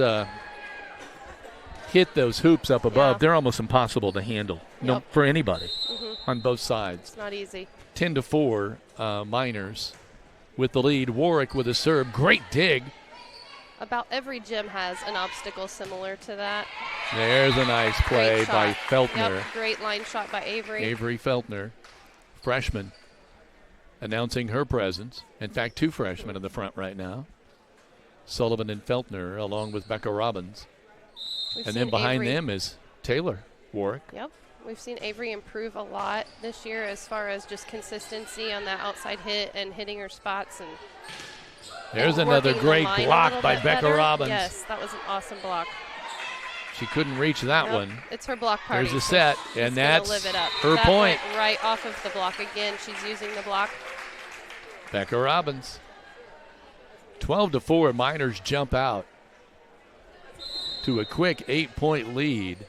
hit those hoops up above, they're almost impossible to handle. No, for anybody on both sides. It's not easy. 10-4 Miners with the lead. Warwick with a serve. Great dig. About every gym has an obstacle similar to that. There's a nice play by Feltner. Yep, great line shot by Avery. Avery Feltner, freshman, announcing her presence. In fact, 2 freshmen in the front right now. Sullivan and Feltner, along with Becca Robbins. And then behind them is Taylor Warwick. Yep. We've seen Avery improve a lot this year as far as just consistency on that outside hit and hitting her spots. And there's another great block by Becca better. Robbins. Yes, that was an awesome block. She couldn't reach that one. It's her block party. There's a set, so and that's live it up. her point. Went right off of the block again. She's using the block. Becca Robbins. 12-4, Miners jump out to a quick 8-point lead.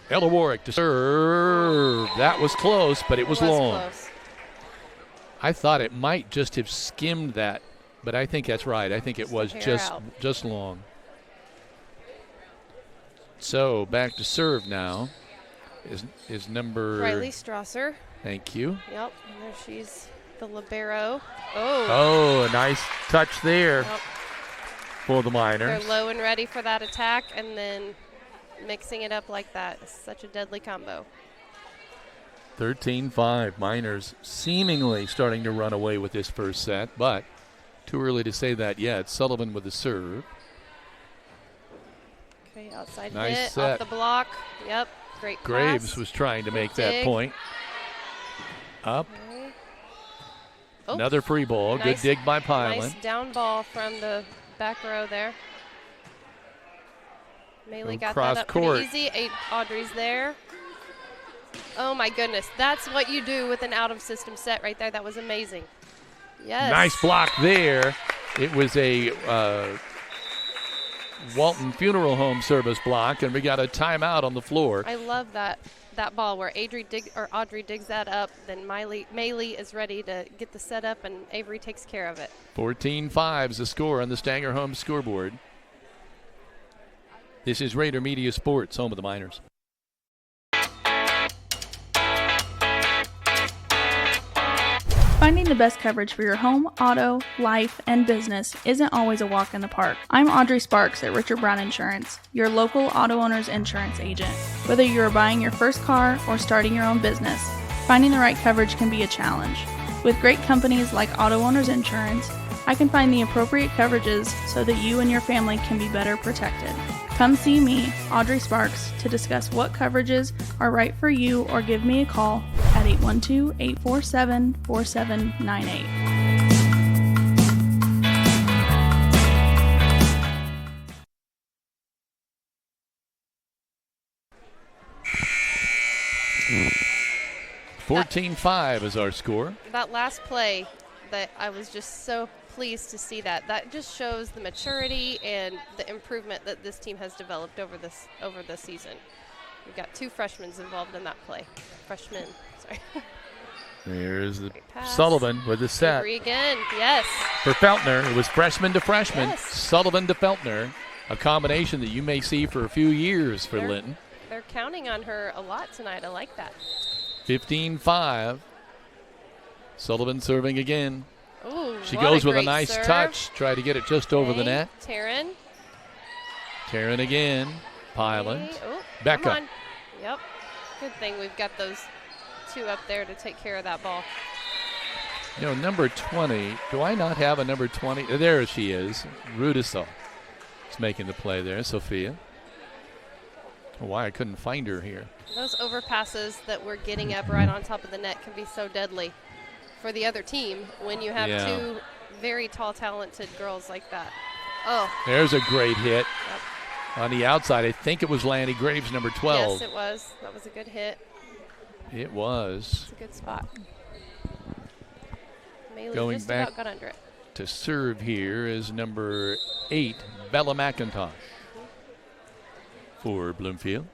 Ella Warwick to serve. That was close, but it was long. Close. I thought it might just have skimmed that, but I think that's right. I think it was just long. So back to serve now is number Riley Strasser. Thank you. Yep, and there she's the libero. Oh, a nice touch there for the Miners. They're low and ready for that attack, and then mixing it up like that is such a deadly combo. 13-5, Miners seemingly starting to run away with this first set, but too early to say that yet. Sullivan with the serve. Okay, outside nice hit, set. off the block. Yep, great pass. Graves was trying to make that point. Up. Okay. Another free ball. Nice, good dig by Pyland. Nice down ball from the back row there. Maylee got that up pretty easy. Audrey's there. Oh, my goodness. That's what you do with an out-of-system set right there. That was amazing. Yes. Nice block there. It was a Walton Funeral Home service block, and we got a timeout on the floor. I love that ball where Audrey digs that up, then Maylee is ready to get the set up, and Avery takes care of it. 14-5 is the score on the Stanger Home scoreboard. This is Rader Media Sports, home of the Miners. Finding the best coverage for your home, auto, life, and business isn't always a walk in the park. I'm Audrey Sparks at Richard Brown Insurance, your local auto owner's insurance agent. Whether you're buying your first car or starting your own business, finding the right coverage can be a challenge. With great companies like Auto Owners Insurance, I can find the appropriate coverages so that you and your family can be better protected. Come see me, Audrey Sparks, to discuss what coverages are right for you, or give me a call at 812-847-4798. $14-5 is our score. That last play, that I was just so pleased to see that. That just shows the maturity and the improvement that this team has developed over the season. We've got 2 freshmen involved in that play. Sorry. There's the Sullivan with the set. Avery again, yes. For Feltner, it was freshman to freshman. Yes. Sullivan to Feltner, a combination that you may see for a few years for Linton. They're counting on her a lot tonight. I like that. 15-5. Sullivan serving again. Ooh, she goes with a nice serve. touch. Try to get it just over the net. Taryn again. Pyland. Okay. Oh, Becca. Come on. Yep. Good thing we've got those 2 up there to take care of that ball. You know, number 20. Do I not have a number 20? There she is. Rudisol is making the play there. Sophia. Why I couldn't find her here. Those overpasses that we're getting up right on top of the net can be so deadly for the other team when you have 2 very tall, talented girls like that. Oh. There's a great hit. Yep. On the outside, I think it was Lanny Graves, number 12. Yes, it was. That was a good hit. It was. It's a good spot. Maylee going just back about got under it. To serve here is number 8, Bella McIntosh for Bloomfield.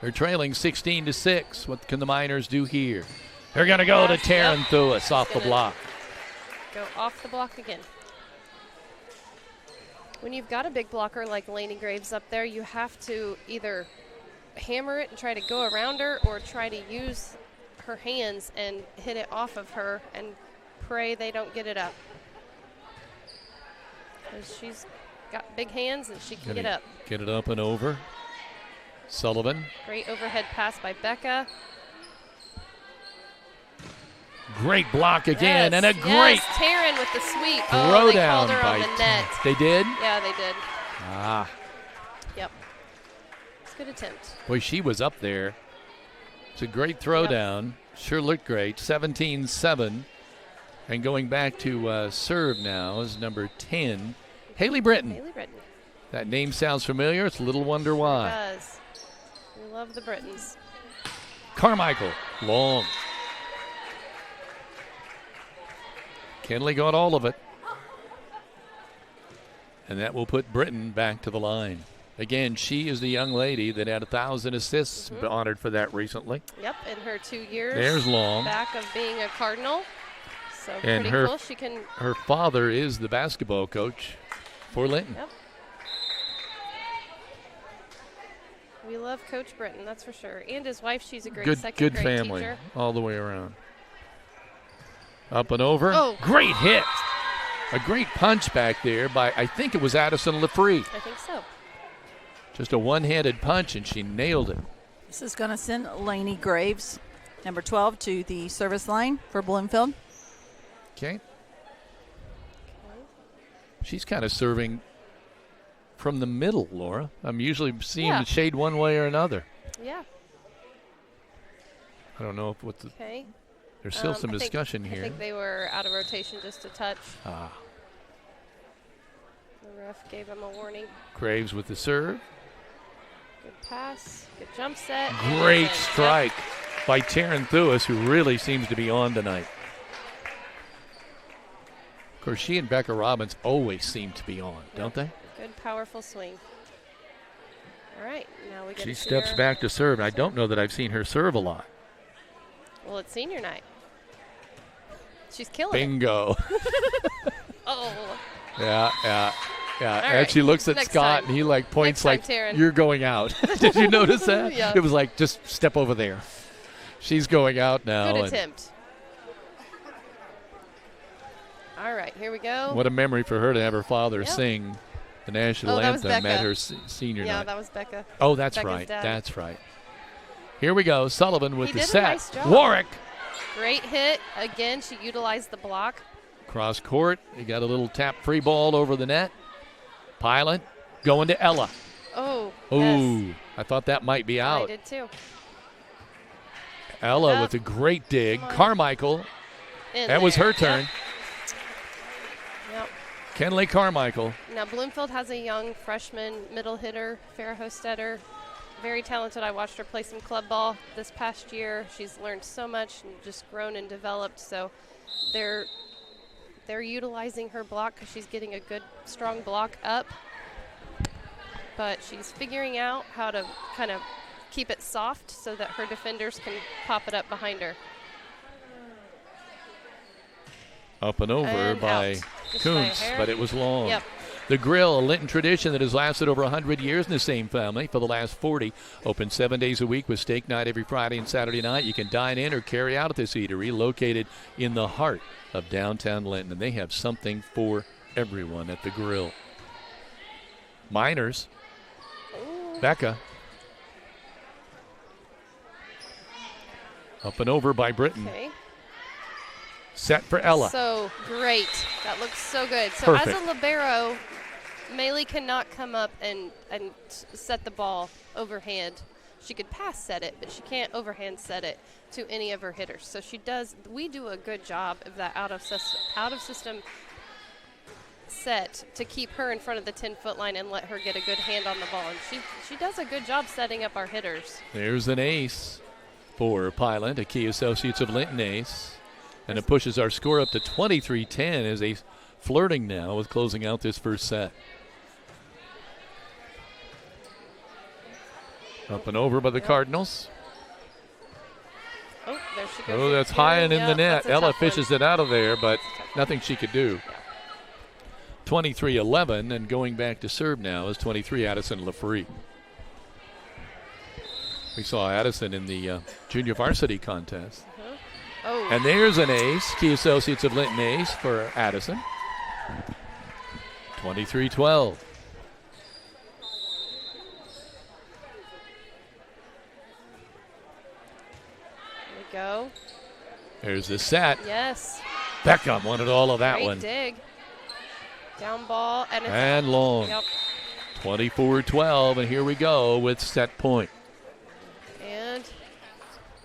They're trailing 16-6. What can the Miners do here? They're going to go to Taryn Thuis off the block. Go off the block again. When you've got a big blocker like Laney Graves up there, you have to either hammer it and try to go around her, or try to use her hands and hit it off of her and pray they don't get it up. 'cause she's got big hands and she can get up. Get it up and over. Sullivan. Great overhead pass by Becca. Great block again, Yes, and a great Taryn with the sweep. throw They down called her by on the net. They did? Yeah, they did. Ah. Yep. It's a good attempt. Boy, she was up there. It's a great throwdown. Sure looked great. 17-7. And going back to serve now is number 10, Haley Britton. Haley Britton. That name sounds familiar. It's a little wonder why. It does. We love the Brittons. Carmichael, long. Kenley got all of it. And that will put Britton back to the line. Again, she is the young lady that had 1,000 assists, honored for that recently. Yep, in her 2 years. There's Long. Back of being a Cardinal. So And pretty her, cool. She can. her father is the basketball coach for Linton. Yep. We love Coach Britton, that's for sure. And his wife, she's a great Good second grade family teacher. all the way around. Up and over. Oh. Great hit. A great punch back there by, I think it was Addison Lefree. I think so. Just a one-handed punch, and she nailed it. This is going to send Lainey Graves, number 12, to the service line for Bloomfield. Okay. She's kind of serving from the middle, Laura. I'm usually seeing the shade one way or another. Yeah. I don't know if what the. Okay. There's still some I think- discussion here. I think they were out of rotation just a touch. Ah. The ref gave him a warning. Graves with the serve. Good pass. Good jump set. Great and strike by Taryn Thuis, who really seems to be on tonight. Of course, she and Becca Robbins always seem to be on, don't they? Good, powerful swing. All right, now we get She to see steps her. back to serve. I don't know that I've seen her serve a lot. Well, it's senior night. She's killing Bingo. it. Oh. Yeah. All And right, she looks at next Scott, time. and he like points Next time, like, Taryn. "You're going out." Did you notice that? Yeah. It was like, just step over there. She's going out now. Good and attempt. All right, here we go. what a memory for her to have her father sing the national Oh, that was anthem at Becca. her senior Yeah, night. that was Becca. Oh, that's Becca's right. dad. That's right. Here we go. Sullivan with He the did a set. nice job. Warwick. Great hit. Again, she utilized the block. Cross court. He got a little tap free ball over the net. Pilot going to Ella. Oh, Ooh, yes. I thought that might be I out. did too. Ella Up. with a great dig. Carmichael. In That was there. her turn. Yep. Kenley Carmichael. Now, Bloomfield has a young freshman middle hitter, Farrah Hostetter. Very talented. I watched her play some club ball this past year. She's learned so much and just grown and developed. So they're utilizing her block because she's getting a good, strong block up. But she's figuring out how to kind of keep it soft so that her defenders can pop it up behind her. Up and over And by out. Just Kuntz, by a hair. but it was long. Yep. The Grill, a Linton tradition that has lasted over 100 years in the same family for the last 40. Open 7 days a week with steak night every Friday and Saturday night. You can dine in or carry out at this eatery located in the heart of downtown Linton. And they have something for everyone at the Grill. Miners. Becca. Up and over by Britton. Okay. Set for Ella. So great. That looks so good. So Perfect. as a libero, Maylee cannot come up and set the ball overhand. She could pass set it, but she can't overhand set it to any of her hitters. So she does. We do a good job of that out of system set to keep her in front of the 10-foot line and let her get a good hand on the ball. And she does a good job setting up our hitters. There's an ace for Pilot, a Key Associates of Linton ace. And it pushes our score up to 23-10 as he's flirting now with closing out this first set. Up and over by the Cardinals. Oh, there she goes. Oh, that's high and in the net. That's a Ella tough one. fishes it out of there, but nothing she could do. 23-11, and going back to serve now is 23 Addison Lefree. We saw Addison in the junior varsity contest. Oh. And there's an ace, Key Associates of Linton ace for Addison. 23-12. Go. There's the set. Yes. Beckham wanted all of that Great one. dig. Down ball. And long. Yep. 24-12, and here we go with set point. And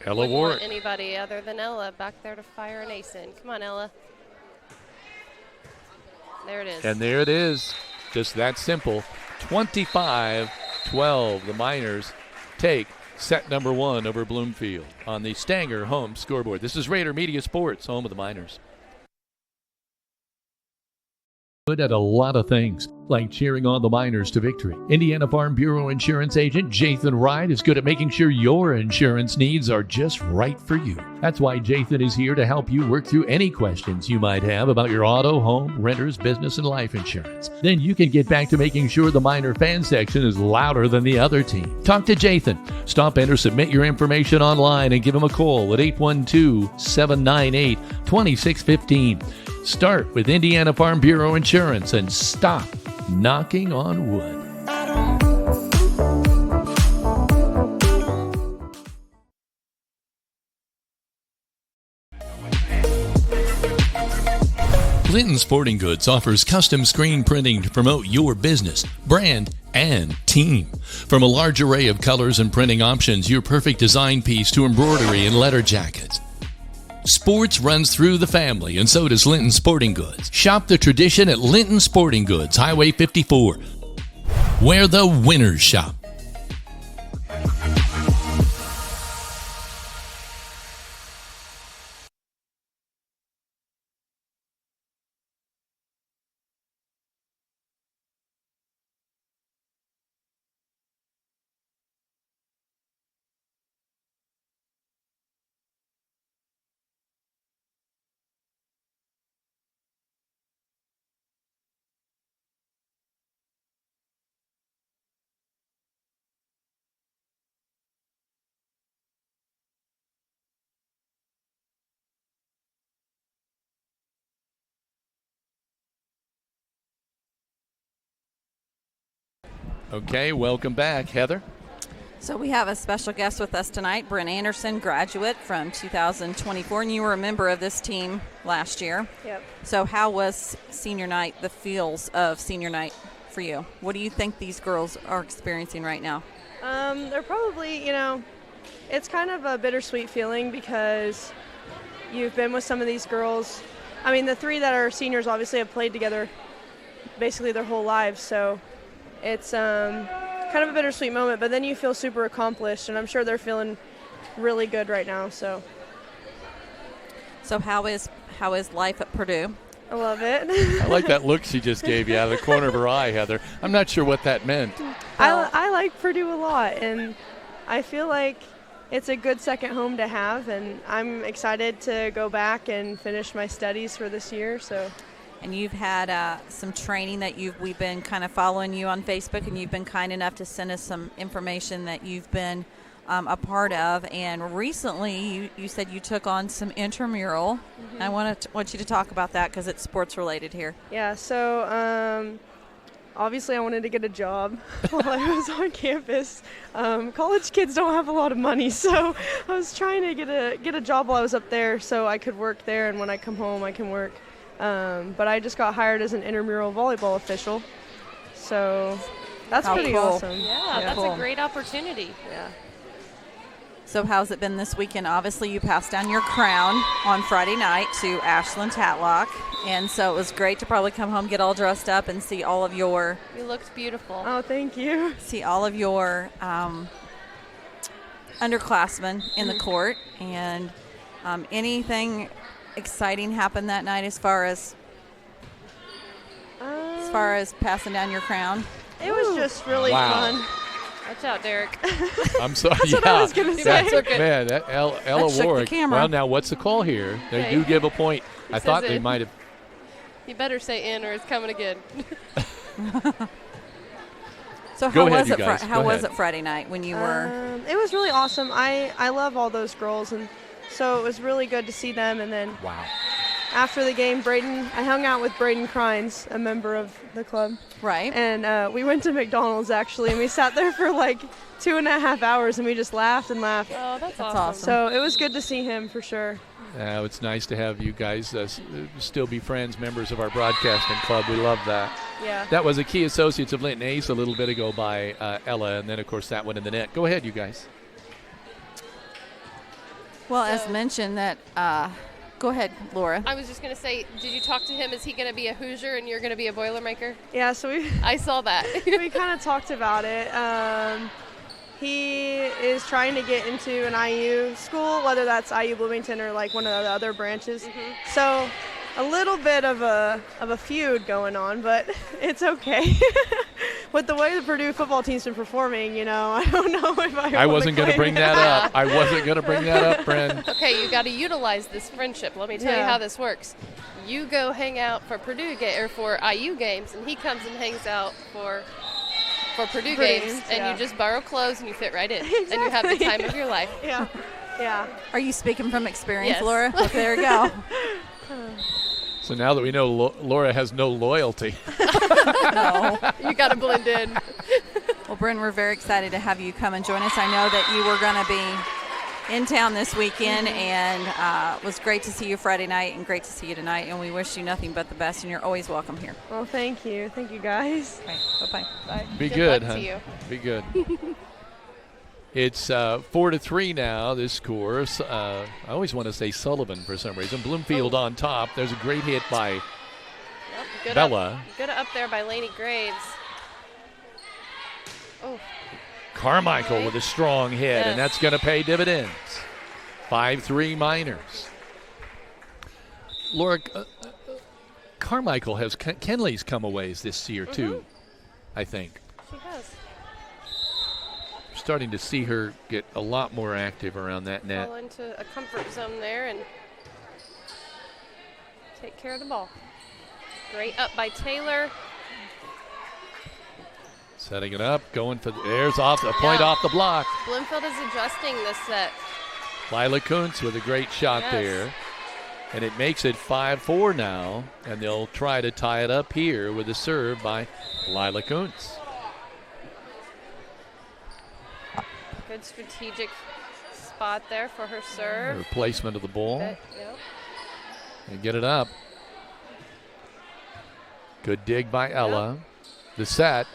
Ella wouldn't Warwick. want anybody other than Ella back there to fire an ace in. Come on, Ella. There it is. And there it is. Just that simple. 25-12. The Miners take set number 1 over Bloomfield on the Stanger home scoreboard. This is Rader Media Sports, home of the Miners. Good at a lot of things, like cheering on the Miners to victory. Indiana Farm Bureau insurance agent Jathan Wright is good at making sure your insurance needs are just right for you. That's why Jathan is here to help you work through any questions you might have about your auto, home, renters, business, and life insurance. Then you can get back to making sure the Miner fan section is louder than the other team. Talk to Jathan. Stop in or submit your information online and give him a call at 812-798-2615. Start with Indiana Farm Bureau Insurance and stop knocking on wood. Linton Sporting Goods offers custom screen printing to promote your business, brand, and team. From a large array of colors and printing options, your perfect design piece to embroidery and letter jackets. Sports runs through the family, and so does Linton Sporting Goods. Shop the tradition at Linton Sporting Goods, Highway 54, where the winners shop. Okay, welcome back, Heather. So we have a special guest with us tonight, Brent Anderson, graduate from 2024, and you were a member of this team last year. Yep. So how was senior night, the feels of senior night for you? What do you think these girls are experiencing right now? They're probably, it's kind of a bittersweet feeling because you've been with some of these girls. I mean, the 3 that are seniors obviously have played together basically their whole lives, so it's kind of a bittersweet moment, but then you feel super accomplished, and I'm sure they're feeling really good right now. So how is life at Purdue? I love it. I like that look she just gave you out of the corner of her eye, Heather. I'm not sure what that meant. I like Purdue a lot, and I feel like it's a good second home to have, and I'm excited to go back and finish my studies for this year. So. And you've had some training that we've been kind of following you on Facebook, and you've been kind enough to send us some information that you've been a part of. And recently, you said you took on some intramural. Mm-hmm. I want you to talk about that because it's sports related here. Yeah. So obviously, I wanted to get a job while I was on campus. College kids don't have a lot of money, so I was trying to get a job while I was up there, so I could work there, and when I come home, I can work. But I just got hired as an intramural volleyball official, so that's pretty cool. awesome. Yeah, that's a great opportunity. Yeah. So how's it been this weekend? Obviously, you passed down your crown on Friday night to Ashlyn Tatlock, and so it was great to probably come home, get all dressed up, and see all of your... You looked beautiful. Oh, thank you. See all of your underclassmen in the court, and anything exciting happened that night as far as passing down your crown? It was just really fun. Watch out, Derek. I'm sorry. That's what I was going to say. Man, that Ella Warwick. Well, now what's the call here? They do give a point. I thought they might have. You better say in or it's coming again. So how was it Friday night when you were? It was really awesome. I love all those girls, and so it was really good to see them. And then after the game, I hung out with Braden Crines, a member of the club. Right. And we went to McDonald's, actually, and we sat there for like 2.5 hours, and we just laughed and laughed. Oh, that's awesome. So it was good to see him for sure. It's nice to have you guys still be friends, members of our broadcasting club. We love that. Yeah. That was a Key Associates of Linton ace a little bit ago by Ella, and then, of course, that one in the net. Go ahead, you guys. Well, as mentioned that go ahead, Laura. I was just going to say, did you talk to him? Is he going to be a Hoosier and you're going to be a Boilermaker? Yeah, so I saw that. we kind of talked about it. He is trying to get into an IU school, whether that's IU Bloomington or like one of the other branches. Mm-hmm. So a little bit of a feud going on, but it's okay. With the way the Purdue football team's been performing, I don't know if I wasn't going to bring that up. I wasn't going to bring that up, Bren. Okay, you got to utilize this friendship. Let me tell you how this works. You go hang out for for IU games, and he comes and hangs out for Purdue games, and you just borrow clothes and you fit right in, Exactly. and you have the time of your life. Yeah. Are you speaking from experience, Yes. Laura? Well, there you go. So now that we know Laura has no loyalty. No. You got to blend in. Well, Bryn, we're very excited to have you come and join us. I know that you were going to be in town this weekend, and it was great to see you Friday night and great to see you tonight, and we wish you nothing but the best, and you're always welcome here. Well, thank you. Thank you, guys. Right. Bye-bye. Bye. Be Good good, luck huh? to you. Be good. It's 4-3 now, this score. I always want to say Sullivan for some reason. Bloomfield on top. There's a great hit by Good Bella. Good up there by Lainey Graves. Oh. Carmichael with a strong hit, Yes. and that's going to pay dividends. 5-3 Miners. Laura, Carmichael has Kenley's come a ways this year, too, I think. She has. Starting to see her get a lot more active around that net. Fall into a comfort zone there and take care of the ball. Great up by Taylor. Setting it up, going for there's off the point off the block. Bloomfield is adjusting this set. Lila Kuntz with a great shot there. And it makes it 5-4 now, and they'll try to tie it up here with a serve by Lila Kuntz. Good strategic spot there for her serve. Her placement of the ball. Yep. And get it up. Good dig by Ella. The set.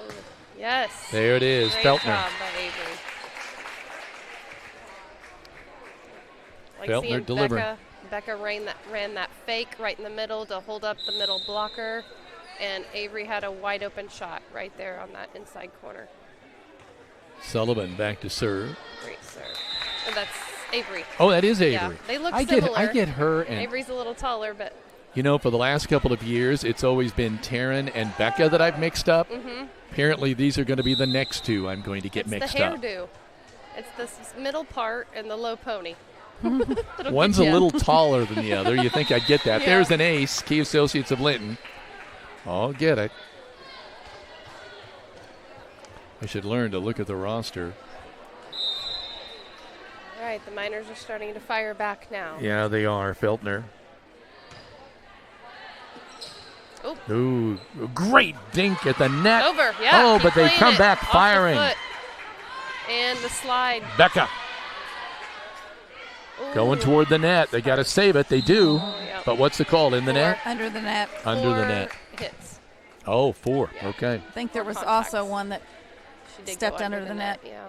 Yes. There it is. Great Feltner. job by Avery. Like Feltner seeing delivering. Becca ran that fake right in the middle to hold up the middle blocker, and Avery had a wide open shot right there on that inside corner. Sullivan back to serve. Great serve. And that's Avery. Oh, that is Avery. Yeah, they look I similar. get her and Avery's a little taller, but you know, for the last couple of years, it's always been Taryn and Becca that I've mixed up. Apparently, these are going to be the next two I'm going to get mixed the up. hairdo. It's this middle part and the low pony. One's a little taller than the other. You think I'd get that. Yeah. There's an ace, Key Associates of Linton. I'll get it. I should learn to look at the roster. All right, the Miners are starting to fire back now. Yeah, they are. Feltner. Oh. Ooh, great dink at the net. Over, yeah. Oh, keep but they playing come it back off the firing. foot. And the slide. Becca. Ooh. Going toward the net. They got to save it. They do. Yep. But what's the call? In the net? Under the net. Under the 4 net. hits. Oh, 4. Yeah. Okay. I think there was contacts. also one that She did stepped go under the net. Yeah.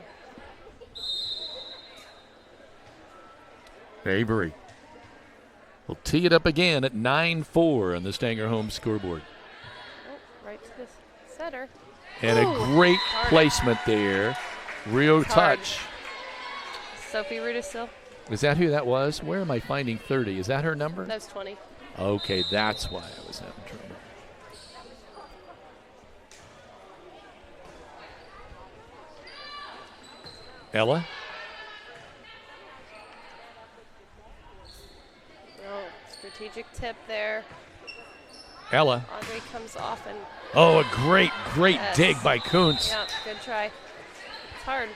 Avery will tee it up again at 9-4 on the Stanger Home scoreboard. Oh, right to the setter. And Ooh, a great hard. placement there. Real Hard. touch. Sophie Rudisil. Is that who that was? Where am I finding 30? Is that her number? That was 20. Okay, that's why I was having trouble. Ella? Oh, strategic tip there. Ella. Audrey comes off and. Oh, a great Yes. dig by Kuntz. Yeah, good try. It's hard.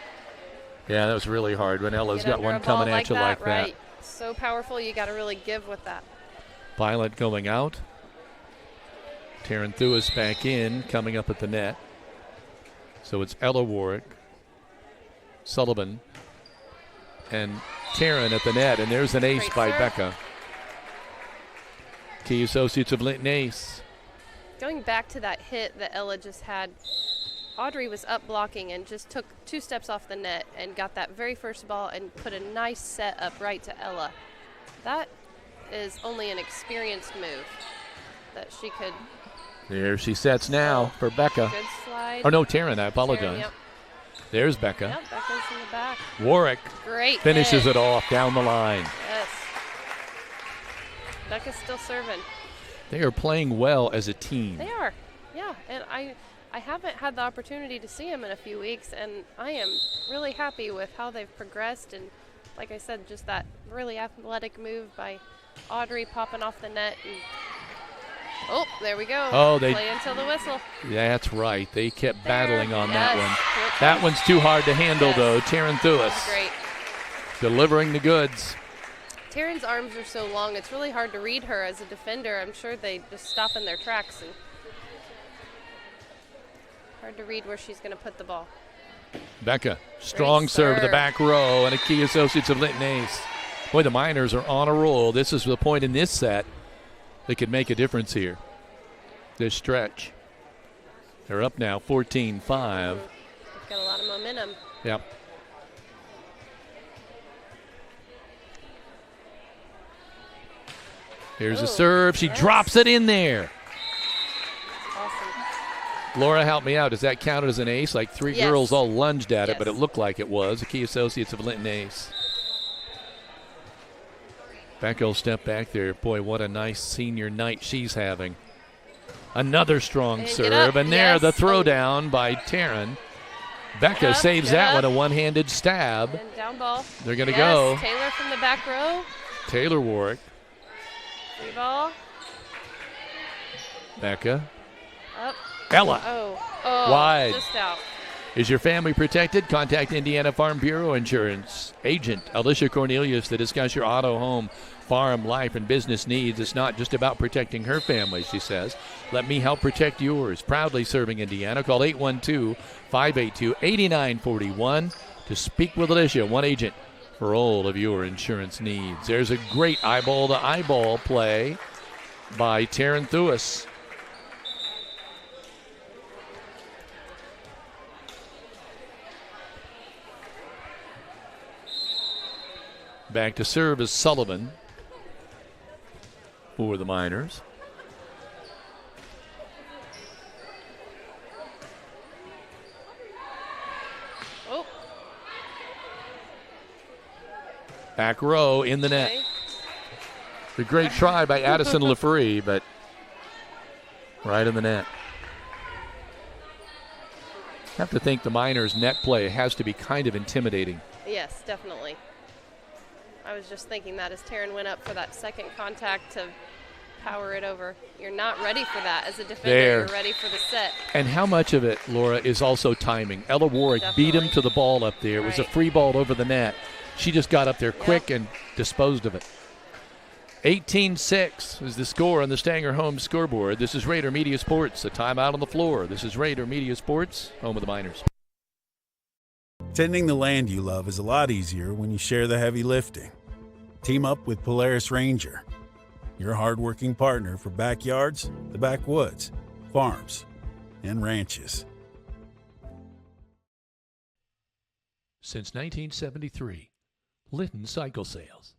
Yeah, that was really hard when Ella's Get got under one a ball coming at you like right. that. So powerful, you got to really give with that. Violet going out. Taryn Thewis back in, coming up at the net. So it's Ella Warwick, Sullivan, and Taryn at the net. And there's an ace by Becca. Key Associates of Linton ace. Going back to that hit that Ella just had, Audrey was up blocking and just took 2 steps off the net and got that very first ball and put a nice set up right to Ella. That is only an experienced move that she could. There she sets now for Becca. Good slide. Oh, no, Taryn, I apologize. Taryn, yep. There's Becca. Yep, Becca's in the back. Warwick Great finishes hit. it off down the line. Yes. Becca's still serving. They are playing well as a team. They are, yeah. And I haven't had the opportunity to see them in a few weeks, and I am really happy with how they've progressed. And like I said, just that really athletic move by Audrey popping off the net. And oh, there we go. Oh, they play until the whistle. That's right. They kept battling on Yes. that one. That one's too hard to handle, though. Taryn Thewis Great. delivering the goods. Taryn's arms are so long, it's really hard to read her as a defender. I'm sure they just stop in their tracks, and hard to read where she's going to put the ball. Becca, strong serve to the back row, and a Key Associates of Linton ace. Boy, the Miners are on a roll. This is the point in this set that could make a difference here. This stretch. They're up now 14-5. They've got a lot of momentum. Yep. Here's a serve. She drops it in there. Awesome. Laura, help me out. Does that count as an ace? Like 3 Yes. girls all lunged at Yes. it, but it looked like it was. The Key Associates of Linton ace. Becca will step back there. Boy, what a nice senior night she's having. Another strong And serve. And there, yes. the throwdown by Taryn. Becca saves that one, a one-handed stab. And down ball. They're going to Yes, go. Taylor from the back row. Taylor Warwick. Free ball. Becca. Up. Ella. Oh, wide. Just out. Is your family protected? Contact Indiana Farm Bureau Insurance agent Alicia Cornelius to discuss your auto, home, farm, life, and business needs. It's not just about protecting her family, she says. Let me help protect yours. Proudly serving Indiana. Call 812-582-8941 to speak with Alicia, one agent for all of your insurance needs. There's a great eyeball-to-eyeball play by Taryn Thewis. Back to serve is Sullivan for the Miners. Oh. Back row in the net. The great try by Addison LaFree, but right in the net. Have to think the Miners' net play has to be kind of intimidating. Yes, definitely. I was just thinking that as Taryn went up for that second contact to power it over. You're not ready for that as a defender. There. You're ready for the set. And how much of it, Laura, is also timing? Ella Warwick beat him to the ball up there. It was a free ball over the net. She just got up there quick and disposed of it. 18-6 is the score on the Stanger Home scoreboard. This is Rader Media Sports. A timeout on the floor. This is Rader Media Sports, home of the Miners. Tending the land you love is a lot easier when you share the heavy lifting. Team up with Polaris Ranger, your hardworking partner for backyards, the backwoods, farms, and ranches. Since 1973, Linton Cycle Sales.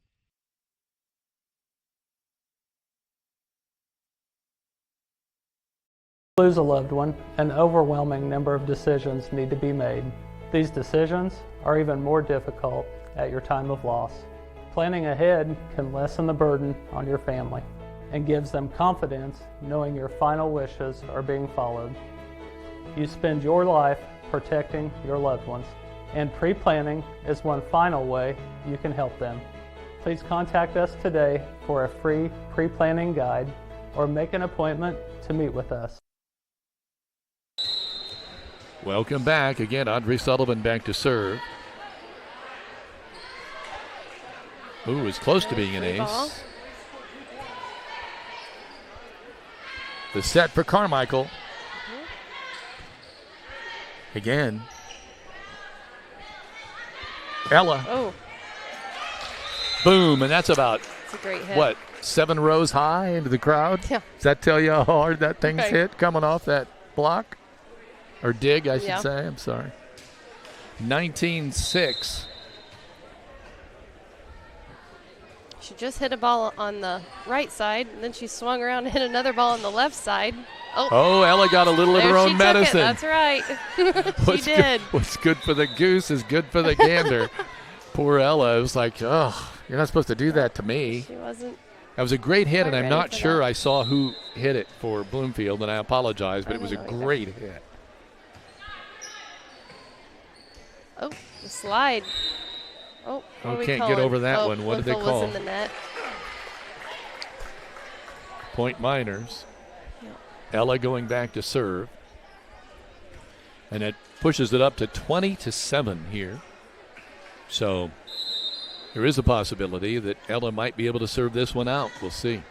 Lose a loved one, an overwhelming number of decisions need to be made. These decisions are even more difficult at your time of loss. Planning ahead can lessen the burden on your family and gives them confidence knowing your final wishes are being followed. You spend your life protecting your loved ones, and pre-planning is one final way you can help them. Please contact us today for a free pre-planning guide or make an appointment to meet with us. Welcome back. Again, Audrey Sullivan back to serve. Ooh, it's close to being an ace. The set for Carmichael. Again. Ella. Oh. Boom, and that's about, That's a great hit. what, 7 rows high into the crowd? Yeah. Does that tell you how hard that thing's Right. hit coming off that block? Or dig, I should Yeah. say. I'm sorry. 19-6. She just hit a ball on the right side, and then she swung around and hit another ball on the left side. Oh, Ella got a little of her There own she medicine. Took it. That's right. She What's did. What's good for the goose is good for the gander. Poor Ella. It was like, oh, you're not supposed to do that to me. She wasn't. That was a great hit, and I'm ready not for sure that. I saw who hit it for Bloomfield, and I apologize, but it was a didn't know either. great hit. Oh, the slide. Oh, what are we can't get calling? over that Oh, one. What did they Linton call? was in the net. Point Miners. Yep. Ella going back to serve. And it pushes it up to 20-7 here. So there is a possibility that Ella might be able to serve this one out. We'll see.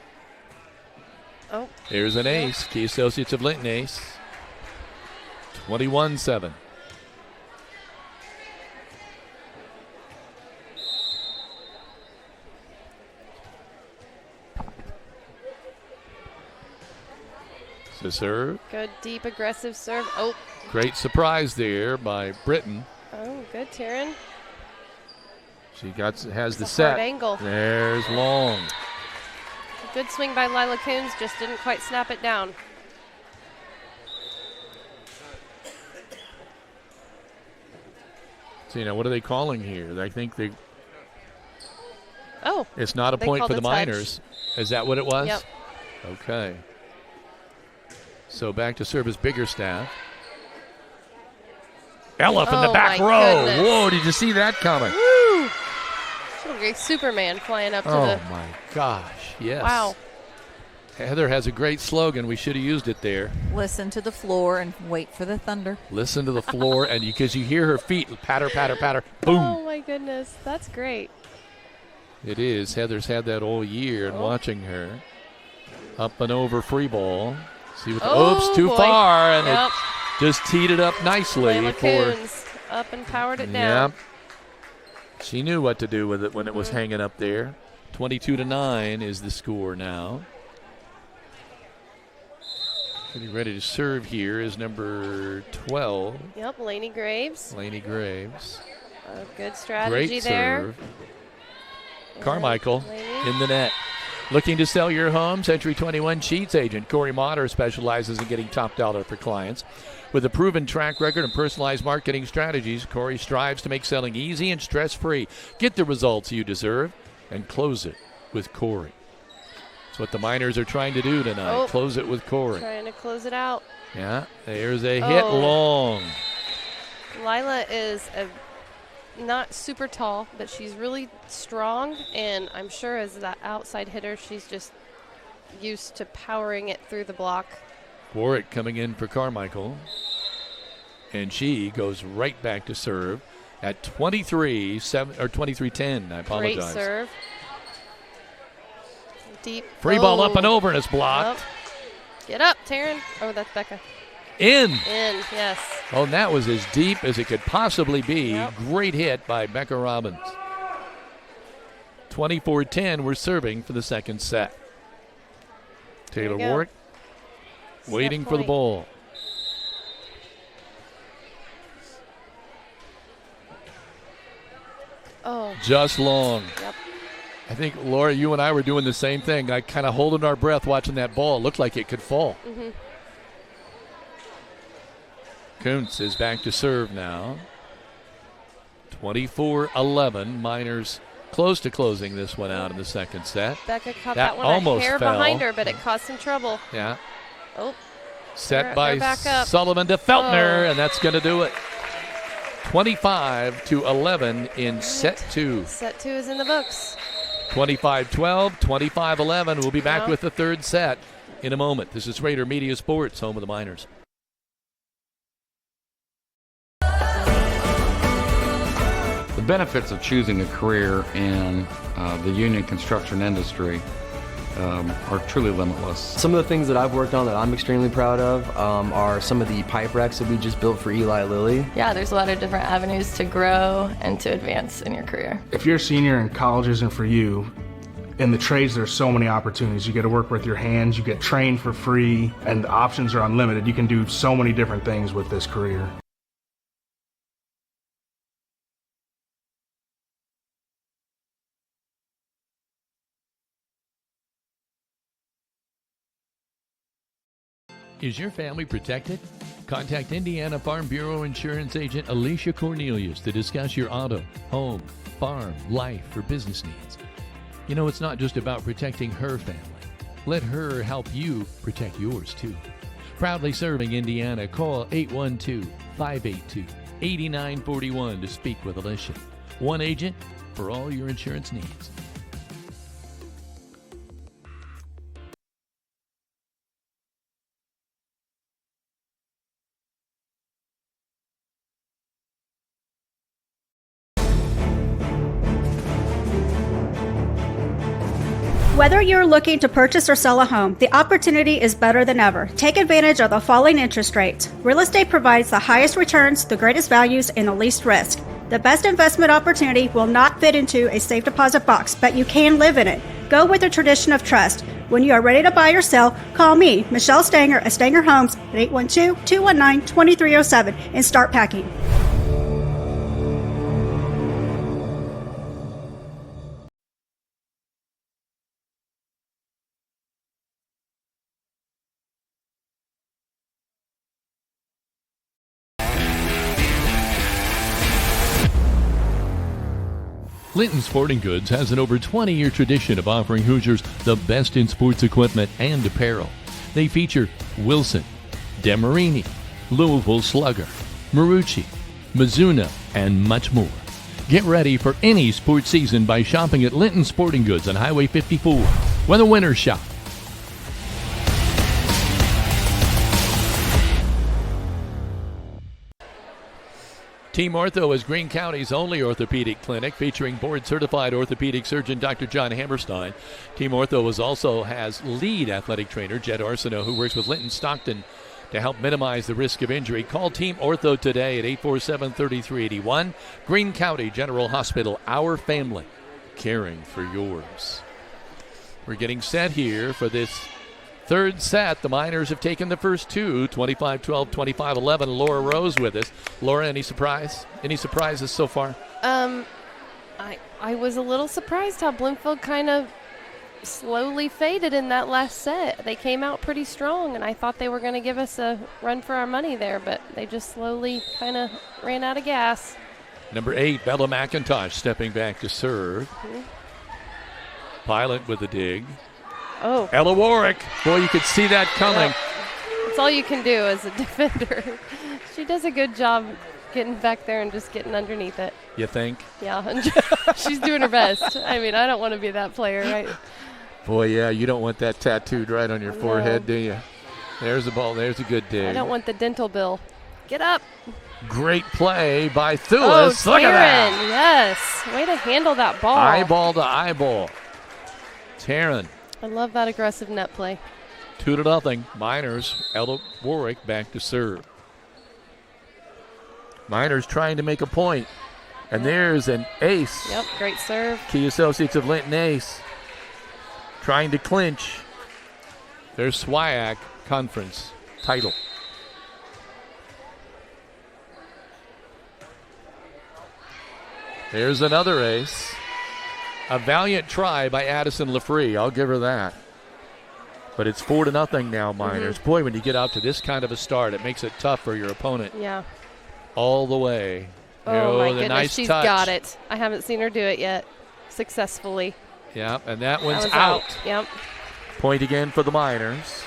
Oh. There's an ace. Key Associates of Linton ace. 21-7. To serve. Good, deep, aggressive serve. Oh. Great surprise there by Britton. Oh, good, Taryn. She has the a set. hard angle. There's long. A good swing by Lila Coons, just didn't quite snap it down. So, what are they calling here? I think they. Oh. It's not a they point called for the a touch. Miners. Is that what it was? Yep. Okay. So back to serve is Biggerstaff. Ella from the back my row. goodness. Whoa, did you see that coming? Woo! Look like Superman flying up to Oh, the. my gosh. Yes. Wow. Heather has a great slogan. We should have used it there. Listen to the floor and wait for the thunder. Listen to the floor, and because you hear her feet patter, patter, patter, boom. Oh, my goodness. That's great. It is. Heather's had that all year, and Oh. watching her. Up and over free ball. See what Oh, oops, too boy. far, and Yep. it just teed it up nicely Layla for. Coons up and powered it down. Yep. She knew what to do with it when it was hanging up there. 22-9 is the score now. Getting ready to serve here is number 12, Yep, Lainey Graves. Laney Graves. A good strategy Great there. serve. Carmichael Laney. in the net. Looking to sell your home? Century 21 Sheets agent Corey Motter specializes in getting top dollar for clients. With a proven track record and personalized marketing strategies, Corey strives to make selling easy and stress-free. Get the results you deserve and close it with Corey. That's what the Miners are trying to do tonight. Oh. Close it with Corey. Trying to close it out. Yeah, there's a hit Oh. long. Lila is not super tall, but she's really strong, and I'm sure as that outside hitter, she's just used to powering it through the block. Warwick coming in for Carmichael. And she goes right back to serve at 23-10. I apologize. Great serve. Deep. Free ball up and Oh. over, and it's blocked. Up. Get up, Taryn. Oh, that's Becca. In. In, yes. Oh, and that was as deep as it could possibly be. Yep. Great hit by Becca Robbins. 24-10, we're serving for the second set. Taylor go. Warwick Set waiting for the point. ball. Oh. Just long. Yep. I think, Laura, you and I were doing the same thing. I kind of holding our breath watching that ball. It looked like it could fall. Mm-hmm. Kuntz is back to serve now. 24-11. Miners close to closing this one out in the second set. Becca caught That that one almost a hair fell. behind her, but it caused some trouble. Yeah. Oh. Set They're by back up. Sullivan to Feltner, Oh. and that's going to do it. 25-11 in set two. Set two is in the books. 25-12, 25-11. We'll be back Yeah. with the third set in a moment. This is Rader Media Sports, home of the Miners. The benefits of choosing a career in the union construction industry are truly limitless. Some of the things that I've worked on that I'm extremely proud of are some of the pipe racks that we just built for Eli Lilly. Yeah, there's a lot of different avenues to grow and to advance in your career. If you're a senior and college isn't for you, in the trades, there's so many opportunities. You get to work with your hands, you get trained for free, and the options are unlimited. You can do so many different things with this career. Is your family protected? Contact Indiana Farm Bureau Insurance Agent Alicia Cornelius to discuss your auto, home, farm, life, or business needs. You know, it's not just about protecting her family. Let her help you protect yours, too. Proudly serving Indiana, call 812-582-8941 to speak with Alicia. One agent for all your insurance needs. Whether you're looking to purchase or sell a home, the opportunity is better than ever. Take advantage of the falling interest rates. Real estate provides the highest returns, the greatest values, and the least risk. The best investment opportunity will not fit into a safe deposit box, but you can live in it. Go with the tradition of trust. When you are ready to buy or sell, call me, Michelle Stanger at Stanger Homes at 812-219-2307 and start packing. Linton Sporting Goods has an over 20-year tradition of offering Hoosiers the best in sports equipment and apparel. They feature Wilson, Demarini, Louisville Slugger, Marucci, Mizuno, and much more. Get ready for any sports season by shopping at Linton Sporting Goods on Highway 54, where the winners shop. Team Ortho is Greene County's only orthopedic clinic featuring board-certified orthopedic surgeon Dr. John Hammerstein. Team Ortho also has lead athletic trainer Jed Arsenault, who works with Linton Stockton to help minimize the risk of injury. Call Team Ortho today at 847-3381. Greene County General Hospital, our family, caring for yours. We're getting set here for this third set. The Miners have taken the first two, 25-12, 25-11. Laura Rose with us. Laura, any surprise? Any surprises so far? I was a little surprised how Bloomfield kind of slowly faded in that last set. They came out pretty strong, and I thought they were going to give us a run for our money there, but they just slowly kind of ran out of gas. Number 8, Bella McIntosh stepping back to serve. Pilot with a dig. Oh. Ella Warwick. Boy, you could see that coming. Yeah. That's all you can do as a defender. She does a good job getting back there and just getting underneath it. You think? Yeah. She's doing her best. I mean, I don't want to be that player, right? Boy, yeah, you don't want that tattooed right on your forehead, do you? There's the ball. There's a good dig. I don't want the dental bill. Get up. Great play by Thulis. Look at that. Yes. Way to handle that ball. Eyeball to eyeball. Taryn. I love that aggressive net play. 2-0. Miners. Ella Warwick back to serve. Miners trying to make a point. And there's an ace. Yep, great serve. Key Associates of Linton ace. Trying to clinch their SWIAC conference title. There's another ace. A valiant try by Addison Lafree. I'll give her that. But it's 4-0 now, Miners. Boy, when you get out to this kind of a start, it makes it tough for your opponent. Yeah. All the way. Oh, my goodness. Nice She's touch. got it. I haven't seen her do it yet successfully. Yeah, and that one's was out. Yep. Point again for the Miners.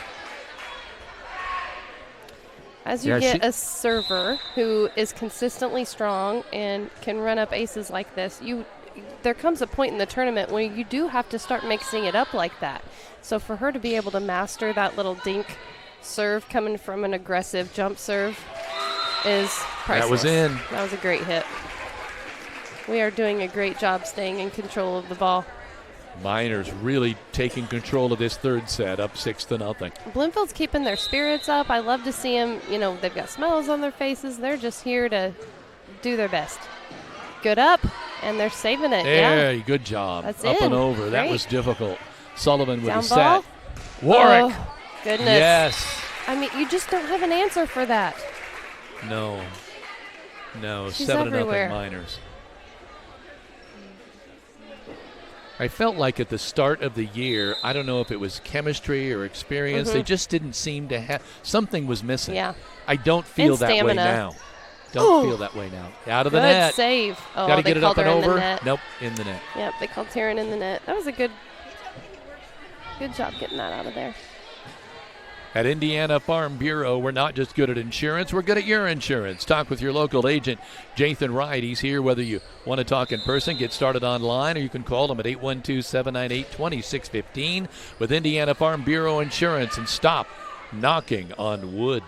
As you get a server who is consistently strong and can run up aces like this, there comes a point in the tournament where you do have to start mixing it up like that. So for her to be able to master that little dink serve coming from an aggressive jump serve is priceless. That was in. That was a great hit. We are doing a great job staying in control of the ball. Miners really taking control of this third set, up 6-0. Bloomfield's keeping their spirits up. I love to see them. You know, they've got smiles on their faces. They're just here to do their best. Good up, and they're saving it. There, good job. That's up in. and over. Great. That was difficult. Sullivan with Down a ball. set. Warwick. Oh, goodness. Yes. I mean, you just don't have an answer for that. No. She's 7-0 everywhere. Miners. I felt like at the start of the year, I don't know if it was chemistry or experience, they just didn't seem to have, something was missing. Yeah. I don't feel And that way stamina. now. Don't feel that way now. Out of the net. Good save. Oh, Got to they get it up called and her in the over. net. Nope, in the net. Yep, they called Taryn in the net. That was a good job getting that out of there. At Indiana Farm Bureau, we're not just good at insurance, we're good at your insurance. Talk with your local agent, Jathan Wright. He's here whether you want to talk in person, get started online, or you can call him at 812-798-2615 with Indiana Farm Bureau Insurance, and stop knocking on wood.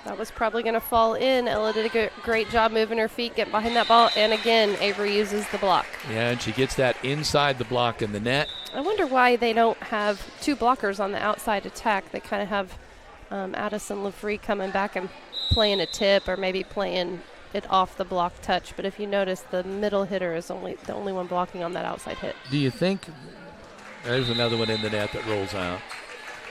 That was probably going to fall in. Ella did a great job moving her feet, getting behind that ball, and again, Avery uses the block. Yeah, and she gets that inside the block in the net. I wonder why they don't have two blockers on the outside attack. They kind of have Addison LaFree coming back and playing a tip, or maybe playing it off the block touch. But if you notice, the middle hitter is the only one blocking on that outside hit. Do you think, there's another one in the net that rolls out,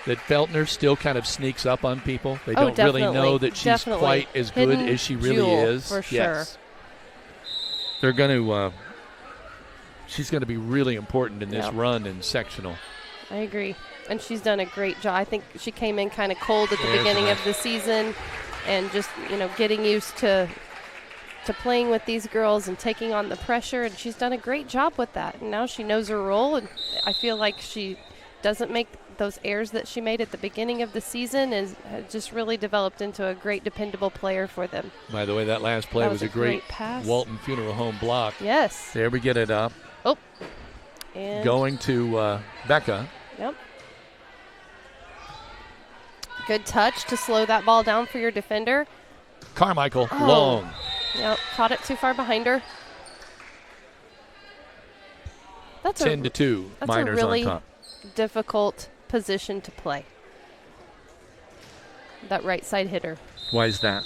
that Feltner still kind of sneaks up on people? They don't really know that she's quite as good as she really is. For sure. Yes. They're going to, she's going to be really important in this run in sectional. I agree. And she's done a great job. I think she came in kind of cold at the beginning of the season, and just, getting used to playing with these girls and taking on the pressure, and she's done a great job with that. And now she knows her role, and I feel like she doesn't make those errors that she made at the beginning of the season, has just really developed into a great, dependable player for them. By the way, that last play was a great pass. Walton Funeral Home block. Yes. There we get it up. Oh. And going to Becca. Yep. Good touch to slow that ball down for your defender. Carmichael, long. Yep, caught it too far behind her. That's 10-2, Miners a really on top. Difficult position to play. That right side hitter. Why is that?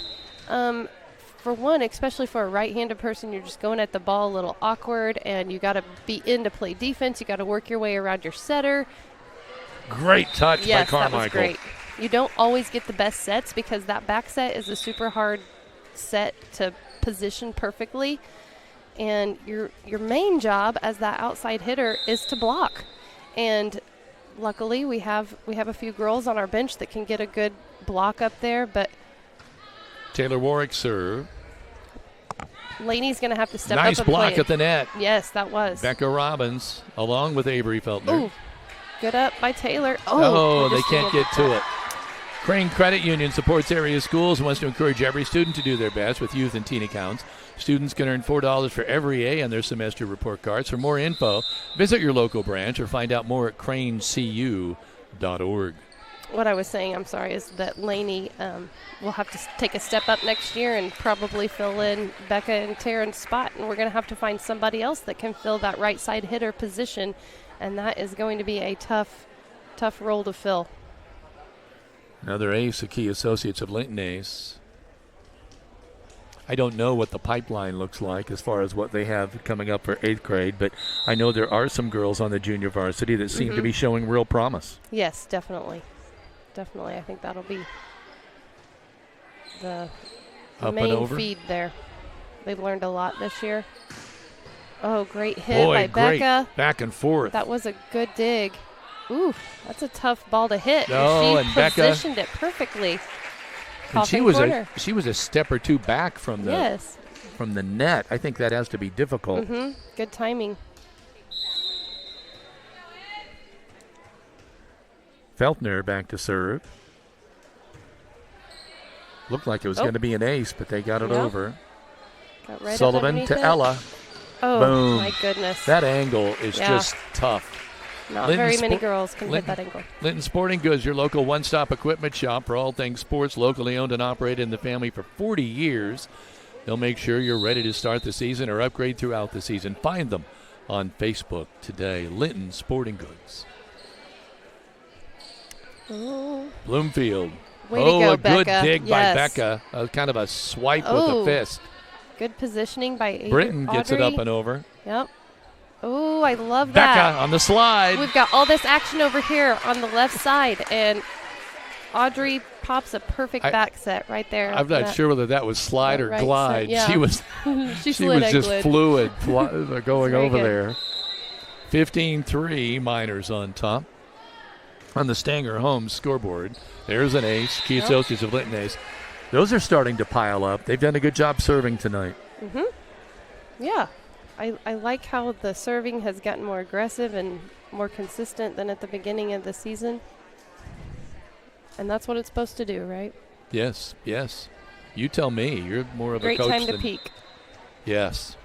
For one, especially for a right-handed person, you're just going at the ball a little awkward, and you got to be in to play defense. You got to work your way around your setter. Great touch by Carmichael. That was great. You don't always get the best sets because that back set is a super hard set to position perfectly. And your main job as that outside hitter is to block. And luckily we have a few girls on our bench that can get a good block up there, but Taylor Warwick serve. Laney's going to have to step up nice and block play at the net. Yes, that was. Becca Robbins along with Avery Feltner. Ooh, good up by Taylor. They can't get to it. Crane Credit Union supports area schools and wants to encourage every student to do their best with youth and teen accounts. Students can earn $4 for every A on their semester report cards. For more info, visit your local branch or find out more at cranecu.org. What I was saying, I'm sorry, is that Laney will have to take a step up next year and probably fill in Becca and Taryn's spot, and we're going to have to find somebody else that can fill that right side hitter position, and that is going to be a tough role to fill. Another ace, a Key Associates of Linton ace. I don't know what the pipeline looks like as far as what they have coming up for 8th grade, but I know there are some girls on the junior varsity that seem to be showing real promise. Yes, definitely. Definitely. I think that'll be the main feed there. They've learned a lot this year. Oh, great hit by Becca. Back and forth. That was a good dig. Ooh, that's a tough ball to hit. Oh, and she positioned it perfectly. And she was a step or two back from the net. I think that has to be difficult. Good timing. Feltner back to serve. Looked like it was going to be an ace, but they got it over. Got right Sullivan to Ella. Oh, boom. My goodness. That angle is just tough. Not very many girls can hit that angle. Linton Sporting Goods, your local one-stop equipment shop for all things sports, locally owned and operated in the family for 40 years. They'll make sure you're ready to start the season or upgrade throughout the season. Find them on Facebook today. Linton Sporting Goods. Oh. Bloomfield. Way to go, a good Becca. dig Yes. by Becca. Kind of a swipe with the fist. Good positioning by Britton gets it Audrey. up and over. Yep. Oh, I love Becca that. on the slide. We've got all this action over here on the left side, and Audrey pops a perfect back set right there. I'm not sure whether that was slide or right glide. side, yeah. She was She she slid was and just glid. fluid going Very over good. there. 15-3 Miners on top. On the Stanger Homes scoreboard, there's an ace. Key Associates of Linton ace. Those are starting to pile up. They've done a good job serving tonight. Mm-hmm. Yeah. I like how the serving has gotten more aggressive and more consistent than at the beginning of the season. And that's what it's supposed to do, right? Yes, yes. You tell me. You're more of Great a coach time to than- peak. Yes.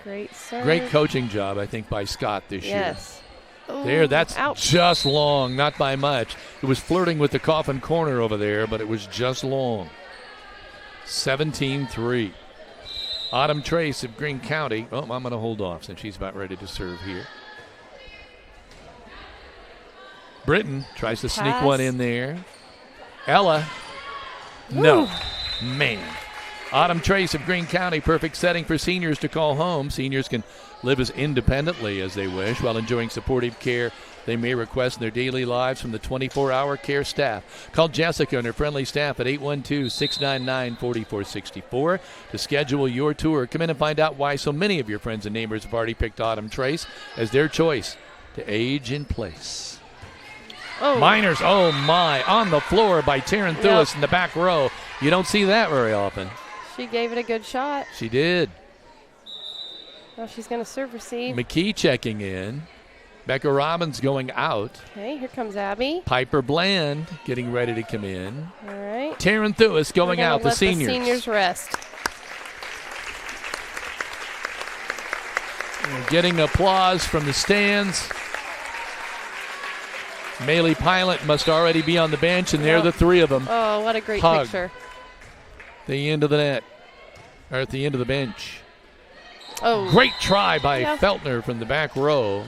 Great serve. Great coaching job, I think, by Scott this year. Yes. There, Ooh, that's ouch. just long, not by much. It was flirting with the coffin corner over there, but it was just long. 17-3. Autumn Trace of Greene County. Oh, I'm going to hold off since she's about ready to serve here. Britton tries to sneak Pass. one in there. Ella. No. Man. Autumn Trace of Greene County, perfect setting for seniors to call home. Seniors can live as independently as they wish while enjoying supportive care they may request in their daily lives from the 24-hour care staff. Call Jessica and her friendly staff at 812-699-4464 to schedule your tour. Come in and find out why so many of your friends and neighbors have already picked Autumn Trace as their choice to age in place. Oh. Miners, oh my, on the floor by Taryn Thewis in the back row. You don't see that very often. She gave it a good shot. She did. Now she's going to serve receive. McKee checking in. Becca Robbins going out. Okay, here comes Abby. Piper Bland getting ready to come in. All right. Taryn Thewis going We're gonna out, the let seniors. The seniors rest. And getting applause from the stands. Maylee Pilot must already be on the bench, and there are the three of them. Oh, what a great Hug. picture. The end of the net, or at the end of the bench. Oh. Great try by Yeah. Feltner from the back row.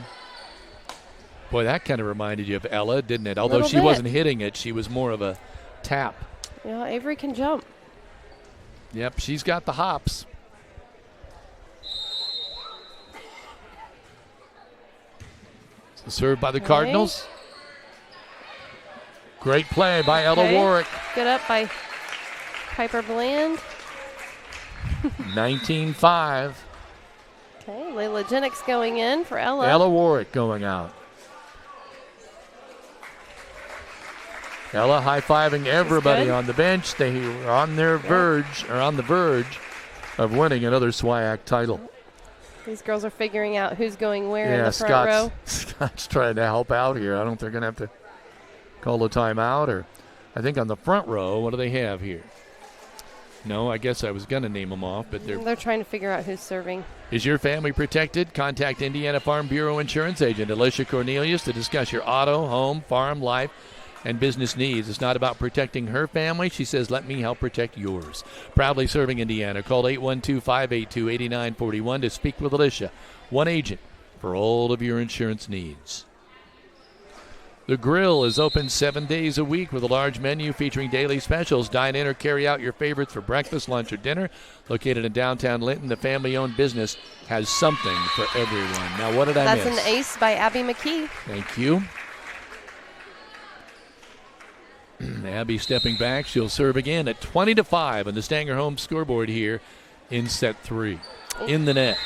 Boy, that kind of reminded you of Ella, didn't it? Although Little she bit. wasn't hitting it, she was more of a tap. Yeah, Avery can jump. Yep, she's got the hops. Served by the Cardinals. Great play by Ella Okay. Warwick. Good up by Piper Bland. 19-5. Okay, Layla Jennings going in for Ella. Ella Warwick going out. Ella high-fiving everybody good. on the bench. They are on their verge, or on the verge of winning another SWIAC title. These girls are figuring out who's going where in Yeah, the front row. Scott's trying to help out here. I don't think they're going to have to call a timeout. Or I think on the front row, what do they have here? No, I guess I was going to name them off, but They're trying to figure out who's serving. Is your family protected? Contact Indiana Farm Bureau Insurance Agent Alicia Cornelius to discuss your auto, home, farm, life, and business needs. It's not about protecting her family. She says, let me help protect yours. Proudly serving Indiana. Call 812-582-8941 to speak with Alicia. One agent for all of your insurance needs. The Grill is open 7 days a week with a large menu featuring daily specials. Dine in or carry out your favorites for breakfast, lunch, or dinner. Located in downtown Linton, the family-owned business has something for everyone. Now, what did I miss? That's an ace by Abby McKee. Thank you. Abby stepping back. She'll serve again at 20-5 on the Stanger Home scoreboard here in set 3. In the net.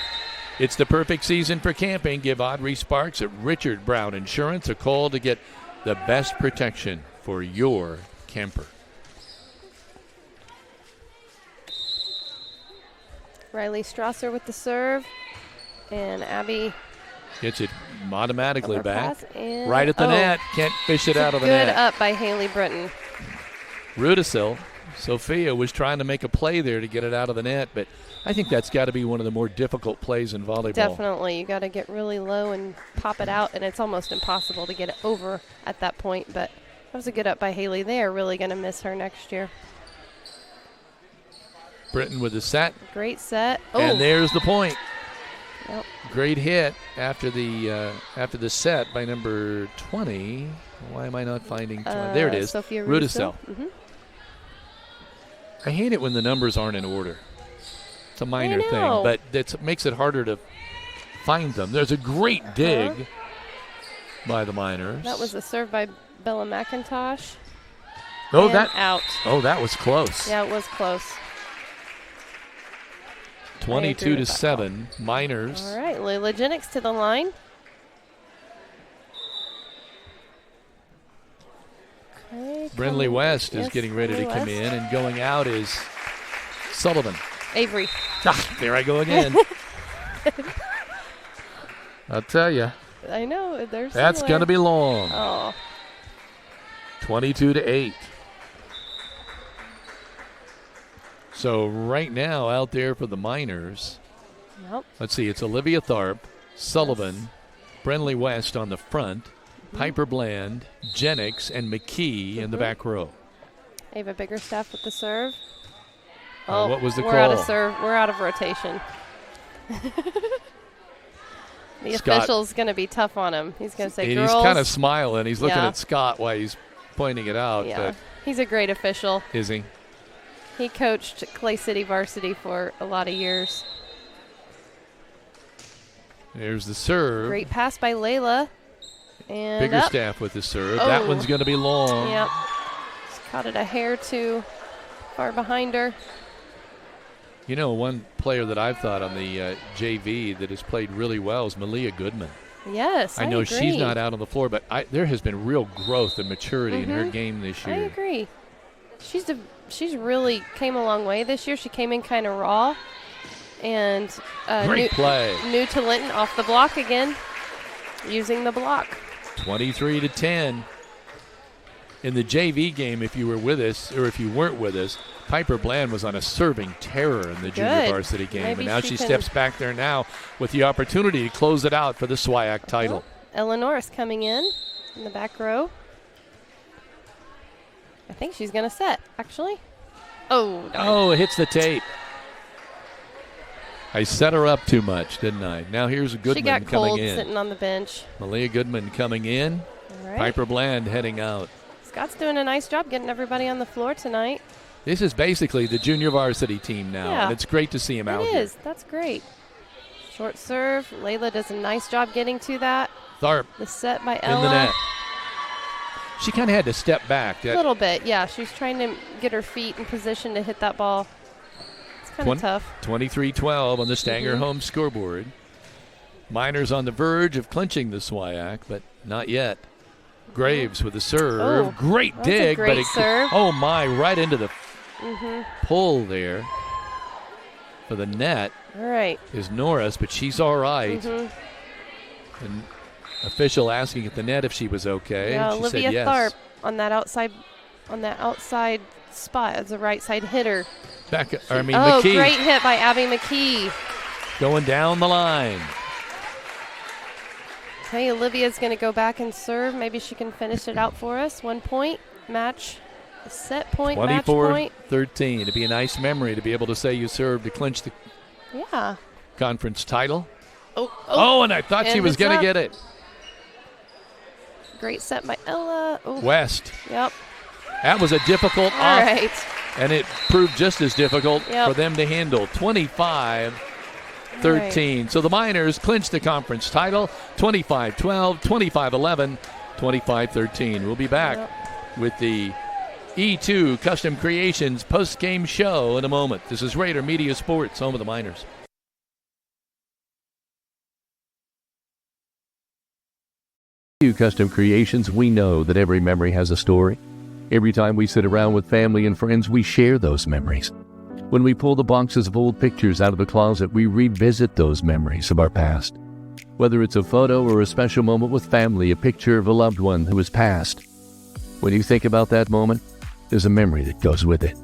It's the perfect season for camping. Give Audrey Sparks at Richard Brown Insurance a call to get the best protection for your camper. Riley Strasser with the serve. And Abby Gets it automatically back. overpass and- Right at the oh. net. Can't fish it It's a out of the good net. up by Haley Britton. Rudisil, Sophia was trying to make a play there to get it out of the net, but I think that's got to be one of the more difficult plays in volleyball. Definitely. You got to get really low and pop it out, and it's almost impossible to get it over at that point. But that was a good up by Haley. They are really going to miss her next year. Britton with the set. Great set. Oh. And there's the point. Yep. Great hit after the set by number 20. Why am I not finding 20? There it is. Sophia Rudisell. Mm-hmm. I hate it when the numbers aren't in order. It's a minor thing, but that makes it harder to find them. There's a great dig by the Miners. That was a serve by Bella McIntosh. Oh, and that out. Oh, that was close. Yeah, it was close. 22-7, Miners. All right, Layla Jennings to the line. Okay, Brindley West is getting ready to come in, and going out is Sullivan. Avery. There I go again. I'll tell you. I know. That's going to be long. Oh. 22-8. So right now out there for the Miners, let's see, it's Olivia Tharp, Sullivan, Brindley West on the front, Piper Bland, Jennings, and McKee in the back row. Ava Biggerstaff with the serve. What was the call? We're out of serve. We're out of rotation. The official's going to be tough on him. He's going to say, girls. He's kind of smiling. He's looking at Scott while he's pointing it out. Yeah, but he's a great official. Is he? He coached Clay City varsity for a lot of years. There's the serve. Great pass by Layla. And Biggerstaff with the serve. That one's going to be long. Yep. Just caught it a hair too far behind her. You know, one player that I've thought on the JV that has played really well is Malia Goodman. Yes, I know agree. she's not out on the floor, but there has been real growth and maturity in her game this year. I agree. She's really came a long way this year. She came in kind of raw. And great play. New to Linton off the block again, using the block. 23-10. In the JV game, if you were with us, or if you weren't with us, Piper Bland was on a serving terror in the junior varsity game. Maybe and now she steps back there now with the opportunity to close it out for the SWIAC title. Ella Norris coming in the back row. I think she's going to set, actually. Oh, no. Oh, it hits the tape. I set her up too much, didn't I? Now here's Goodman she got coming cold in. Sitting on the bench. Malia Goodman coming in. All right. Piper Bland heading out. Scott's doing a nice job getting everybody on the floor tonight. This is basically the junior varsity team now, and it's great to see him out here. It is. That's great. Short serve. Layla does a nice job getting to that. Tharp. The set by Ella. In the net. She kind of had to step back. A little bit, yeah. She was trying to get her feet in position to hit that ball. It's kind of tough. 23-12 on the Stanger home scoreboard. Miners on the verge of clinching the SWIAC, but not yet. Graves with the serve. Oh, great dig. Great serve. Oh, my, right into the pull there for the net. All right. Is Norris, but she's all right. And official asking at the net if she was okay. Yeah, she Olivia said yes. Tharp on that outside spot as a right side hitter. McKee. Great hit by Abby McKee. Going down the line. Okay, Olivia's going to go back and serve. Maybe she can finish it out for us. 1 point, match, set point, match point. 24-13. It'd be a nice memory to be able to say you served to clinch the conference title. Oh, and I thought she was going to get it. Great set by Ella. Ooh. West. Yep. That was a difficult All right. And it proved just as difficult for them to handle. 25-13. Right. So the Miners clinch the conference title. 25-12, 25-11, 25-13. We'll be back with the E2 Custom Creations post-game show in a moment. This is Rader Media Sports, home of the Miners. Custom Creations, we know that every memory has a story. Every time we sit around with family and friends, we share those memories. When we pull the boxes of old pictures out of the closet, we revisit those memories of our past. Whether it's a photo or a special moment with family, a picture of a loved one who has passed. When you think about that moment, there's a memory that goes with it.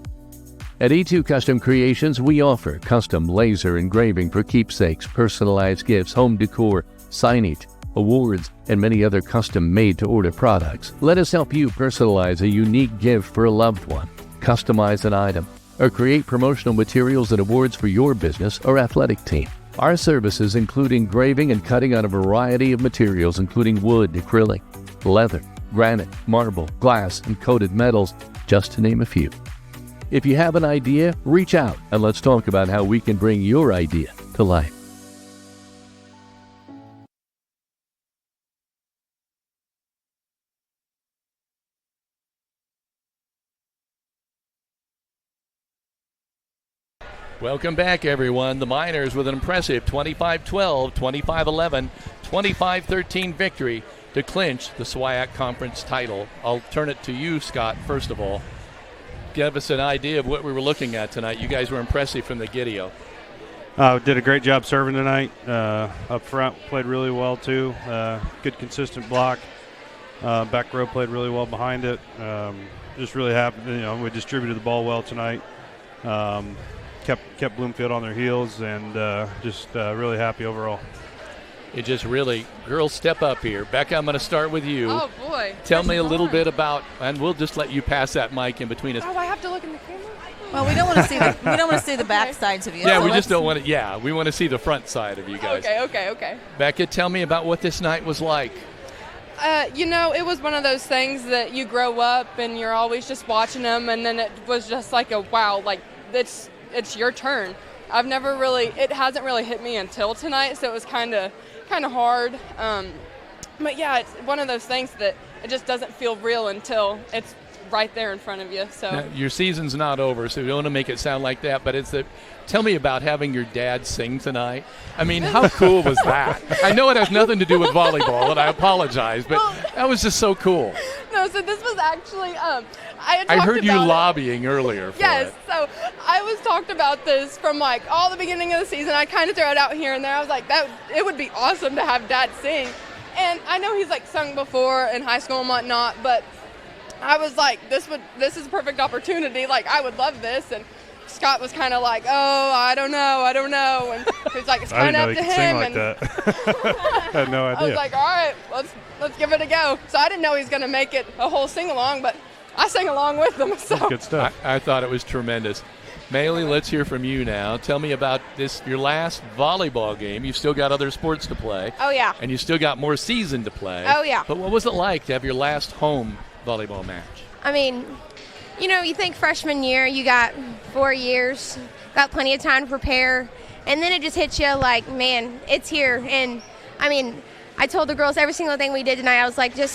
At E2 Custom Creations, we offer custom laser engraving for keepsakes, personalized gifts, home decor, signage, awards, and many other custom made-to-order products. Let us help you personalize a unique gift for a loved one, customize an item, or create promotional materials and awards for your business or athletic team. Our services include engraving and cutting on a variety of materials, including wood, acrylic, leather, granite, marble, glass, and coated metals, just to name a few. If you have an idea, reach out and let's talk about how we can bring your idea to life. Welcome back, everyone. The Miners with an impressive 25-12, 25-11, 25-13 victory to clinch the SWIAC Conference title. I'll turn it to you, Scott, first of all. Give us an idea of what we were looking at tonight. You guys were impressive from the get-go. Did a great job serving tonight. Up front, played really well, too. Good, consistent block. Back row played really well behind it. Just really happy. We distributed the ball well tonight. Kept Bloomfield on their heels, and just really happy overall. It just really, girls, step up here. Becca, I'm going to start with you. Oh, boy. Tell me a little bit about, and we'll just let you pass that mic in between us. Oh, I have to look in the camera? Well, we don't want to see the back sides of you. Yeah, so we just don't want to. Yeah, we want to see the front side of you guys. Okay. Becca, tell me about what this night was like. It was one of those things that you grow up and you're always just watching them, and then it was just like a wow, like it's your turn. It hasn't really hit me until tonight, so it was kind of hard. But yeah, it's one of those things that it just doesn't feel real until it's right there in front of you. So now, your season's not over, so we don't want to make it sound like that, but tell me about having your dad sing tonight. I mean, how cool was that? I know it has nothing to do with volleyball, and I apologize, but that was just so cool. No, so this was actually I heard you lobbying earlier for it. So I was talked about this from like all the beginning of the season. I kind of throw it out here and there. I was like, it would be awesome to have Dad sing. And I know he's like sung before in high school and whatnot, but I was like, this is a perfect opportunity. Like, I would love this. And Scott was kind of like, oh, I don't know. And he's like, it's kind of up to him. I didn't know he could sing like that. I had no idea. I was like, all right, let's give it a go. So I didn't know he was going to make it a whole sing-along, but I sang along with them. So good stuff. I thought it was tremendous. Maylee, let's hear from you now. Tell me about your last volleyball game. You've still got other sports to play. Oh, yeah. And you still got more season to play. Oh, yeah. But what was it like to have your last home volleyball match? I mean, you think freshman year, you got 4 years, got plenty of time to prepare, and then it just hits you like, man, it's here. And, I mean, I told the girls every single thing we did tonight, I was like, don't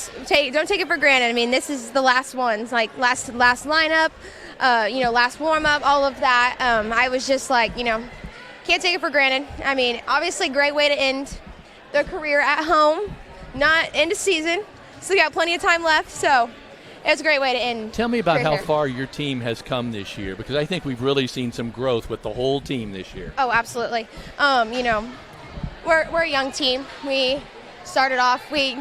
take it for granted. I mean, this is the last ones, like last lineup, last warm-up, all of that. I was just like, can't take it for granted. I mean, obviously great way to end the career at home, not end of season. Still got plenty of time left, so it's a great way to end. Tell me about how here. far your team has come this year, because I think we've really seen some growth with the whole team this year. Oh, absolutely. We're a young team. We started off, we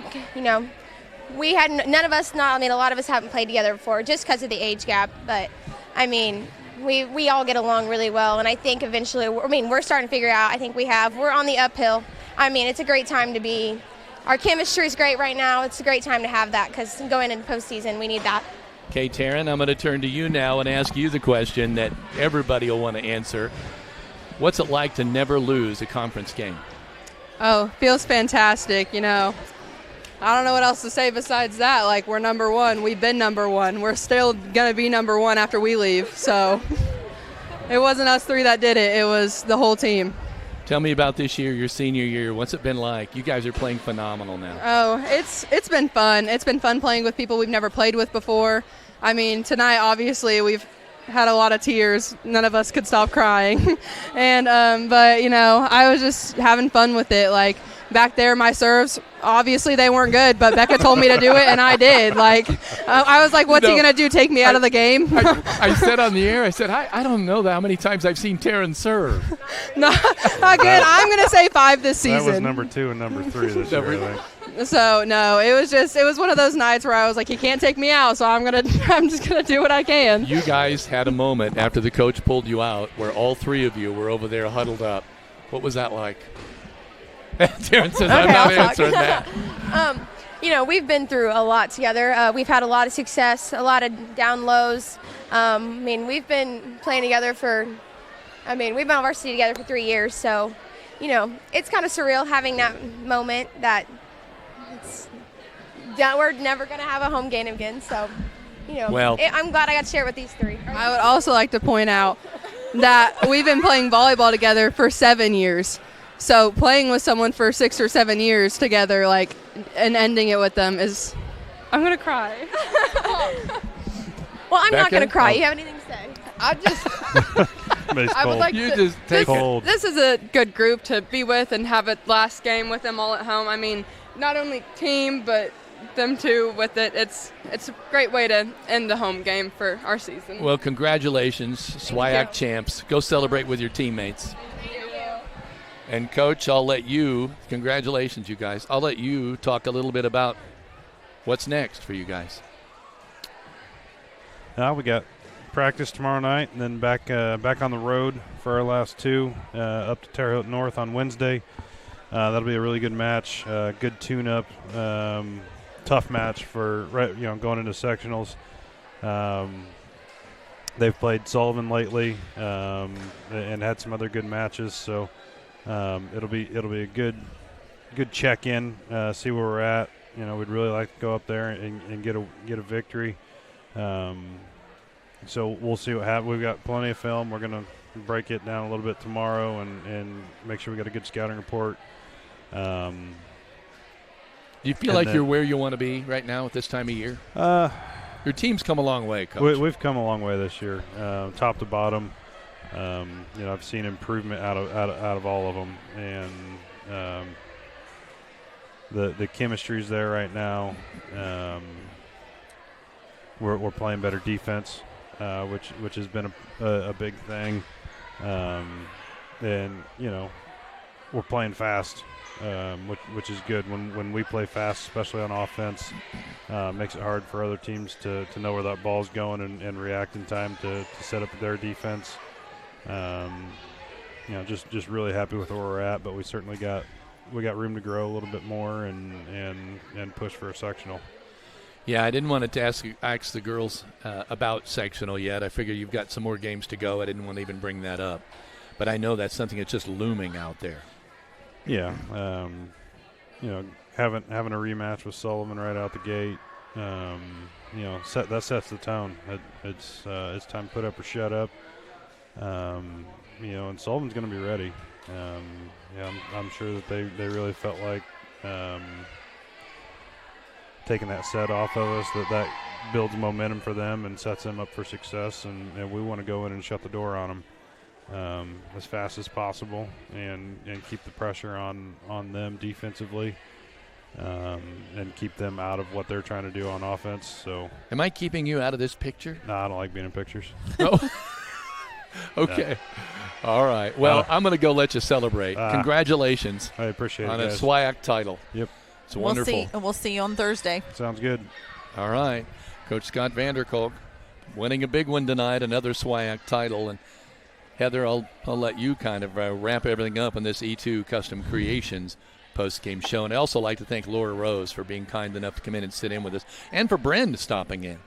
had none of us, a lot of us haven't played together before just because of the age gap, but I mean, we all get along really well, and I think eventually, we're starting to figure out, I think we're on the uphill. I mean, it's a great time to be. Our chemistry is great right now. It's a great time to have that because going into postseason, we need that. Okay, Taryn, I'm going to turn to you now and ask you the question that everybody will want to answer. What's it like to never lose a conference game? Oh, feels fantastic. I don't know what else to say besides that. Like, we're number one. We've been number one. We're still going to be number one after we leave. So it wasn't us three that did it. It was the whole team. Tell me about this year, your senior year. What's it been like? You guys are playing phenomenal now. Oh, it's been fun. It's been fun playing with people we've never played with before. I mean, tonight, obviously, we've had a lot of tears. None of us could stop crying. And but I was just having fun with it. Like, back there, my serves, obviously they weren't good, but Becca told me to do it, and I did. Like, I was like, what's he going to do, take me out of the game? I said on the air, I don't know how many times I've seen Taryn serve. Not good. I'm going to say 5 this season. That was number 2 and number 3 this year, I think. So, no, it was one of those nights where I was like, he can't take me out, so I'm just going to do what I can. You guys had a moment after the coach pulled you out where all 3 of you were over there huddled up. What was that like? Taryn says, I'm not answering that. We've been through a lot together. We've had a lot of success, a lot of down lows. I mean, we've been playing together we've been on varsity together for 3 years, so, it's kind of surreal having that moment that we're never going to have a home game again, so, I'm glad I got to share it with these three. I would also like to point out that we've been playing volleyball together for 7 years. So playing with someone for 6 or 7 years together, and ending it with them is, I'm going to cry. Well, I'm not Becca? going to cry. Oh. You have anything to say? I would like You to. just take it. This is a good group to be with and have a last game with them all at home. I mean, not only team, but them two with it. It's a great way to end the home game for our season. Well, congratulations, SWIAC champs. Go celebrate with your teammates. And, Coach, congratulations, you guys. I'll let you talk a little bit about what's next for you guys. We got practice tomorrow night, and then back on the road for our last two, up to Terre Haute North on Wednesday. That'll be a really good match, good tune-up, tough match for going into sectionals. They've played Sullivan lately and had some other good matches, so it'll be a good check-in, see where we're at. We'd really like to go up there and get a victory. So we'll see what happens. We've got plenty of film. We're going to break it down a little bit tomorrow and make sure we got a good scouting report. Do you feel like you're where you want to be right now at this time of year? Your team's come a long way, Coach. We've come a long way this year, top to bottom. I've seen improvement out of all of them, and the chemistry's there right now. We're playing better defense, which has been a big thing, and we're playing fast, which is good. When we play fast, especially on offense, makes it hard for other teams to know where that ball's going and react in time to set up their defense. Just really happy with where we're at, but we certainly got room to grow a little bit more and push for a sectional. Yeah, I didn't want to ask the girls about sectional yet. I figure you've got some more games to go. I didn't want to even bring that up. But I know that's something that's just looming out there. Yeah. Having a rematch with Sullivan right out the gate, that sets the tone. It's time to put up or shut up. And Sullivan's going to be ready. I'm sure that they really felt like taking that set off of us, that builds momentum for them and sets them up for success, and we want to go in and shut the door on them as fast as possible and keep the pressure on them defensively, and keep them out of what they're trying to do on offense. So, am I keeping you out of this picture? No, I don't like being in pictures. Oh. Okay. No. All right. Well, I'm going to go let you celebrate. Congratulations. I appreciate on it, a guys. SWIAC title. Yep. It's wonderful. We'll see you on Thursday. Sounds good. All right. Coach Scott Vanderkolk winning a big one tonight, another SWIAC title. And Heather, I'll let you kind of wrap everything up in this E2 Custom Creations post-game show. And I also like to thank Laura Rose for being kind enough to come in and sit in with us, and for Bren stopping in.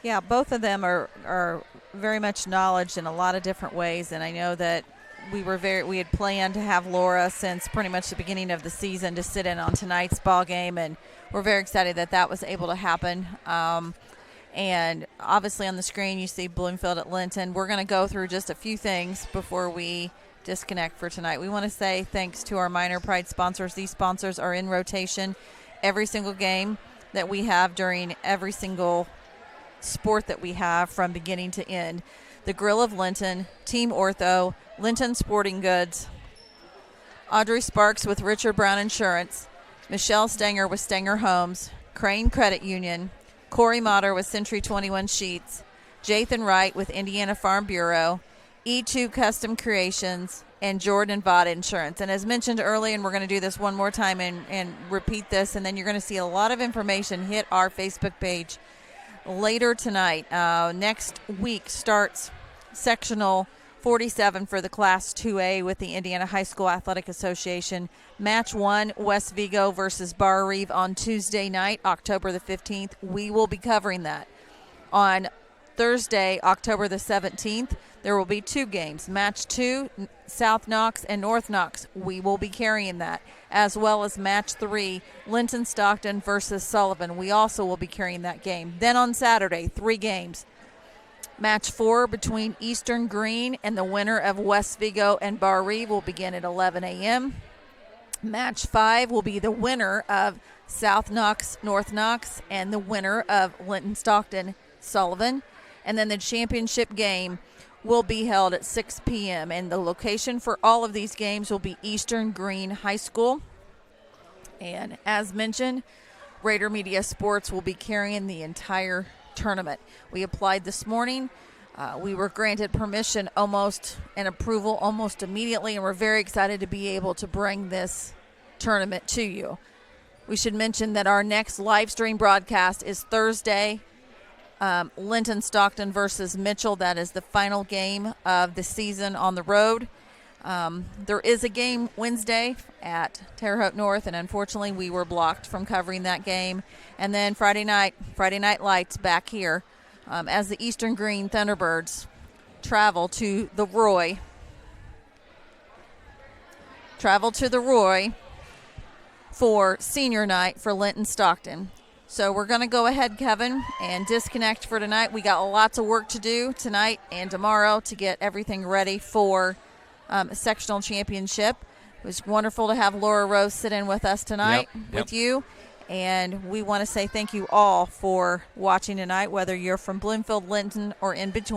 Yeah, both of them are very much knowledge in a lot of different ways, and I know that we had planned to have Laura since pretty much the beginning of the season to sit in on tonight's ball game, and we're very excited that was able to happen. And obviously on the screen you see Bloomfield at Linton. We're going to go through just a few things before we disconnect for tonight. We want to say thanks to our Minor Pride sponsors. These sponsors are in rotation every single game that we have during every single sport that we have from beginning to end. The Grill of Linton, Team Ortho, Linton Sporting Goods, Audrey Sparks with Richard Brown Insurance, Michelle Stenger with Stenger Homes, Crane Credit Union, Corey Motter with Century 21 Sheets, Jathan Wright with Indiana Farm Bureau, E2 Custom Creations, and Jordan and Vaught Insurance. And as mentioned earlier, and we're going to do this one more time and repeat this, and then you're going to see a lot of information hit our Facebook page later tonight. Next week starts sectional 47 for the Class 2A with the Indiana High School Athletic Association. Match 1, West Vigo versus Bar Reeve on Tuesday night, October the 15th. We will be covering that on Thursday, October the 17th, there will be 2 games. Match 2, South Knox and North Knox. We will be carrying that, as well as Match 3, Linton Stockton versus Sullivan. We also will be carrying that game. Then on Saturday, 3 games. Match 4 between Eastern Green and the winner of West Vigo and Bar Reeve will begin at 11 a.m. Match 5 will be the winner of South Knox, North Knox, and the winner of Linton Stockton, Sullivan. And then the championship game will be held at 6 p.m. And the location for all of these games will be Eastern Green High School. And as mentioned, Rader Media Sports will be carrying the entire tournament. We applied this morning. We were granted permission and approval almost immediately, and we're very excited to be able to bring this tournament to you. We should mention that our next live stream broadcast is Thursday, Linton Stockton versus Mitchell. That is the final game of the season on the road. There is a game Wednesday at Terre Haute North, and unfortunately we were blocked from covering that game. And then Friday night lights back here as the Eastern Green Thunderbirds travel to the Roy for senior night for Linton Stockton. So we're going to go ahead, Kevin, and disconnect for tonight. We got lots of work to do tonight and tomorrow to get everything ready for a sectional championship. It was wonderful to have Laura Rose sit in with us tonight with you. And we want to say thank you all for watching tonight, whether you're from Bloomfield, Linton, or in between.